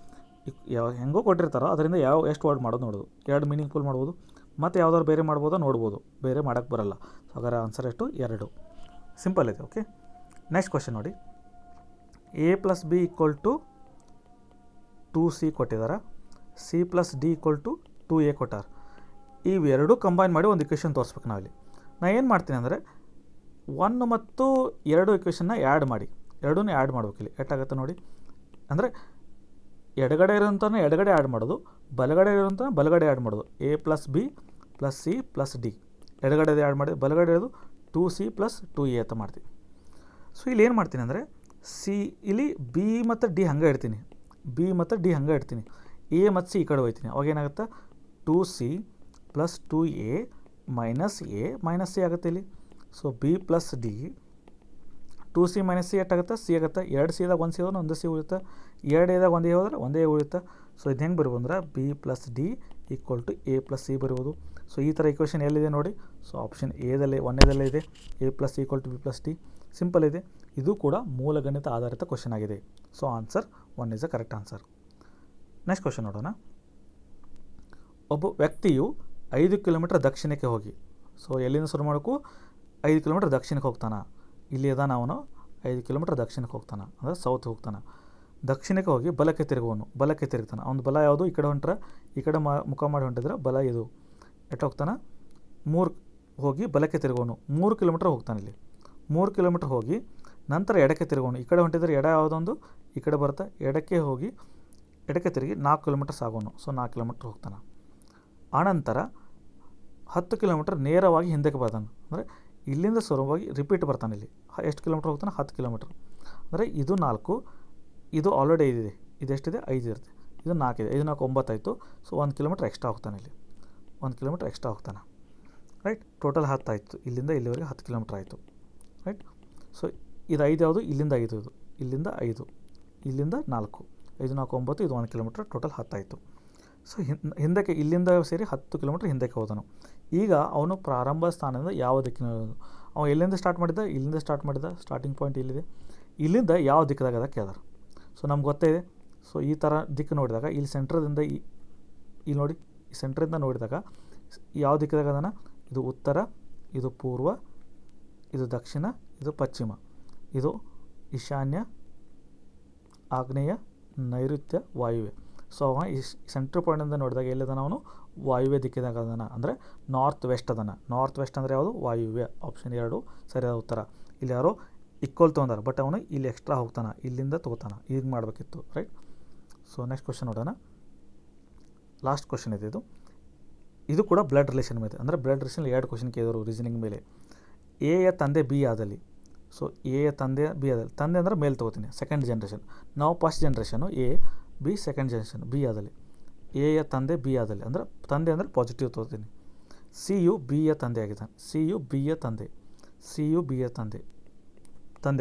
ಯಾವ ಹೆಂಗೋ ಕೊಟ್ಟಿರ್ತಾರೋ ಅದರಿಂದ ಎಷ್ಟು ವರ್ಡ್ ಮಾಡೋದು ನೋಡೋದು. ಎರಡು ಮೀನಿಂಗ್ಫುಲ್ ಮಾಡ್ಬೋದು, ಮತ್ತು ಯಾವ್ದಾದ್ರು ಬೇರೆ ಮಾಡ್ಬೋದೋ ನೋಡ್ಬೋದು. ಬೇರೆ ಮಾಡೋಕ್ಕೆ ಬರಲ್ಲ. ಸೊ ಹಾಗಾದ್ರೆ ಆನ್ಸರ್ ಎಷ್ಟು, 2. ಸಿಂಪಲ್ ಇದೆ. ಓಕೆ, ನೆಕ್ಸ್ಟ್ ಕ್ವಶನ್ ನೋಡಿ. A + B = 2C ಕೊಟ್ಟಿದ್ದಾರೆ. C + D = 2A ಕೊಟ್ಟಾರ. ಇವೆರಡೂ ಕಂಬೈನ್ ಮಾಡಿ ಒಂದು ಇಕ್ವೇಷನ್ ತೋರಿಸ್ಬೇಕು ನಾವಿಲ್ಲಿ. ನಾನು ಏನು ಮಾಡ್ತೀನಿ ಅಂದರೆ 1 ಮತ್ತು 2 ಇಕ್ವೇಷನ್ನ ಆ್ಯಡ್ ಮಾಡಿ, ಎರಡೂ ಆ್ಯಡ್ ಮಾಡ್ಬೇಕು. ಇಲ್ಲಿ ಎಷ್ಟಾಗುತ್ತೆ ನೋಡಿ. ಅಂದರೆ ಎಡಗಡೆ ಇರೋಂಥನ ಎಡಗಡೆ ಆ್ಯಡ್ ಮಾಡೋದು, ಬಲಗಡೆ ಇರೋಂಥ ಬಲಗಡೆ ಆ್ಯಡ್ ಮಾಡೋದು. A + B + C + D ಎಡಗಡೆದು add ಮಾಡಿ, ಬಲಗಡೆ ಇರೋದು 2C + 2A ಅಂತ ಮಾಡ್ತೀನಿ. ಸೊ ಇಲ್ಲಿ ಏನು ಮಾಡ್ತೀನಿ ಅಂದರೆ ಇಲ್ಲಿ B ಮತ್ತು D ಹಂಗೆ ಇಡ್ತೀನಿ, B ಮತ್ತು D ಹಂಗೆ ಇಡ್ತೀನಿ. A ಮತ್ತು C ಈ ಕಡೆ ಹೋಗ್ತೀನಿ. ಅವಾಗ ಏನಾಗುತ್ತೆ, 2C + 2A - A - C ಆಗುತ್ತೆ ಇಲ್ಲಿ. So B + D 2C - C ಎಷ್ಟಾಗುತ್ತೆ, C ಆಗುತ್ತೆ. 2 Cದಾಗ 1 C ಹೋದ್ರೆ 1 C ಉಳಿಯುತ್ತೆ. 2 Aದಾಗ 1 A ಹೋದ್ರೆ 1 A ಉಳಿಯುತ್ತೆ. ಸೊ ಇದು ಹೆಂಗೆ ಬರ್ಬೋದು ಅಂದ್ರೆ B + D = A + C ಬರ್ಬೋದು. ಸೊ ಈ ಥರ ಇಕ್ವೇಷನ್ ಎಲ್ಲಿದೆ ನೋಡಿ. ಸೊ ಆಪ್ಷನ್ ಎದಲ್ಲೇ 1ನೇದಲ್ಲೇ ಇದೆ, A + C = B + D. Simple ಇದೆ. ಇದು ಕೂಡ ಮೂಲಗಣಿತ ಆಧಾರಿತ ಕ್ವಶನ್ ಆಗಿದೆ. So answer 1 is a correct answer. Next question ನೋಡೋಣ. ಒಬ್ಬ ವ್ಯಕ್ತಿಯು 5 ಕಿಲೋಮೀಟರ್ ದಕ್ಷಿಣಕ್ಕೆ ಹೋಗಿ, ಸೊ ಎಲ್ಲಿಂದ ಶುರು ಮಾಡೋಕ್ಕೂ 5 ಕಿಲೋಮೀಟರ್ ದಕ್ಷಿಣಕ್ಕೆ ಹೋಗ್ತಾನೆ. ಇಲ್ಲಿ ಅದಾನ ಅವನು 5 ಕಿಲೋಮೀಟರ್ ದಕ್ಷಿಣಕ್ಕೆ ಹೋಗ್ತಾನೆ, ಅಂದರೆ ಸೌತ್ ಹೋಗ್ತಾನೆ. ದಕ್ಷಿಣಕ್ಕೆ ಹೋಗಿ ಬಲಕ್ಕೆ ತಿರುಗ್ತಾನೆ. ಅವ್ನು ಬಲ ಯಾವುದು, ಈ ಕಡೆ ಹೊಂಟ್ರೆ, ಈ ಕಡೆ ಮುಖ ಮಾಡಿ ಹೊಂಟಿದ್ರೆ ಬಲ ಇದು. ಎಟ್ಟು ಹೋಗ್ತಾನೆ, 3 ಹೋಗಿ ಬಲಕ್ಕೆ ತಿರುಗೋನು 3 ಕಿಲೋಮೀಟರ್ ಹೋಗ್ತಾನೆ. ಇಲ್ಲಿ 3 ಕಿಲೋಮೀಟರ್ ಹೋಗಿ ನಂತರ ಎಡಕ್ಕೆ ತಿರುಗೋನು. ಈ ಕಡೆ ಹೊಂಟಿದ್ರೆ ಎಡ ಯಾವುದೊಂದು ಈ ಕಡೆ ಬರುತ್ತೆ, ಎಡಕ್ಕೆ ಹೋಗಿ ಎಡಕ್ಕೆ ತಿರುಗಿ 4 ಕಿಲೋಮೀಟರ್ ಸಾಗೋನು. ಸೊ 4 ಕಿಲೋಮೀಟರ್ ಹೋಗ್ತಾನೆ. ಆನಂತರ 10 ಕಿಲೋಮೀಟರ್ ನೇರವಾಗಿ ಹಿಂದಕ್ಕೆ ಬರ್ತಾನೆ. ಅಂದರೆ ಇಲ್ಲಿಂದ ಶುರುವಾಗಿ ರಿಪೀಟ್ ಬರ್ತಾನೆ. ಇಲ್ಲಿ ಎಷ್ಟು ಕಿಲೋಮೀಟರ್ ಹೋಗ್ತಾನೆ, 10 ಕಿಲೋಮೀಟರ್. ಅಂದರೆ ಇದು 4, ಇದು ಆಲ್ರೆಡಿ 5 ಇದೆ, ಇದೆಷ್ಟಿದೆ 5 ಇರುತ್ತೆ, ಇದು 4 ಇದೆ, 5 4 9 ಆಯಿತು. ಸೊ 1 ಕಿಲೋಮೀಟರ್ ಎಕ್ಸ್ಟ್ರಾ ಹೋಗ್ತಾನೆ. ಇಲ್ಲಿ 1 ಕಿಲೋಮೀಟರ್ ಎಕ್ಸ್ಟ್ರಾ ಹೋಗ್ತಾನೆ, ರೈಟ್. ಟೋಟಲ್ 10 ಆಯಿತು. ಇಲ್ಲಿಂದ ಇಲ್ಲಿವರೆಗೆ 10 ಕಿಲೋಮೀಟರ್ ಆಯಿತು, ರೈಟ್. ಸೊ ಇದು 5 ಯಾವುದು, ಇಲ್ಲಿಂದ 5 ಇದು, ಇಲ್ಲಿಂದ 5, ಇಲ್ಲಿಂದ 4, 5 4 9, ಇದು 1 ಕಿಲೋಮೀಟರ್, ಟೋಟಲ್ 10 ಆಯಿತು. ಸೊ ಹಿಂದಕ್ಕೆ ಇಲ್ಲಿಂದ ಸೇರಿ 10 ಕಿಲೋಮೀಟರ್ ಹಿಂದಕ್ಕೆ ಹೋದನು. ಈಗ ಅವನು ಪ್ರಾರಂಭ ಸ್ಥಾನದಿಂದ ಯಾವ ದಿಕ್ಕಿನ, ಅವನು ಎಲ್ಲಿಂದ ಸ್ಟಾರ್ಟ್ ಮಾಡಿದ, ಇಲ್ಲಿಂದ ಸ್ಟಾರ್ಟ್ ಮಾಡಿದ, ಸ್ಟಾರ್ಟಿಂಗ್ ಪಾಯಿಂಟ್ ಇಲ್ಲಿದೆ. ಇಲ್ಲಿಂದ ಯಾವ ದಿಕ್ಕದಾಗ ಅದ ಕೇಳಿದಾರೆ. ಸೊ ನಮ್ಗೆ ಗೊತ್ತಿದೆ. ಸೊ ಈ ಥರ ದಿಕ್ಕು ನೋಡಿದಾಗ ಇಲ್ಲಿ ಸೆಂಟ್ರದಿಂದ ಇಲ್ಲಿ ನೋಡಿ, ಈ ಸೆಂಟ್ರಿಂದ ನೋಡಿದಾಗ ಯಾವ ದಿಕ್ಕದಾಗ ಅದನ್ನು, ಇದು ಉತ್ತರ, ಇದು ಪೂರ್ವ, ಇದು ದಕ್ಷಿಣ, ಇದು ಪಶ್ಚಿಮ, ಇದು ಈಶಾನ್ಯ, ಆಗ್ನೇಯ, ನೈಋತ್ಯ, ವಾಯುವ್ಯ. ಸೊ ಅವ ಈ ಸೆಂಟ್ರ್ ಪಾಯಿಂಟಿಂದ ನೋಡಿದಾಗ ಎಲ್ಲಿದಾನ ಅವನು, ವಾಯುವ್ಯ ದಿಕ್ಕಿದಾಗ ಅದನ್ನು, ಅಂದರೆ ನಾರ್ತ್ ವೆಸ್ಟ್ ಅದನ್ನು. ನಾರ್ತ್ ವೆಸ್ಟ್ ಅಂದರೆ ಯಾವುದು, ವಾಯುವ್ಯ. ಆಪ್ಷನ್ 2 ಸರಿಯಾದ ಉತ್ತರ. ಇಲ್ಲಿ ಯಾರೋ ಈಕ್ವಲ್ ತೊಗೊಂಡಾರೆ, ಬಟ್ ಅವನು ಇಲ್ಲಿ ಎಕ್ಸ್ಟ್ರಾ ಹೋಗ್ತಾನೆ, ಇಲ್ಲಿಂದ ತೊಗೋತಾನೆ. ಈಗ ಮಾಡಬೇಕಿತ್ತು, ರೈಟ್. ಸೊ ನೆಕ್ಸ್ಟ್ ಕ್ವಶನ್ ನೋಡೋಣ. ಲಾಸ್ಟ್ ಕ್ವಶನ್ ಇದೆ ಇದು ಕೂಡ ಬ್ಲಡ್ ರಿಲೇಷನ್ ಮೇಲೆ. ಅಂದರೆ ಬ್ಲಡ್ ರಿಲೇಷನ್ 2 ಕ್ವಶನ್ ಕೇಳಿದ್ರು ರೀಸನಿಂಗ್ ಮೇಲೆ. ಎ ಯ ತಂದೆ ಬಿ ಆದಲ್ಲಿ, ಸೊ ಎ ಯ ತಂದೆ ಬಿ ಆದಲ್ಲಿ, ತಂದೆ ಅಂದರೆ ಮೇಲೆ ತೊಗೋತೀನಿ, ಸೆಕೆಂಡ್ ಜನ್ರೇಷನ್. ನಾವು first generation A, B second generation B ಆದಲ್ಲಿ. ಎ ಯ ತಂದೆ ಬಿ ಆದಲ್ಲಿ, ಅಂದರೆ ತಂದೆ ಅಂದರೆ ಪಾಸಿಟಿವ್ ತೊಗೋತೀನಿ. ಸಿ ಯು ಬಿ ಯ ತಂದೆ ಆಗಿದ್ದಾನೆ, ಸಿ ಯು ಬಿ ಯ ತಂದೆ, ಸಿ ಯು ಬಿ ಯ ತಂದೆ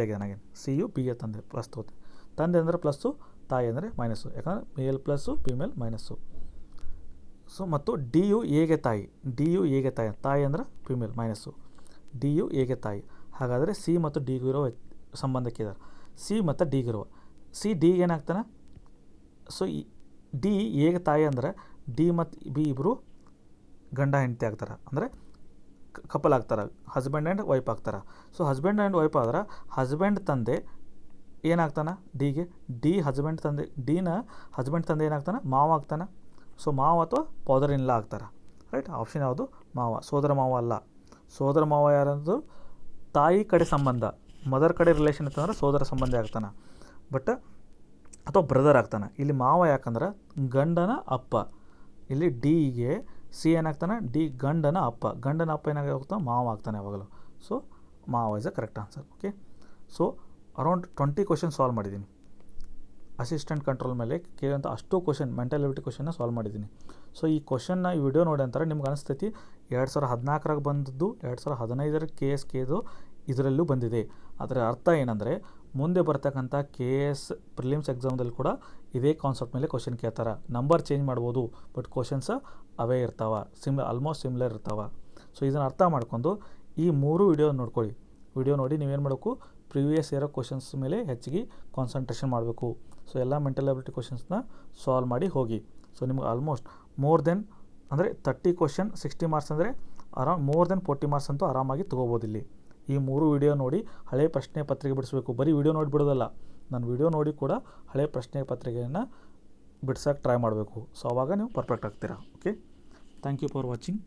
ಆಗಿದ್ದಾನೆ. ಹಾಗೆ ಸಿ ಯು ಬಿ ಯ ತಂದೆ ಪ್ಲಸ್ ತೊಗೋತೀನಿ. ತಂದೆ ಅಂದರೆ ಪ್ಲಸ್ಸು, ತಾಯಿ ಅಂದರೆ ಮೈನಸ್ಸು, ಯಾಕಂದರೆ ಮೇಲ್ ಪ್ಲಸ್ಸು, ಫಿಮೇಲ್ ಮೈನಸ್ಸು. ಸೊ ಮತ್ತು ಡಿ ಯು ಎಗೆ ತಾಯಿ, ಡಿ ಯು ಎಗೆ ತಾಯಿ ಅಂದರೆ ಫಿಮೇಲ್ ಮೈನಸ್ಸು, ಡಿ ಯು ಎಗೆ ತಾಯಿ. ಹಾಗಾದರೆ ಸಿ ಮತ್ತು ಡಿಗೂ ಇರೋ ಸಂಬಂಧಕ್ಕಿದ್ದಾರೆ. ಸಿ ಮತ್ತು ಡಿಗಿರುವ, ಸಿ ಡಿಗೆ ಏನಾಗ್ತಾನೆ, ಸೊ ಡಿ ಎಗೆ ತಾಯಿ ಅಂದರೆ ಡಿ ಮತ್ತು ಬಿ ಇಬ್ಬರು ಗಂಡ ಹೆಂಡತಿ ಆಗ್ತಾರೆ, ಅಂದರೆ ಕಪಲ್ ಆಗ್ತಾರೆ, ಹಸ್ಬೆಂಡ್ ಆ್ಯಂಡ್ ವೈಫ್ ಆಗ್ತಾರೆ. ಸೊ ಹಸ್ಬೆಂಡ್ ಆ್ಯಂಡ್ ವೈಫ್ ಆದ್ರೆ ಹಸ್ಬೆಂಡ್ ತಂದೆ ಏನಾಗ್ತಾನೆ, ಡಿಗೆ, ಡಿ ಹಸ್ಬೆಂಡ್ ತಂದೆ, ಡಿನ ಹಸ್ಬೆಂಡ್ ತಂದೆ ಏನಾಗ್ತಾನೆ, ಮಾವ ಆಗ್ತಾನೆ. ಸೊ ಮಾವ ಅಥವಾ ಫಾದರ್ ಇನ್ ಲಾ ಆಗ್ತಾರೆ, ರೈಟ್. ಆಪ್ಷನ್ ಯಾವುದು, ಮಾವ. ಸೋದರ ಮಾವ ಅಲ್ಲ. ಸೋದರ ಮಾವ ಯಾರಂದು ತಾಯಿ ಕಡೆ ಸಂಬಂಧ, ಮದರ್ ಕಡೆ ರಿಲೇಷನ್ ಇತ್ತಂದ್ರೆ ಸೋದರ ಸಂಬಂಧ ಆಗ್ತಾನೆ, ಬಟ್ ಅಥವಾ ಬ್ರದರ್ ಆಗ್ತಾನೆ. ಇಲ್ಲಿ ಮಾವ ಯಾಕಂದ್ರೆ ಗಂಡನ ಅಪ್ಪ. ಇಲ್ಲಿ ಡಿಗೆ ಸಿ ಏನಾಗ್ತಾನೆ, ಡಿ ಗಂಡನ ಅಪ್ಪ, ಗಂಡನ ಅಪ್ಪ ಏನಾಗ್ತಾನೆ, ಮಾವ ಆಗ್ತಾನೆ ಯಾವಾಗಲೂ. ಸೊ ಮಾವ is a correct answer. Okay. So around 20 question solve ಮಾಡಿದ್ದೀನಿ. ಅಸಿಸ್ಟೆಂಟ್ ಕಂಟ್ರೋಲ್ ಮೇಲೆ ಕೇಳೋಂಥ ಅಷ್ಟು ಕ್ವಶನ್ ಮೆಂಟಲ್ ಎಬಿಲಿಟಿ ಕ್ವಶನ್ನ ಸಾಲ್ವ್ ಮಾಡಿದ್ದೀನಿ. ಸೊ ಈ ಕ್ವಶನ್ನ ಈ ವಿಡಿಯೋ ನೋಡಿ ಅಂತಾರೆ ನಿಮ್ಗೆ ಅನಿಸ್ತೈತಿ 2014 ಬಂದದ್ದು 2015 KSKದು ಇದರಲ್ಲೂ ಬಂದಿದೆ. ಅದರ ಅರ್ಥ ಏನಂದರೆ ಮುಂದೆ ಬರ್ತಕ್ಕಂಥ KS ಪ್ರಿಲಿಮ್ಸ್ ಎಕ್ಸಾಮ್ದಲ್ಲಿ ಕೂಡ ಇದೇ ಕಾನ್ಸೆಪ್ಟ್ ಮೇಲೆ ಕ್ವಶನ್ ಕೇಳ್ತಾರೆ. ನಂಬರ್ ಚೇಂಜ್ ಮಾಡ್ಬೋದು, ಬಟ್ ಕ್ವಶನ್ಸ್ ಅವೇ ಇರ್ತಾವೆ, ಆಲ್ಮೋಸ್ಟ್ ಸಿಮ್ಲರ್ ಇರ್ತಾವೆ. ಸೊ ಇದನ್ನು ಅರ್ಥ ಮಾಡ್ಕೊಂಡು ಈ 3 ವಿಡಿಯೋ ನೋಡ್ಕೊಳ್ಳಿ. ವಿಡಿಯೋ ನೋಡಿ ನೀವೇನು ಮಾಡಬೇಕು, ಪ್ರಿವಿಯಸ್ ಇರೋ ಕ್ವಶನ್ಸ್ ಮೇಲೆ ಹೆಚ್ಚಿಗೆ ಕಾನ್ಸಂಟ್ರೇಷನ್ ಮಾಡಬೇಕು. ಸೊ ಎಲ್ಲ ಮೆಂಟಲ್ ಎಬಿಲಿಟಿ ಕ್ವಶನ್ಸ್ನ ಸಾಲ್ವ್ ಮಾಡಿ ಹೋಗಿ. ಸೊ ನಿಮ್ಗೆ ಆಲ್ಮೋಸ್ಟ್ ಮೋರ್ ದೆನ್ ಅಂದರೆ 30 ಕ್ವಶನ್ 60 ಮಾರ್ಕ್ಸ್ ಅಂದರೆ ಮೋರ್ ದೆನ್ 40 ಮಾರ್ಕ್ಸ್ ಅಂತೂ ಆರಾಮಾಗಿ ತೊಗೋಬೋದು. ಇಲ್ಲಿ ಈ 3 ವಿಡಿಯೋ ನೋಡಿ ಹಳೆ ಪ್ರಶ್ನೆ ಪತ್ರಿಕೆ ಬಿಡಿಸ್ಬೇಕು. ಬರೀ ವಿಡಿಯೋ ನೋಡಿ ಬಿಡೋದಲ್ಲ, ನಾನು ವಿಡಿಯೋ ನೋಡಿ ಕೂಡ ಹಳೆ ಪ್ರಶ್ನೆ ಪತ್ರಿಕೆಯನ್ನು ಬಿಡ್ಸೋಕ್ಕೆ ಟ್ರೈ ಮಾಡಬೇಕು. ಸೊ ಆವಾಗ ನೀವು ಪರ್ಫೆಕ್ಟ್ ಆಗ್ತೀರಾ. Okay, thank you for watching.